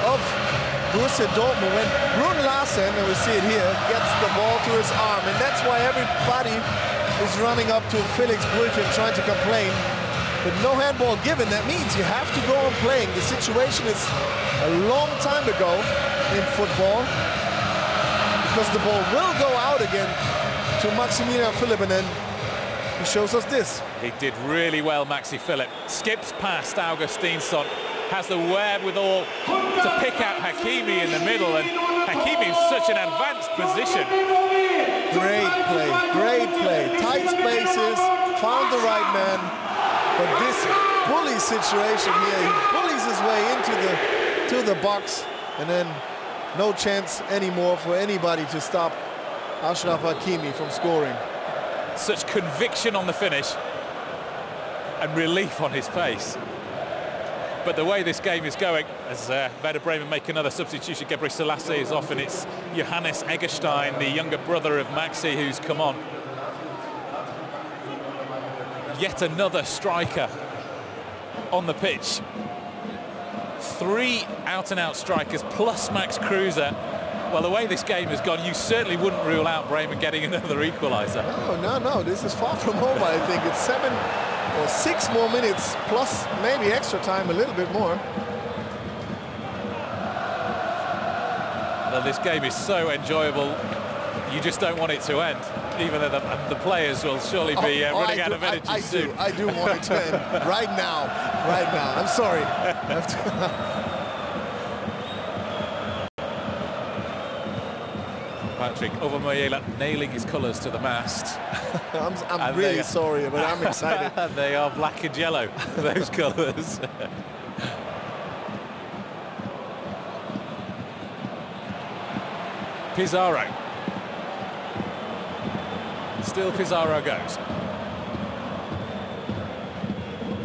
S2: of Borussia Dortmund when Brun Larsen, and we see it here, gets the ball to his arm, and that's why everybody is running up to Felix Brüchen trying to complain. But no handball given, that means you have to go on playing. The situation is a long time ago in football, because the ball will go out again to Maximilian Philipp, and then he shows us this.
S1: He did really well, Maxi Philipp. Skips past Augustinsson. Has the wherewithal to pick out Hakimi in the middle, and Hakimi in such an advanced position.
S2: Great play, tight spaces, found the right man, but this bully situation here, he bullies his way into the box, and then no chance anymore for anybody to stop Achraf Hakimi from scoring.
S1: Such conviction on the finish, and relief on his face. But the way this game is going, as Werder Bremen make another substitution, Gebre Selassie is off, and it's Johannes Eggestein, the younger brother of Maxi, who's come on. Yet another striker on the pitch. 3 out-and-out strikers plus Max Kruse. Well, the way this game has gone, you certainly wouldn't rule out Bremen getting another equaliser.
S2: No, this is far from over. I think it's 7 or 6 more minutes, plus maybe extra time, a little bit more.
S1: Well, this game is so enjoyable, you just don't want it to end. even though the players will surely be running out of energy soon.
S2: I do want it to end right now. I'm sorry.
S1: Patrick Ovomoyela nailing his colours to the mast.
S2: I'm really sorry, but I'm excited.
S1: They are black and yellow, those colours. Pizarro. Still Pizarro goes.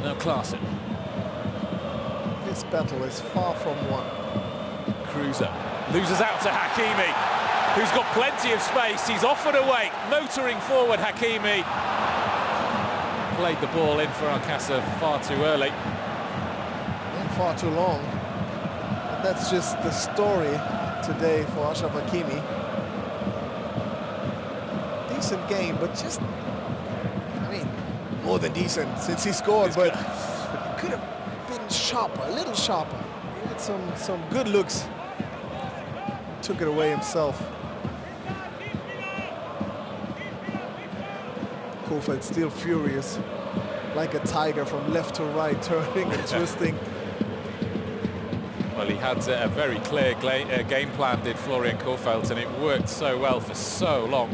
S1: Now Klaassen.
S2: This battle is far from won.
S1: Cruiser loses out to Hakimi, who's got plenty of space. He's offered away, motoring forward Hakimi. Played the ball in for Alcácer far too early.
S2: And far too long. And that's just the story today for Achraf Hakimi. Decent game, but just, I mean, more than decent since he scored, but he could have been sharper, a little sharper. He had some good looks. Took it away himself. Kofeld still furious, like a tiger from left to right, turning and twisting.
S1: Well, he had a very clear game plan, did Florian Kofeld, and it worked so well for so long.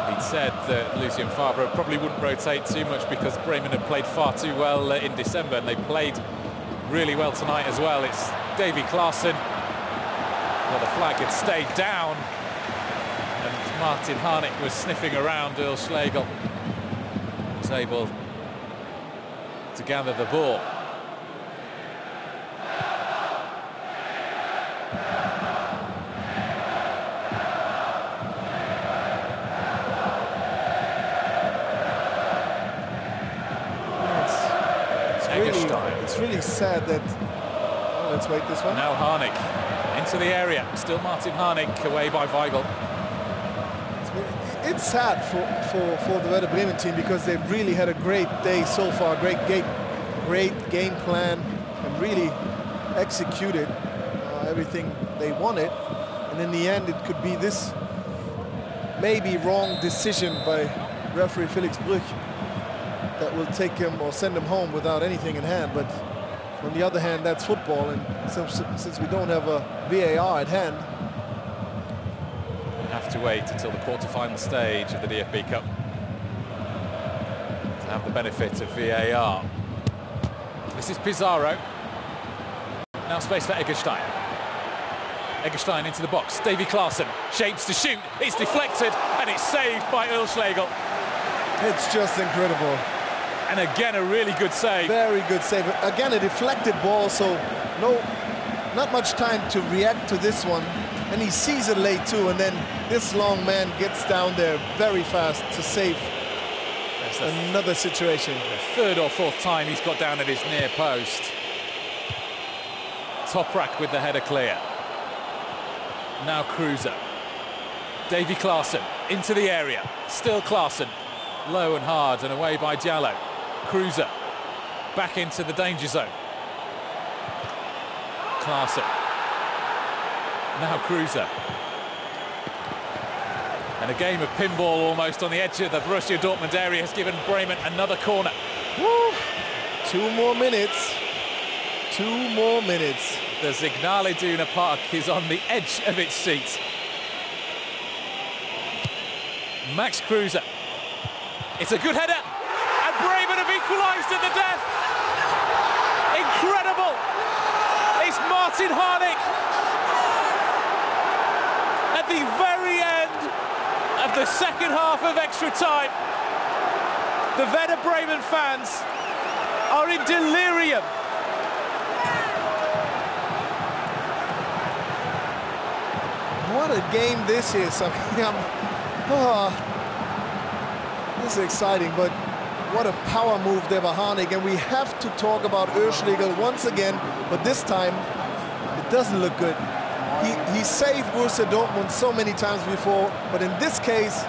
S1: He'd said that Lucien Favre probably wouldn't rotate too much because Bremen had played far too well in December, and they played really well tonight as well. It's Davy Klaassen. Well, the flag had stayed down, and Martin Harnik was sniffing around. Earl Schlegel was able to gather the ball.
S2: It's really sad that... Oh, let's wait this one.
S1: Now Harnik into the area. Still Martin Harnik away by Weigl.
S2: It's sad for the Werder Bremen team because they've really had a great day so far. Great game plan, and really executed everything they wanted. And in the end, it could be this maybe wrong decision by referee Felix Brüch that will take him or send him home without anything in hand. But on the other hand, that's football, and since we don't have a VAR at hand,
S1: we have to wait until the quarter-final stage of the DFB Cup to have the benefit of VAR. This is Pizarro. Now space for Eggestein. Eggestein into the box. Davy Klaassen shapes to shoot. It's deflected, and it's saved by Earl Schlegel.
S2: It's just incredible.
S1: And again, a really good save.
S2: Very good save. Again, a deflected ball, so not much time to react to this one. And he sees it late too, and then this long man gets down there very fast to save another situation.
S1: The third or fourth time he's got down at his near post. Toprak with the header clear. Now Cruiser. Davy Klaassen into the area. Still Klaassen. Low and hard and away by Diallo. Cruiser back into the danger zone. Klaassen. Now Cruiser. And a game of pinball almost on the edge of the Borussia Dortmund area has given Bremen another corner.
S2: Woo. 2 more minutes. 2 more minutes.
S1: The Signal Iduna Park is on the edge of its seat. Max Cruiser. It's a good header, and Bremen have equalised at the death. Incredible. It's Martin Harnik at the very end of the second half of extra time. The Werder Bremen fans are in delirium.
S2: What a game this is. I mean, this is exciting, but what a power move there by Harnik. And we have to talk about Earl Schlegel once again, but this time it doesn't look good. He saved Borussia Dortmund so many times before, but in this case,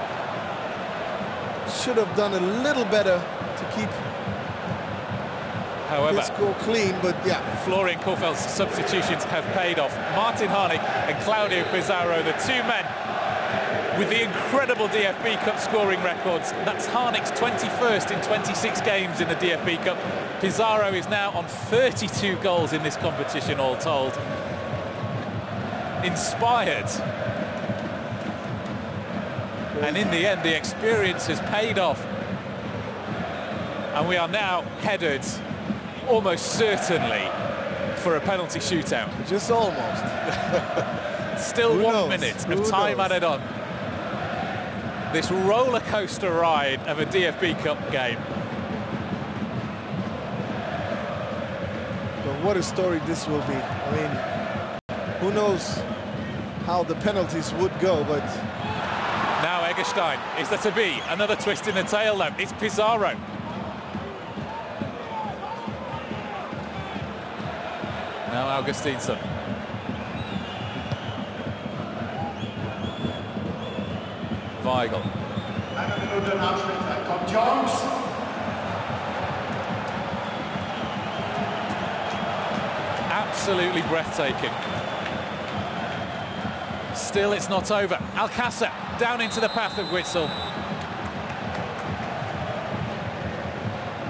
S2: should have done a little better to keep
S1: However,
S2: score clean, but yeah.
S1: Florian Kohfeldt's substitutions have paid off. Martin Harnik and Claudio Pizarro, the two men with the incredible DFB Cup scoring records. That's Harnik's 21st in 26 games in the DFB Cup. Pizarro is now on 32 goals in this competition, all told. Inspired. And in the end, the experience has paid off. And we are now headed, almost certainly, for a penalty shootout.
S2: Just almost.
S1: Still 1 minute of time added on. This roller coaster ride of a DFB Cup game.
S2: But what a story this will be. I mean, who knows how the penalties would go, but...
S1: Now Eggestein, is there to be another twist in the tail though? It's Pizarro. Now Augustinsson. Weigl. Absolutely breathtaking. Still, it's not over. Alcácer down into the path of Witsel.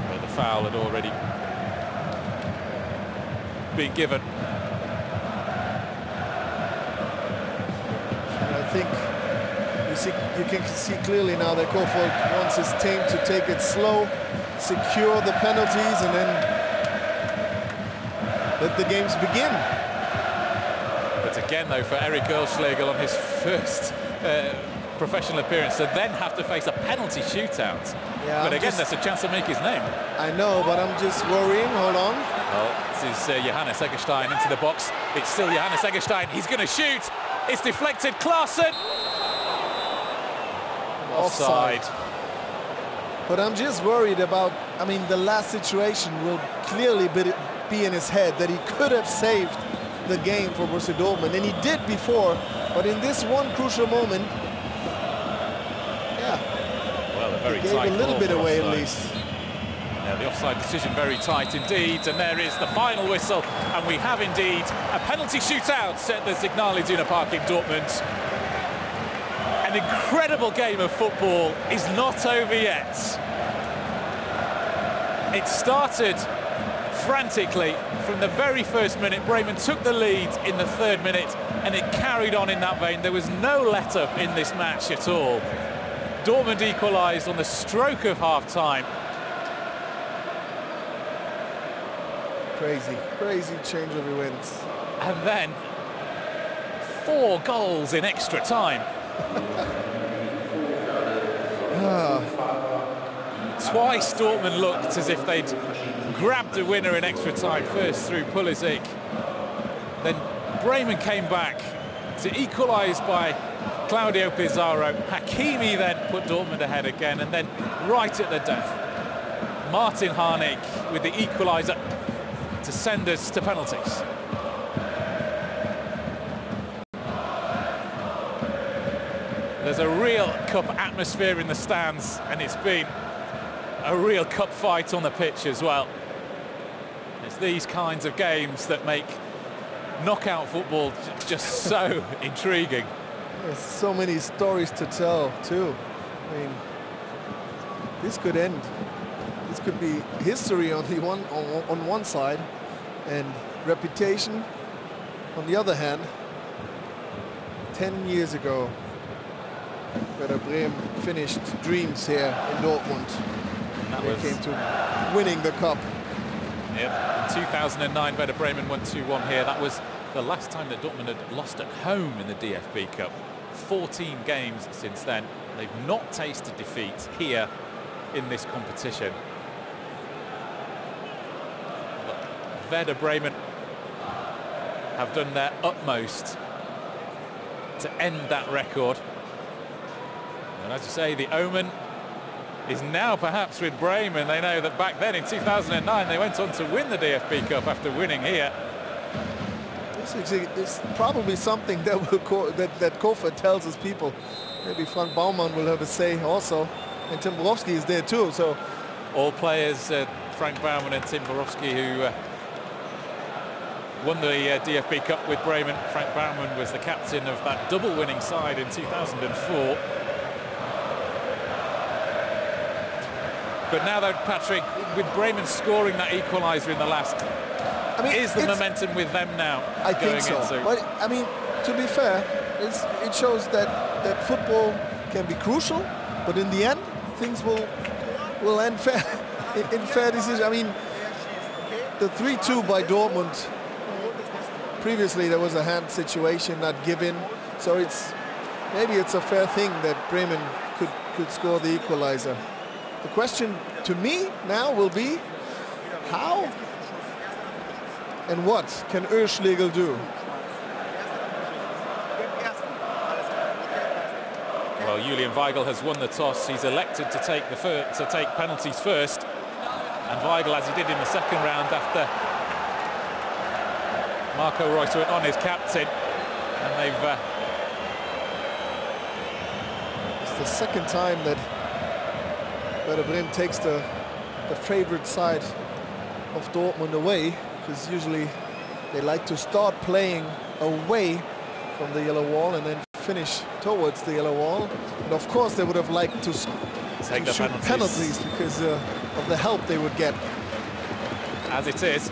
S1: But the foul had already been given.
S2: And I think you can see clearly now that Kohfeldt wants his team to take it slow, secure the penalties, and then let the games begin.
S1: But again, though, for Eric Oelschlegel on his first professional appearance to then have to face a penalty shootout.
S2: Yeah,
S1: but again, there's a chance to make his name.
S2: I know, but I'm just worrying. Hold on.
S1: Well, this is Johannes Eggestein into the box. It's still Johannes Eggestein. He's going to shoot. It's deflected. Klaassen. Offside.
S2: But I'm just worried about, I mean, the last situation will clearly be in his head that he could have saved the game for Borussia Dortmund, and he did before, but in this one crucial moment, yeah,
S1: well, a very
S2: he gave
S1: tight
S2: a little bit away at least.
S1: Yeah, the offside decision very tight indeed, and there is the final whistle, and we have indeed a penalty shootout at the Signal Iduna Park in Dortmund. An incredible game of football is not over yet. It started frantically from the very first minute. Bremen took the lead in the 3rd minute, and it carried on in that vein. There was no let-up in this match at all. Dortmund equalised on the stroke of half-time.
S2: Crazy change of events.
S1: And then 4 goals in extra time. Twice Dortmund looked as if they'd grabbed a winner in extra time, first through Pulisic. Then Bremen came back to equalise by Claudio Pizarro. Hakimi then put Dortmund ahead again, and then right at the death, Martin Harnik with the equaliser to send us to penalties. There's a real cup atmosphere in the stands, and it's been a real cup fight on the pitch as well. It's these kinds of games that make knockout football just so intriguing.
S2: There's so many stories to tell too. I mean, this could end. This could be history on one side, and reputation on the other hand. 10 years ago, Werder Bremen finished dreams here in Dortmund. They came to winning the cup.
S1: Yep. In 2009, Werder Bremen won 2-1 here. That was the last time that Dortmund had lost at home in the DFB Cup. 14 games since then. They've not tasted defeat here in this competition. But Werder Bremen have done their utmost to end that record. And as you say, the omen is now perhaps with Bremen. They know that back then in 2009 they went on to win the DFB Cup after winning here.
S2: This is probably something that that Kohfeldt tells his people. Maybe Frank Baumann will have a say also, and Tim Borowski is there too. So
S1: all players Frank Baumann and Tim Borowski, who won the DFB Cup with Bremen. Frank Baumann was the captain of that double-winning side in 2004. But now, though, Patrick, with Bremen scoring that equaliser in the last, I mean, is the momentum with them now?
S2: I think so. But I mean, to be fair, it shows that football can be crucial, but in the end, things will end fair in fair decision. I mean, the 3-2 by Dortmund. Previously, there was a hand situation not given, so maybe it's a fair thing that Bremen could score the equaliser. The question to me now will be, how and what can Oeschlegel do?
S1: Well, Julian Weigl has won the toss. He's elected to take penalties first, and Weigl, as he did in the second round after Marco Reus went on, his captain, and they've...
S2: It's the second time that Werder Bremen takes the favourite side of Dortmund away, because usually they like to start playing away from the yellow wall and then finish towards the yellow wall. And of course they would have liked to shoot penalties because of the help they would get.
S1: As it is,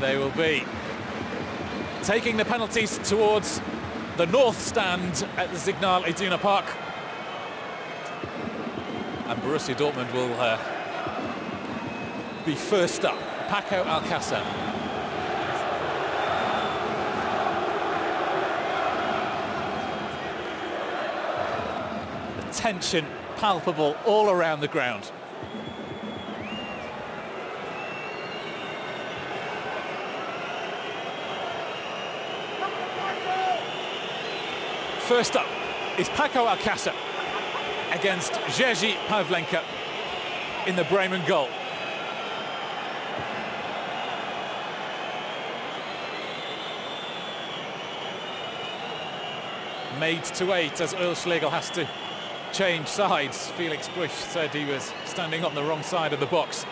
S1: they will be taking the penalties towards the north stand at the Signal Iduna Park. And Borussia Dortmund will be first up. Paco Alcácer. The tension palpable all around the ground. First up is Paco Alcácer against Jerzy Pavlenka in the Bremen goal. Made to 8 as Oeschlegel has to change sides. Felix Busch said he was standing on the wrong side of the box.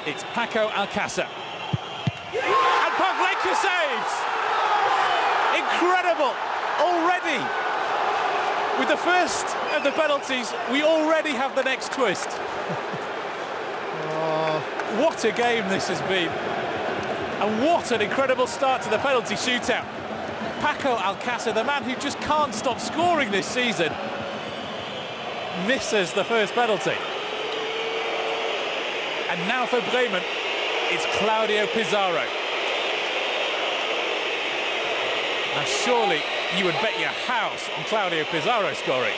S1: It's Paco Alcácer. And Pavlenka saves! Incredible! Already, with the first of the penalties, we already have the next twist. What a game this has been. And what an incredible start to the penalty shootout. Paco Alcácer, the man who just can't stop scoring this season, misses the first penalty. And now for Bremen, it's Claudio Pizarro. Now surely you would bet your house on Claudio Pizarro scoring.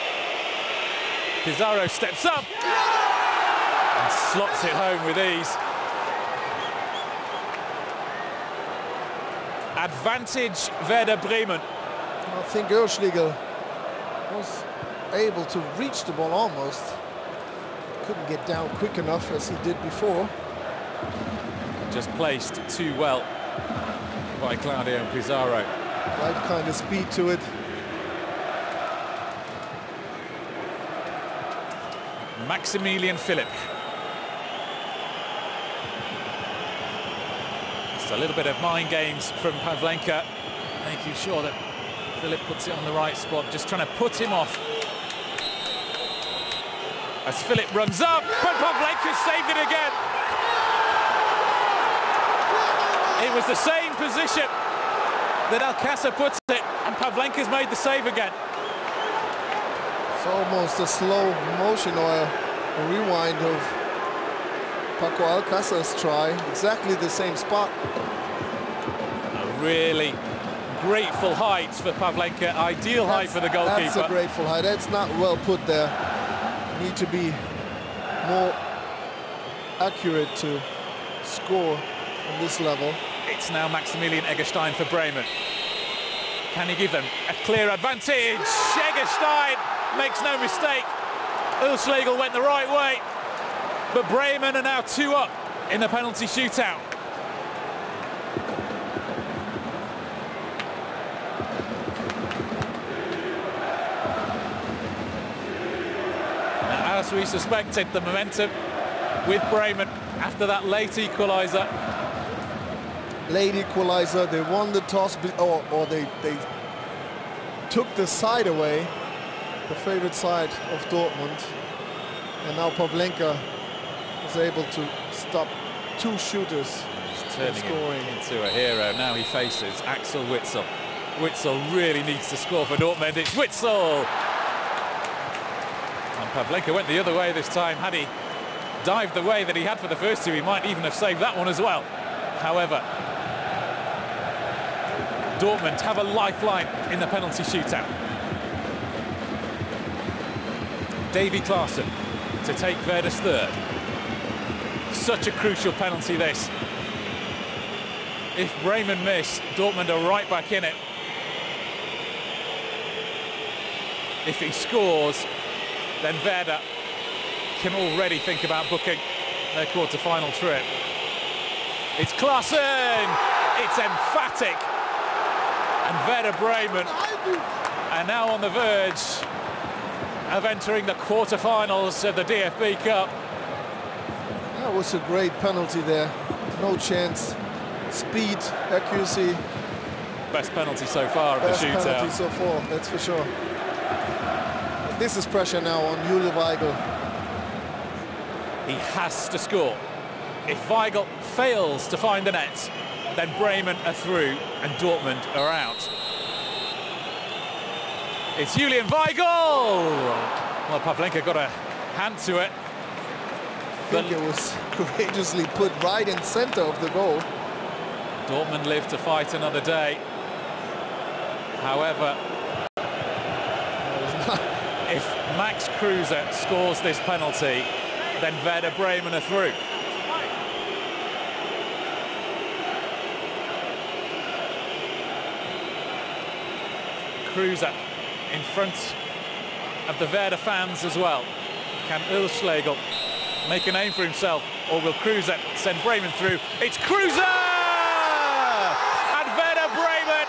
S1: Pizarro steps up and slots it home with ease. Advantage Werder Bremen.
S2: I think Oeschlegel was able to reach the ball almost. Couldn't get down quick enough as he did before.
S1: Just placed too well by Claudio Pizarro.
S2: Right kind of speed to it.
S1: Maximilian Philipp. Just a little bit of mind games from Pavlenka, making sure that Philipp puts it on the right spot, just trying to put him off. As Philipp runs up, but Pavlenka saved it again. It was the same position that Alcácer puts it, and Pavlenka's made the save again.
S2: It's almost a slow motion or a rewind of Paco Alcácer's try. Exactly the same spot.
S1: A really grateful height for Pavlenka, ideal height for the goalkeeper.
S2: That's a grateful height. That's not well put there. You need to be more accurate to score on this level.
S1: It's now Maximilian Eggestein for Bremen. Can he give them a clear advantage? Eggestein makes no mistake. Oeschlegel went the right way, but Bremen are now 2 up in the penalty shootout. Now, as as we suspected, the momentum with Bremen after that late equaliser.
S2: Late equaliser, they won the toss, or they took the side away, the favorite side of Dortmund. And now Pavlenka was able to stop two shooters.
S1: He's turning into a hero. Now he faces Axel Witsel. Witsel really needs to score for Dortmund. It's Witsel! And Pavlenka went the other way this time. Had he dived the way that he had for the first two, he might even have saved that one as well. However, Dortmund have a lifeline in the penalty shootout. Davy Klaassen to take Werder's third. Such a crucial penalty, this. If Bremen miss, Dortmund are right back in it. If he scores, then Verde can already think about booking their quarter-final trip. It's Klaassen! It's emphatic! And Werder Bremen are now on the verge of entering the quarter-finals of the DFB Cup.
S2: That was a great penalty there. No chance. Speed, accuracy.
S1: Best penalty so far of the shootout.
S2: Best penalty so far, that's for sure. This is pressure now on Julian Weigl.
S1: He has to score. If Weigl fails to find the net, then Bremen are through and Dortmund are out. It's Julian Weigl! Well, Pavlenka got a hand to it.
S2: I think it was courageously put right in center of the goal.
S1: Dortmund live to fight another day. However, if Max Kruse scores this penalty, then Werder Bremen are through. Kruse in front of the Werder fans as well. Can Ulschlegel make a name for himself, or will Kruse send Bremen through? It's Kruse! And Werder Bremen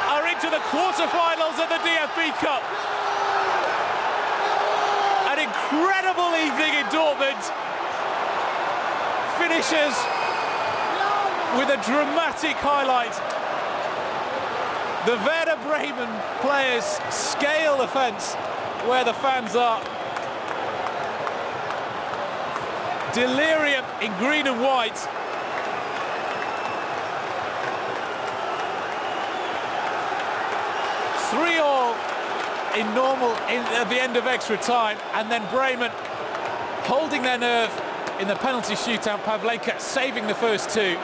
S1: are into the quarter-finals of the DFB Cup. An incredible evening in Dortmund finishes with a dramatic highlight. The Werder Bremen players scale the fence where the fans are. Delirium in green and white. Three all in normal at the end of extra time, and then Bremen holding their nerve in the penalty shootout. Pavlenka saving the first two.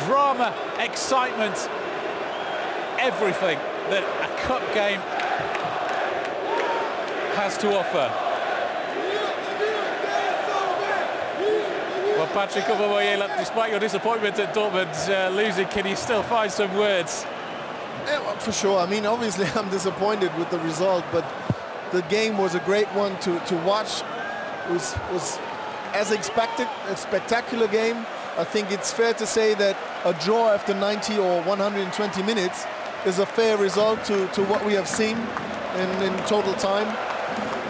S1: Drama, excitement, everything that a cup game has to offer. Well, Patrick Obamoyela, despite your disappointment at Dortmund losing, can you still find some words?
S2: Yeah, well, for sure. I mean, obviously I'm disappointed with the result, but the game was a great one to watch. It was as expected, a spectacular game. I think it's fair to say that a draw after 90 or 120 minutes is a fair result to what we have seen in total time.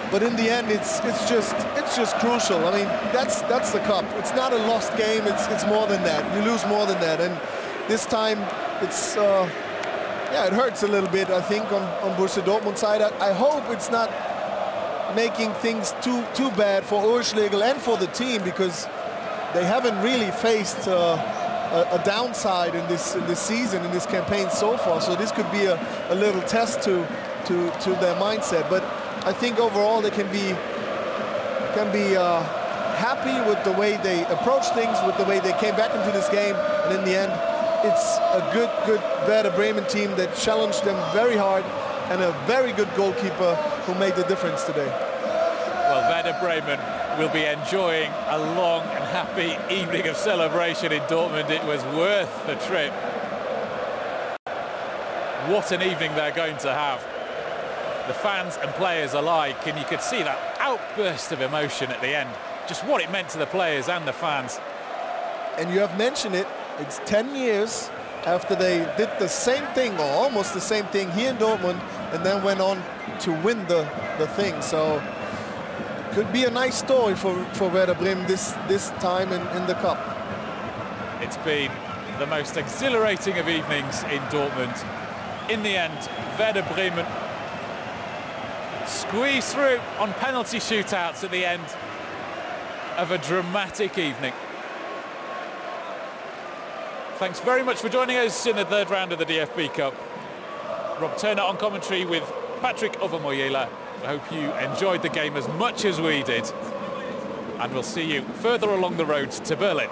S2: But in the end, it's just crucial. I mean, that's the cup. It's not a lost game. It's more than that. You lose more than that. And this time, it's yeah, it hurts a little bit. I think on Borussia Dortmund side. I hope it's not making things too bad for Ulschlegel and for the team, because they haven't really faced a downside in this season, in this campaign so far. So this could be a little test to their mindset. But I think overall they can be happy with the way they approach things, with the way they came back into this game. And in the end, it's a good Werder Bremen team that challenged them very hard, and a very good goalkeeper who made the difference today.
S1: Well, Werder Bremen will be enjoying a long and happy evening of celebration in Dortmund. It was worth the trip. What an evening they're going to have. The fans and players alike, and you could see that outburst of emotion at the end. Just what it meant to the players and the fans.
S2: And you have mentioned it, it's 10 years after they did the same thing, or almost the same thing here in Dortmund. and then went on to win the thing. So could be a nice story for Werder Bremen this time in the cup.
S1: It's been the most exhilarating of evenings in Dortmund. In the end, Werder Bremen squeezed through on penalty shootouts at the end of a dramatic evening. Thanks very much for joining us in the third round of the DFB Cup. Rob Turner on commentary with Patrick Ovomoyela. I hope you enjoyed the game as much as we did. And we'll see you further along the road to Berlin.